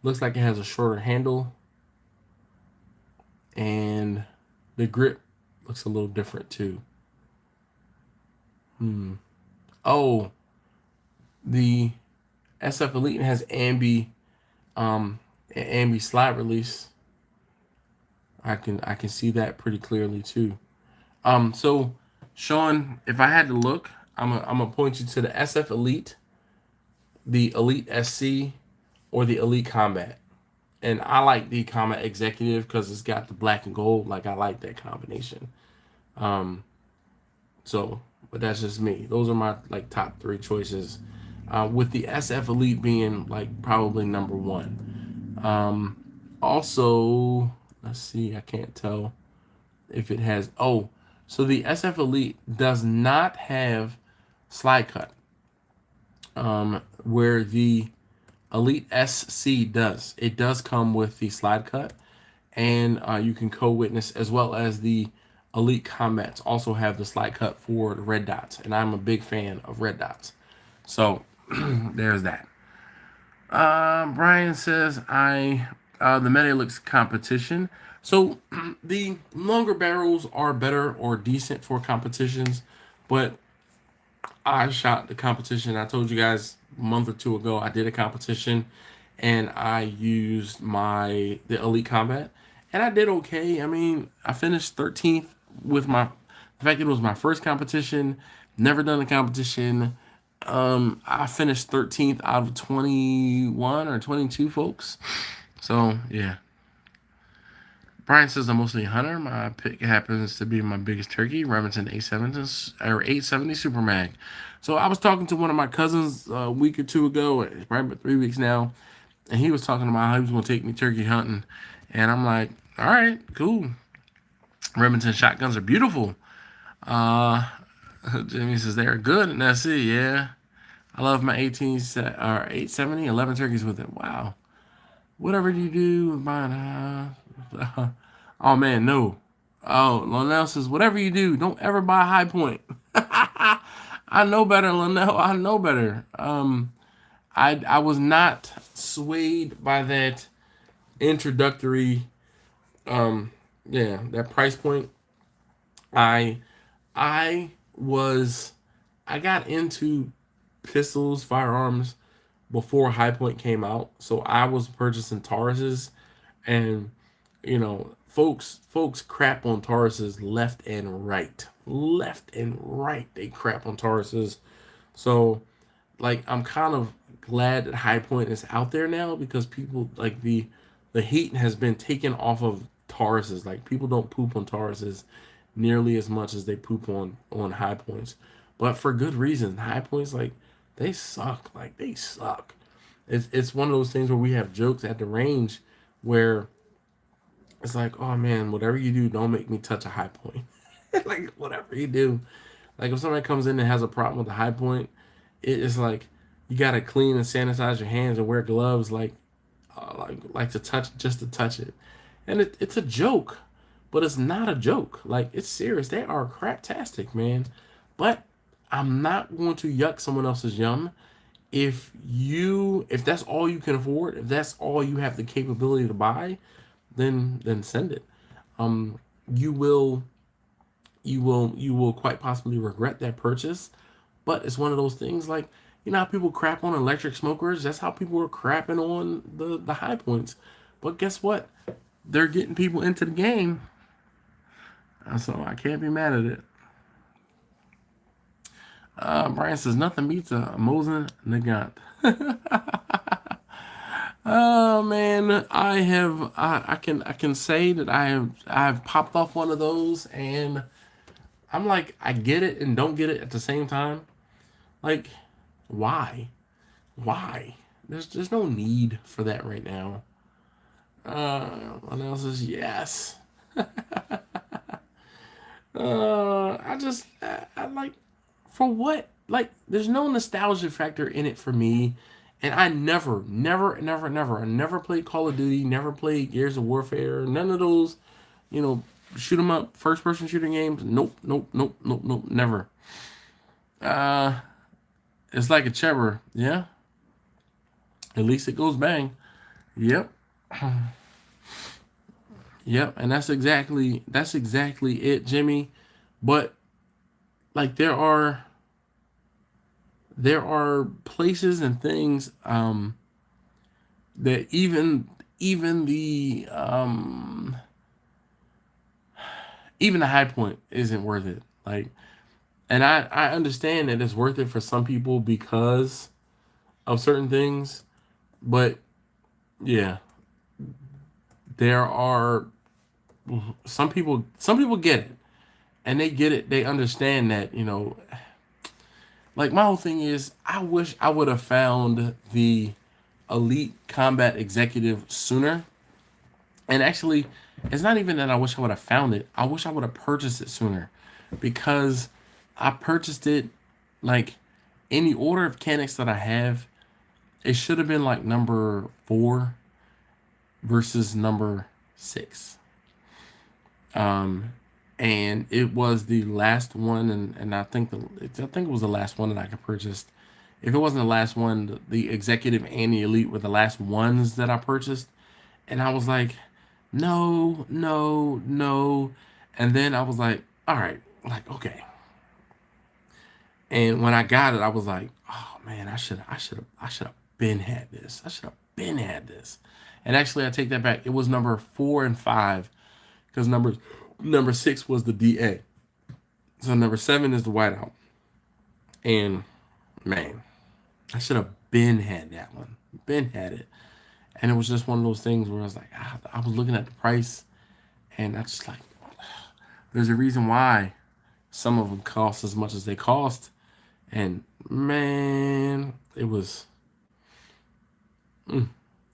looks like it has a shorter handle, and the grip looks a little different too. Oh, the SF Elite has ambi slide release. I can see that pretty clearly too. So Sean, if I had to look, I'm gonna point you to the SF Elite, the Elite SC, or the Elite Combat. And I like the Combat Executive because it's got the black and gold. Like, I like that combination. So, but that's just me. Those are my like top 3 choices. With the SF Elite being like probably number 1. Also, let's see. I can't tell if it has. Oh, so the SF Elite does not have slide cut. Where the Elite SC does. It does come with the slide cut, and you can co-witness, as well as the Elite Combats also have the slide cut for the red dots, and I'm a big fan of red dots. So there's that. Brian says the Metalux competition. So the longer barrels are better or decent for competitions, but I shot the competition. I told you guys a month or 2 ago I did a competition, and I used the Elite Combat, and I did okay. I mean, I finished 13th with the fact it was my first competition, never done a competition. I finished 13th out of 21 or 22 folks. So yeah. Brian says I'm mostly a hunter. My pick happens to be my biggest turkey, Remington 870 Super Mag. So I was talking to one of my cousins a week or 2 ago, it's probably about 3 weeks now, and he was talking about how he was going to take me turkey hunting. And I'm like, all right, cool. Remington shotguns are beautiful. Jimmy says they're good, and that's it. Yeah, I love my 870, 11 turkeys with it. Wow. Whatever you do with mine. Oh man, no. Oh, Lonell says whatever you do, don't ever buy High Point. I know better, Lonell. I know better. I was not swayed by that introductory. That price point. I got into pistols, firearms before High Point came out, so I was purchasing Tauruses, and folks crap on Tauruses left and right. They crap on Tauruses. So like, I'm kind of glad that High Point is out there now, because people like the heat has been taken off of Tauruses. Like, people don't poop on Tauruses nearly as much as they poop on High Points, but for good reason. High Points, like, they suck. Like, they suck. It's one of those things where we have jokes at the range where it's like, oh man, whatever you do, don't make me touch a High Point. Like, whatever you do, like, if somebody comes in and has a problem with the High Point, it's like you gotta clean and sanitize your hands and wear gloves, like to touch, just to touch it. And it's a joke, but it's not a joke. Like, it's serious. They are craptastic, man. But I'm not going to yuck someone else's yum. If that's all you can afford, if that's all you have the capability to buy, then send it. You will quite possibly regret that purchase. But it's one of those things, like, how people crap on electric smokers? That's how people are crapping on the High Points. But guess what? They're getting people into the game. So I can't be mad at it. Brian says nothing beats a Mosin Nagant. Oh man, I can say that I have popped off one of those, and I'm like, I get it and don't get it at the same time. Like, why? Why? There's no need for that right now. What else is yes? I like, for what? Like, there's no nostalgia factor in it for me. And I I never played Call of Duty, never played Gears of Warfare, none of those, you know, shoot 'em up, first person shooting games. Nope, nope, nope, nope, nope, never. Uh, it's like a chebber, yeah. At least it goes bang. Yep, yep, and that's exactly it, Jimmy. But like there are places and things that even the high point isn't worth it. Like, and I understand that it's worth it for some people because of certain things, but yeah, there are some people get it, and they get it, they understand that, like, my whole thing is, I wish I would have found the elite combat executive sooner. And actually, it's not even that I wish I would have found it. I wish I would have purchased it sooner, because I purchased it, like, in the order of mechanics that I have, it should have been like number 4 versus number 6. Um, and it was the last one, and I think it was the last one that I could purchase. If it wasn't the last one, the executive and the elite were the last ones that I purchased. And I was like, no, no, no. And then I was like, all right, like, okay. And when I got it, I was like, oh man, I should have been had this. I should have been had this. And actually, I take that back. It was number 4 and 5, because number 6 was the DA. So number 7 is the whiteout. And man, I should have been had that one. Been had it. And it was just one of those things where I was like, I was looking at the price, and I just like, there's a reason why some of them cost as much as they cost. And man, it was,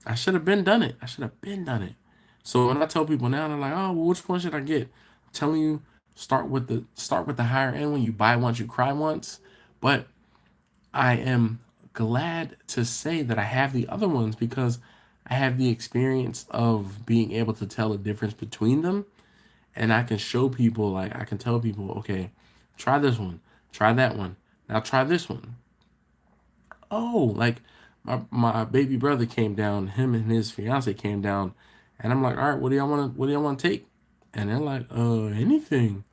I should have been done it. I should have been done it. So when I tell people now, they're like, oh, well, which one should I get? I'm telling you, start with the higher end one. You buy once, you cry once. But I am glad to say that I have the other ones, because I have the experience of being able to tell the difference between them. And I can show people, like, I can tell people, okay, try this one, try that one, now try this one. Oh, like, my baby brother came down, him and his fiance came down, and I'm like, all right, what do y'all want to take? And they're like, anything.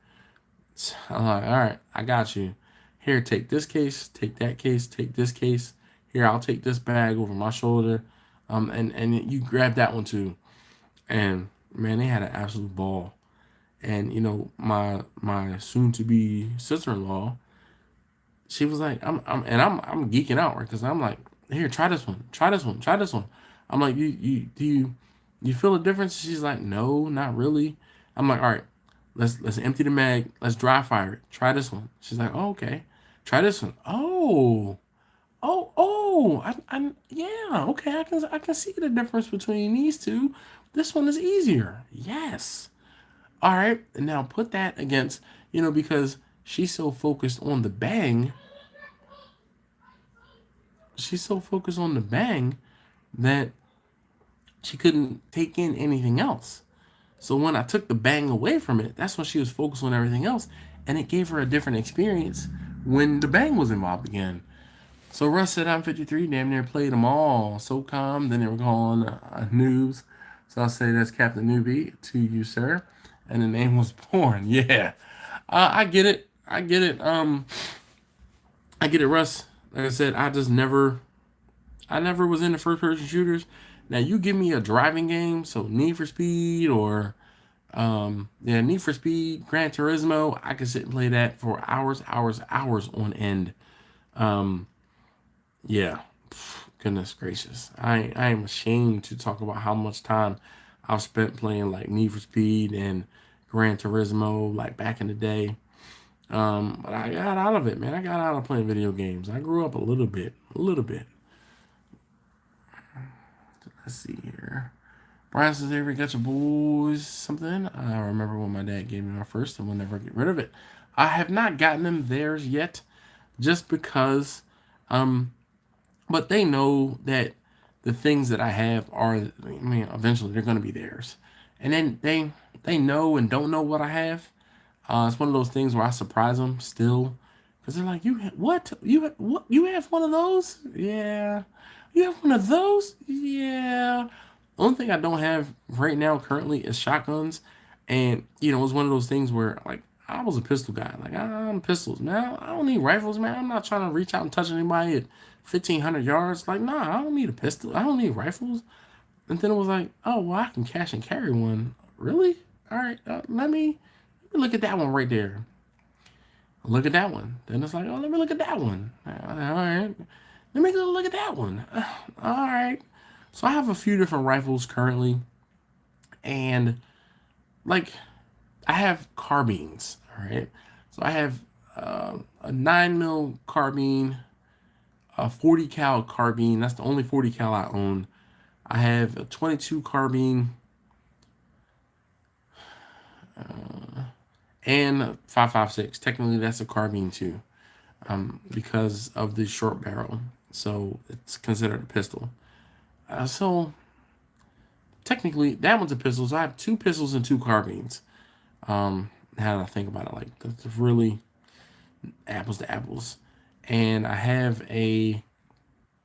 So I'm like, all right, I got you. Here, take this case, take that case, take this case. Here, I'll take this bag over my shoulder. And you grab that one too. And man, they had an absolute ball. And my soon to be sister in law, she was like, I'm geeking out, right? Because I'm like, here, try this one, try this one, try this one. I'm like, you feel a difference? She's like, no, not really. I'm like, all right, let's empty the mag, let's dry fire it. Try this one. She's like, oh, okay. Try this one. Oh, yeah, okay. I can see the difference between these two. This one is easier. Yes. All right. And now put that against, because she's so focused on the bang. She's so focused on the bang that she couldn't take in anything else. So when I took the bang away from it, that's when she was focused on everything else. And it gave her a different experience when the bang was involved again. So Russ said, I'm 53, damn near played them all. So calm, then they were calling noobs. So I'll say that's Captain Newbie to you, sir. And the name was Porn. Yeah. I get it. I get it. I get it, Russ. Like I said, I never was into first person shooters. Now you give me a driving game, so Need for Speed or Need for Speed, Gran Turismo, I could sit and play that for hours on end. Yeah, Goodness gracious. I am ashamed to talk about how much time I've spent playing like Need for Speed and Gran Turismo, like back in the day. But I got out of it, man. I got out of playing video games. I grew up a little bit. A little bit. Let's see here. Brian says, ever got your boys something? I remember when my dad gave me my first and will never get rid of it. I have not gotten them theirs yet, just because, but they know that the things that I have are, I mean, eventually they're going to be theirs. And then they know and don't know what I have. It's one of those things where I surprise them still, because they're like, what? You have one of those? Yeah. You have one of those? Yeah. Only thing I don't have right now currently is shotguns. And, you know, it's one of those things where, like, I was a pistol guy. Like, I'm pistols, man. I don't need rifles, man. I'm not trying to reach out and touch anybody at 1,500 yards. Like, nah, I don't need a pistol. I don't need rifles. And then it was like, oh, well, I can cash and carry one. Really? All right, let me look at that one right there. Look at that one. Then it's like, oh, let me look at that one. All right. Let me go look at that one. All right. So I have a few different rifles currently. And, like, I have carbines. All right. So I have a 9mm carbine, a 40 cal carbine. That's the only 40 cal I own. I have a 22 carbine. And 5.56. Technically, that's a carbine too, because of the short barrel. So it's considered a pistol. So technically, that one's a pistol. So I have 2 pistols and 2 carbines. How do I think about it? Like, that's really apples to apples. And I have a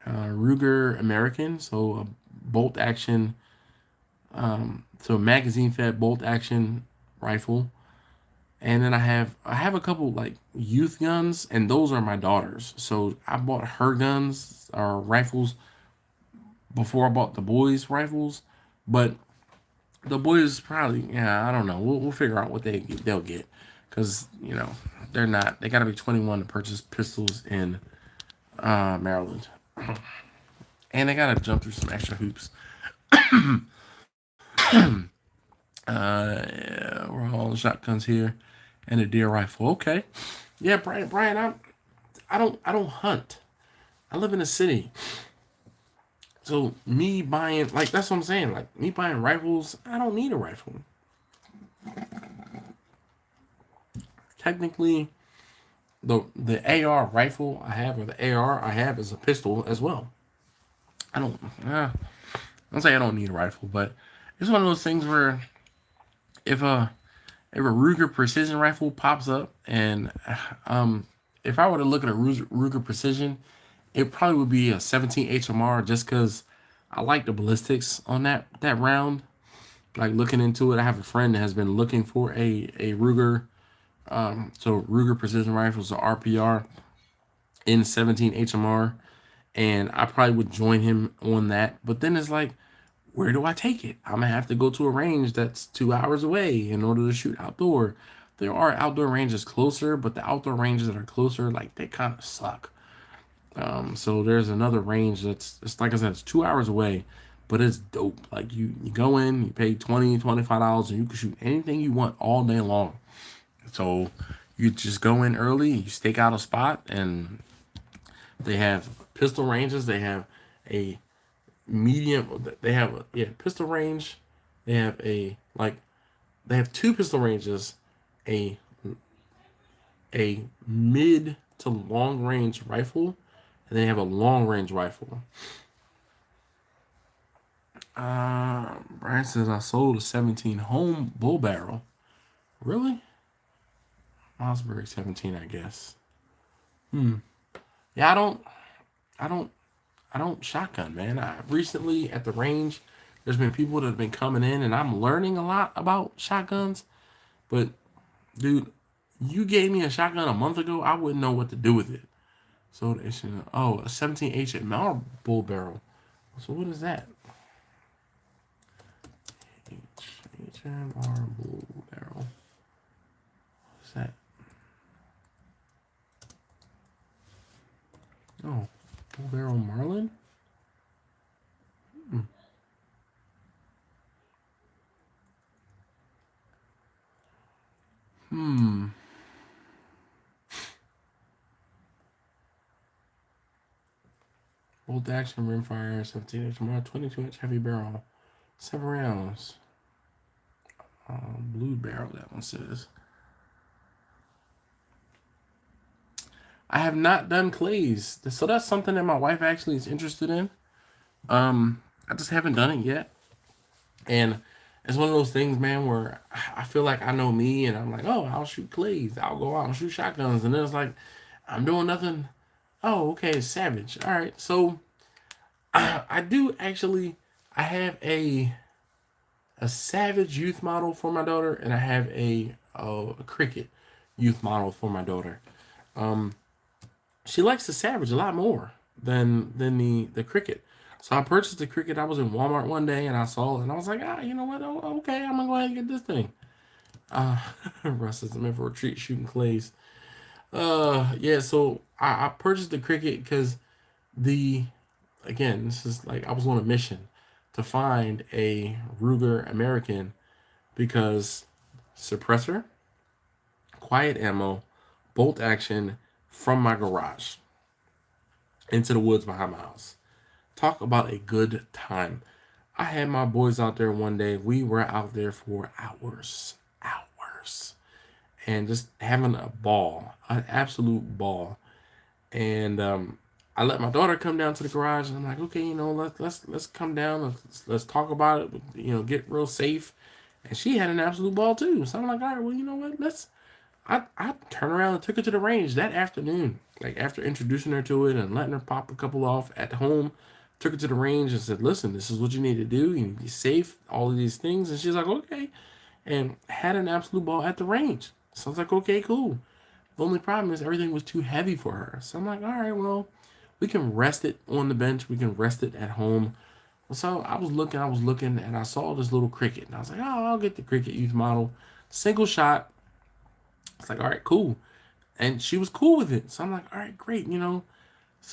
Ruger American, so a bolt action, so a magazine fed bolt action rifle. And then I have a couple like youth guns, and those are my daughter's. So I bought her guns or rifles before I bought the boys' rifles. But the boys probably, yeah, I don't know. We'll figure out what they'll get, because you know they got to be 21 to purchase pistols in Maryland, and they got to jump through some extra hoops. Yeah, we're all shotguns here, and a deer rifle. Okay, yeah, Brian, I don't hunt. I live in a city, so me buying, like, that's what I'm saying. Like, me buying rifles, I don't need a rifle. Technically, the AR rifle I have, or the AR I have, is a pistol as well. I don't say I don't need a rifle, but it's one of those things where if a Ruger Precision rifle pops up, and if I were to look at a Ruger Precision, it probably would be a 17 HMR, just because I like the ballistics on that round. Like, looking into it, I have a friend that has been looking for a Ruger, so Ruger Precision rifles, or RPR, in 17 HMR, and I probably would join him on that. But then it's like, where do I take it? I'm gonna have to go to a range that's 2 hours away in order to shoot outdoor. There are outdoor ranges closer, but the outdoor ranges that are closer, like, they kind of suck. So there's another range it's like I said, it's 2 hours away, but it's dope. Like, you go in, you pay $20-$25, and you can shoot anything you want all day long. So you just go in early, you stake out a spot, and they have pistol ranges. They have a medium. They have pistol range. They have they have 2 pistol ranges, a mid to long range rifle, and they have a long range rifle. Brian says, I sold a 17 home bull barrel. Really? Mossberg 17, I guess. Yeah, I don't shotgun, man. I recently at the range, there's been people that have been coming in, and I'm learning a lot about shotguns. But dude, you gave me a shotgun a month ago, I wouldn't know what to do with it. So it's a 17 HMR bull barrel. So what is that? HMR bull barrel. What's that? Oh, bull barrel Marlin? Bolt action rimfire, 17-inch tomorrow, 22-inch heavy barrel, 7 rounds. Blue barrel, that one says. I have not done clays, so that's something that my wife actually is interested in. I just haven't done it yet, and it's one of those things, man, where I feel like I know me, and I'm like, oh, I'll shoot clays, I'll go out and shoot shotguns, and then it's like I'm doing nothing. Oh, okay, savage. All right, so I do actually. I have a Savage youth model for my daughter, and I have a Cricket youth model for my daughter. She likes the Savage a lot more than the Cricket. So I purchased the Cricket. I was in Walmart one day and I saw it, and I was like, you know what? Oh, okay, I'm gonna go ahead and get this thing. Russ is in for a treat shooting clays. Yeah. So I purchased the Cricket because again, this is like I was on a mission to find a Ruger American because suppressor, quiet ammo, bolt action from my garage into the woods behind my house. Talk about a good time. I had my boys out there one day. We were out there for hours, and just having a ball, an absolute ball. And I let my daughter come down to the garage, and I'm like, okay, let's come down, let's talk about it, get real safe. And she had an absolute ball too. So I'm like, all right, well, you know what, I turned around and took her to the range that afternoon. Like after introducing her to it and letting her pop a couple off at home, took her to the range and said, listen, this is what you need to do. You need to be safe, all of these things. And she's like, okay. And had an absolute ball at the range. So I was like, okay, cool. The only problem is everything was too heavy for her. So I'm like, all right, well, we can rest it on the bench. We can rest it at home. So I was looking, and I saw this little Cricket. And I was like, oh, I'll get the Cricket youth model. Single shot. It's like, all right, cool. And she was cool with it. So I'm like, all right, great, So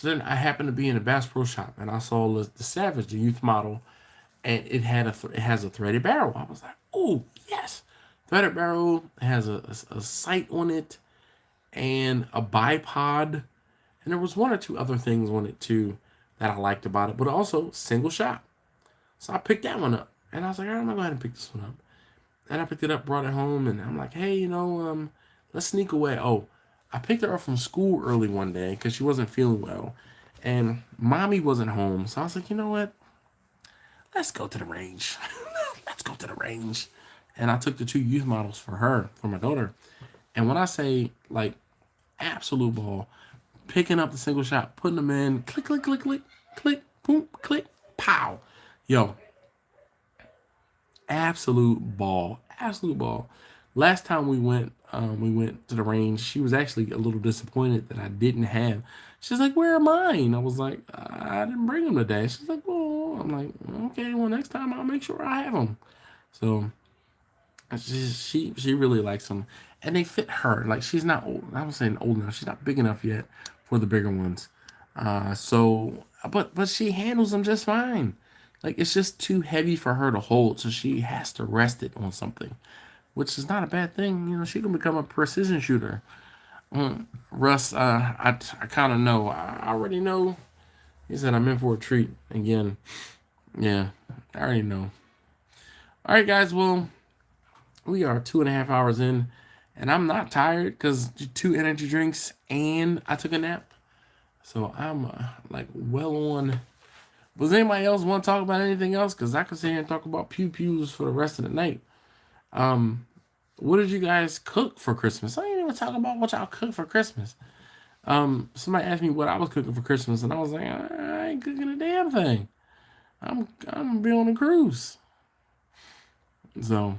then I happened to be in a Bass Pro Shop, and I saw the Savage, the youth model, and it has a threaded barrel. I was like, oh, yes. Threaded barrel has a sight on it and a bipod. And there was one or two other things on it, too, that I liked about it, but also single shot. So I picked that one up, and I was like, all right, I'm going to go ahead and pick this one up. And I picked it up, brought it home, and I'm like, hey, let's sneak away. Oh, I picked her up from school early one day because she wasn't feeling well. And mommy wasn't home. So I was like, you know what? Let's go to the range. Let's go to the range. And I took the 2 youth models for her, for my daughter. And when I say, like, absolute ball, picking up the single shot, putting them in, click, click, click, click, click, boom, click, pow. Yo, absolute ball. Absolute ball. Last time we went to the range, she was actually a little disappointed that I didn't have. She's like, where are mine? I was like, I didn't bring them today. She's like, well, I'm like, okay, well, next time I'll make sure I have them. So she really likes them. And they fit her. Like, she's not old. I was saying old enough. She's not big enough yet for the bigger ones. But she handles them just fine. Like, it's just too heavy for her to hold, so she has to rest it on something, which is not a bad thing. She can become a precision shooter. Russ, I kind of know. I already know. He said I'm in for a treat again. Yeah, I already know. All right, guys. Well, we are 2.5 hours in, and I'm not tired because 2 energy drinks and I took a nap. So I'm like well on. Does anybody else want to talk about anything else? Because I could sit here and talk about pew-pews for the rest of the night. What did you guys cook for Christmas? I didn't even talk about what y'all cooked for Christmas. Somebody asked me what I was cooking for Christmas, and I was like, I ain't cooking a damn thing. I'm gonna be on a cruise. So,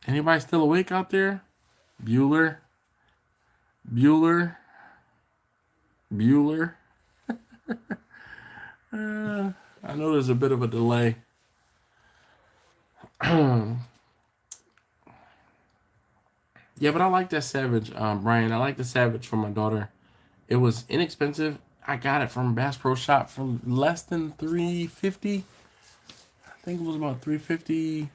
anybody still awake out there? Bueller. I know there's a bit of a delay. Yeah, but I like that Savage, Brian. I like the Savage for my daughter. It was inexpensive. I got it from Bass Pro Shop for less than $350. I think it was about $350,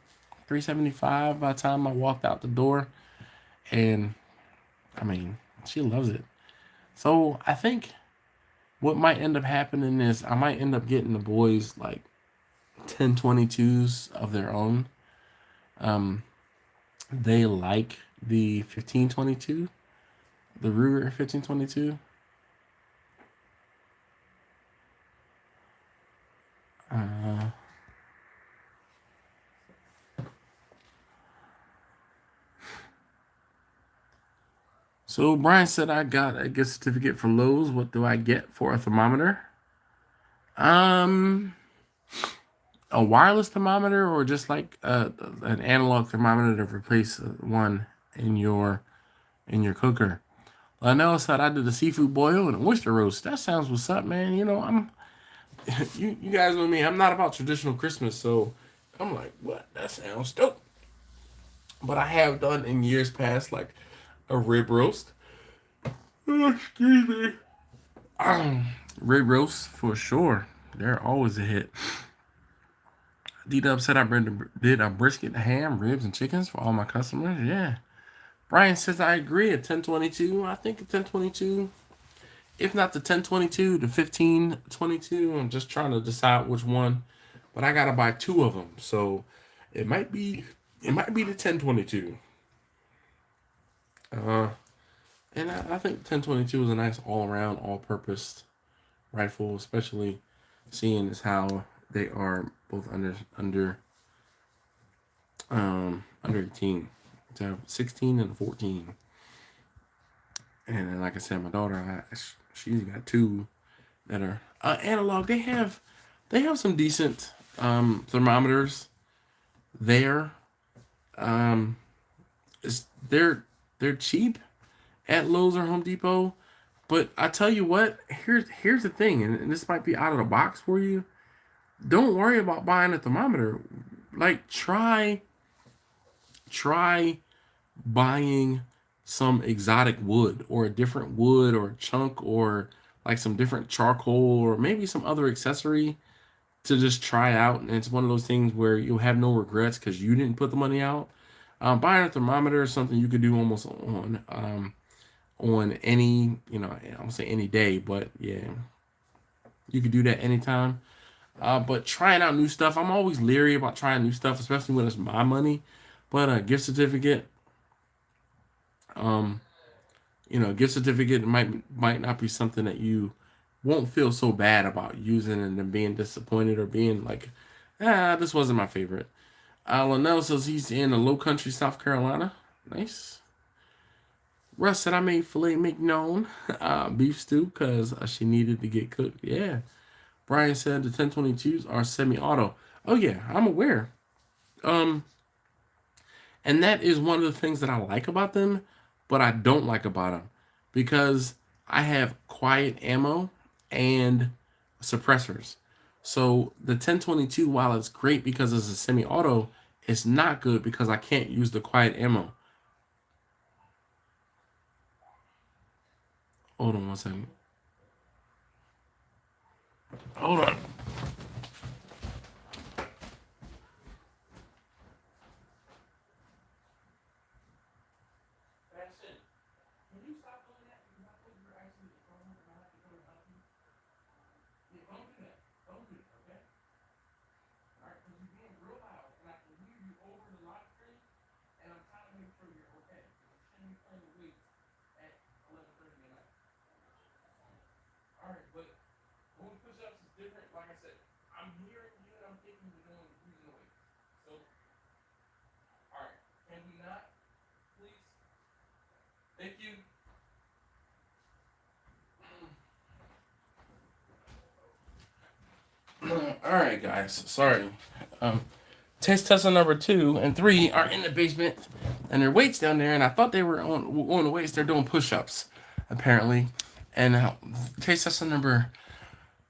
$375 by the time I walked out the door. And I mean, she loves it. So I think what might end up happening is I might end up getting the boys like 1022s of their own. Um, they like the 1522, the Ruger 1522. Uh, so Brian said I got a gift certificate from Lowe's. What do I get for a thermometer? Um, a wireless thermometer or just like an analog thermometer to replace one in your cooker. Lionel said I did a seafood boil and an oyster roast. That sounds what's up, man. You know, I'm you guys know me. I'm not about traditional Christmas, so I'm like, what? That sounds dope. But I have done in years past like a rib roast. Oh, excuse me. Rib roast for sure. They're always a hit. D-Dub said I did a brisket, ham, ribs, and chickens for all my customers. Yeah. Brian says I agree. A 1022. I think a 1022. If not the 1022, the 1522. I'm just trying to decide which one. But I gotta buy two of them, so it might be the 1022. And I think 1022 is a nice all-around, all-purpose rifle, especially seeing as how they are both under 18. So 16 and 14. And then, like I said, my daughter, she's got two that are analog. They have some decent thermometers there. They're cheap at Lowe's or Home Depot, but I tell you what, here's the thing, and this might be out of the box for you. Don't worry about buying a thermometer. Like try buying some exotic wood or a different wood or a chunk or like some different charcoal or maybe some other accessory to just try out. And it's one of those things where you'll have no regrets because you didn't put the money out. Buying a thermometer is something you could do almost on any, I won't say any day, but yeah, you could do that anytime. But trying out new stuff, I'm always leery about trying new stuff, especially when it's my money. But a gift certificate, gift certificate might not be something that you won't feel so bad about using and then being disappointed or being like, this wasn't my favorite. Linnell says he's in a low country, South Carolina. Nice. Russ said I made filet mignon beef stew because she needed to get cooked. Yeah. Brian said the 1022s are semi-auto. Oh yeah, I'm aware. And that is one of the things that I like about them, but I don't like about them because I have quiet ammo and suppressors. So the 1022, while it's great because it's a semi-auto, it's not good because I can't use the quiet ammo. Hold on one second. Hold on. Thank you. All right, guys. Sorry. Taste tester number 2 and 3 are in the basement, and their weights down there. And I thought they were on the weights. They're doing push-ups, apparently. And taste tester number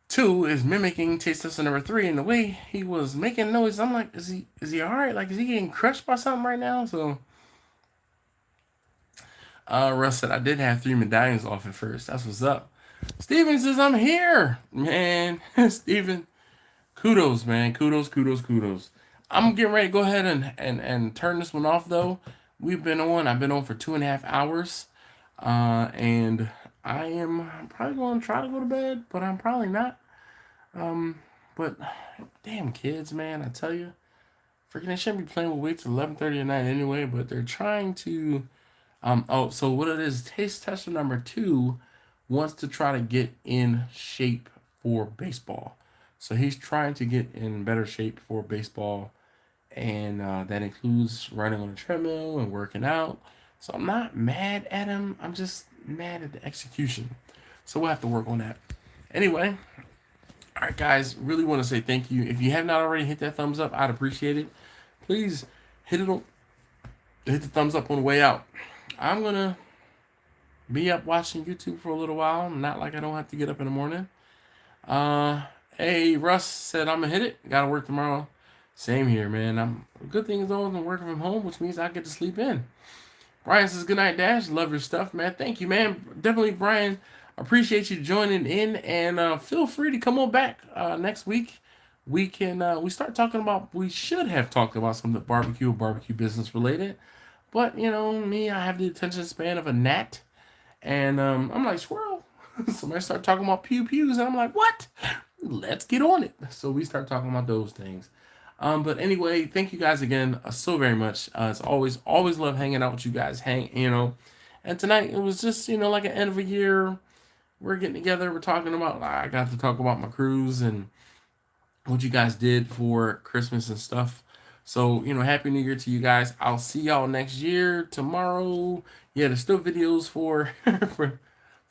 2 is mimicking taste tester number 3. And the way he was making noise, I'm like, is he all right? Like, is he getting crushed by something right now? So. Russ said, I did have 3 medallions off at first. That's what's up. Steven says, I'm here. Man, Steven, kudos, man. Kudos. I'm getting ready to go ahead and turn this one off, though. I've been on for 2.5 hours. And I'm probably going to try to go to bed, but I'm probably not. But damn kids, man, I tell you. Freaking, they shouldn't be playing with weights at 11:30 at night anyway, but they're trying to. So what it is, taste tester number 2 wants to try to get in shape for baseball. So he's trying to get in better shape for baseball, and that includes running on a treadmill and working out. So I'm not mad at him. I'm just mad at the execution. So we'll have to work on that. Anyway, all right, guys. Really want to say thank you. If you have not already hit that thumbs up, I'd appreciate it. Please hit the thumbs up on the way out. I'm gonna be up watching YouTube for a little while. Not like I don't have to get up in the morning. Hey, Russ said I'm gonna hit it. Gotta work tomorrow. Same here, man. Good thing is always I'm working from home, which means I get to sleep in. Brian says good night, Dash. Love your stuff, man. Thank you, man. Definitely, Brian. Appreciate you joining in, and feel free to come on back next week. We start talking about. We should have talked about some of the barbecue business related, but me, I have the attention span of a gnat, and I'm like squirrel. Somebody start talking about pews, and I'm like, what? Let's get on it. So we start talking about those things. But anyway, thank you guys again so very much. It's always love hanging out with you guys. And tonight it was just like an end of a year. We're getting together. We're talking about. I got to talk about my cruise and what you guys did for Christmas and stuff. So Happy New Year to you guys. I'll see y'all next year tomorrow. Yeah, there's still videos for for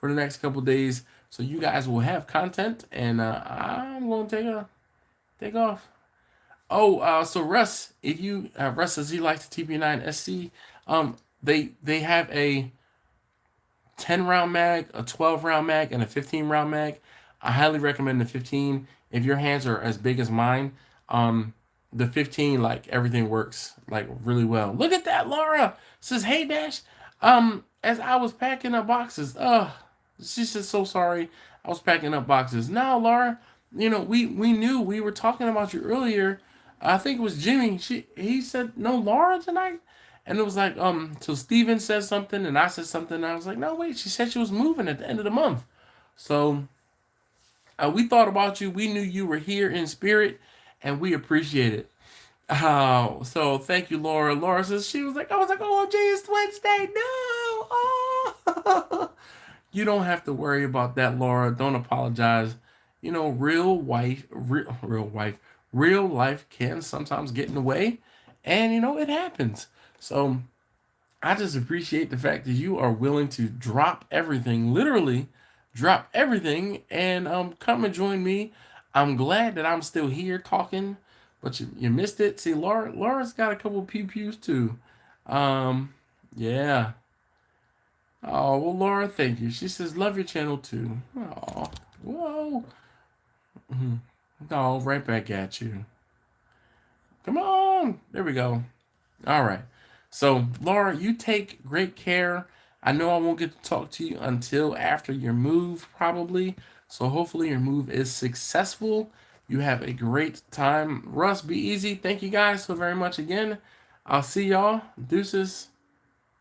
the next couple days. So you guys will have content, and I'm going to take off. Oh, so Russ, if you Russ says he likes the TP9 SC. They have a 10-round mag, a 12-round mag, and a 15-round mag. I highly recommend the 15. If your hands are as big as mine, the 15, like everything works like really well. Look at that, Laura says, "Hey Dash, as I was packing up boxes, she says so sorry. I was packing up boxes. Now, Laura, we knew we were talking about you earlier. I think it was Jimmy. He said no Laura tonight, and it was like so Steven said something and I said something. And I was like, no wait, she said she was moving at the end of the month. So we thought about you. We knew you were here in spirit, and we appreciate it. So thank you, Laura. Laura says I was like, oh, Jay, it's Wednesday. No, oh. You don't have to worry about that, Laura. Don't apologize. Real life can sometimes get in the way, and it happens. So I just appreciate the fact that you are willing to drop everything, literally drop everything, and come and join me. I'm glad that I'm still here talking, but you missed it. See, Laura's got a couple pews too. Yeah. Oh, well, Laura, thank you. She says, love your channel too. Oh, whoa. Oh, right back at you. Come on. There we go. All right. So, Laura, you take great care. I know I won't get to talk to you until after your move, probably. So, hopefully, your move is successful. You have a great time. Russ, be easy. Thank you guys so very much again. I'll see y'all. Deuces.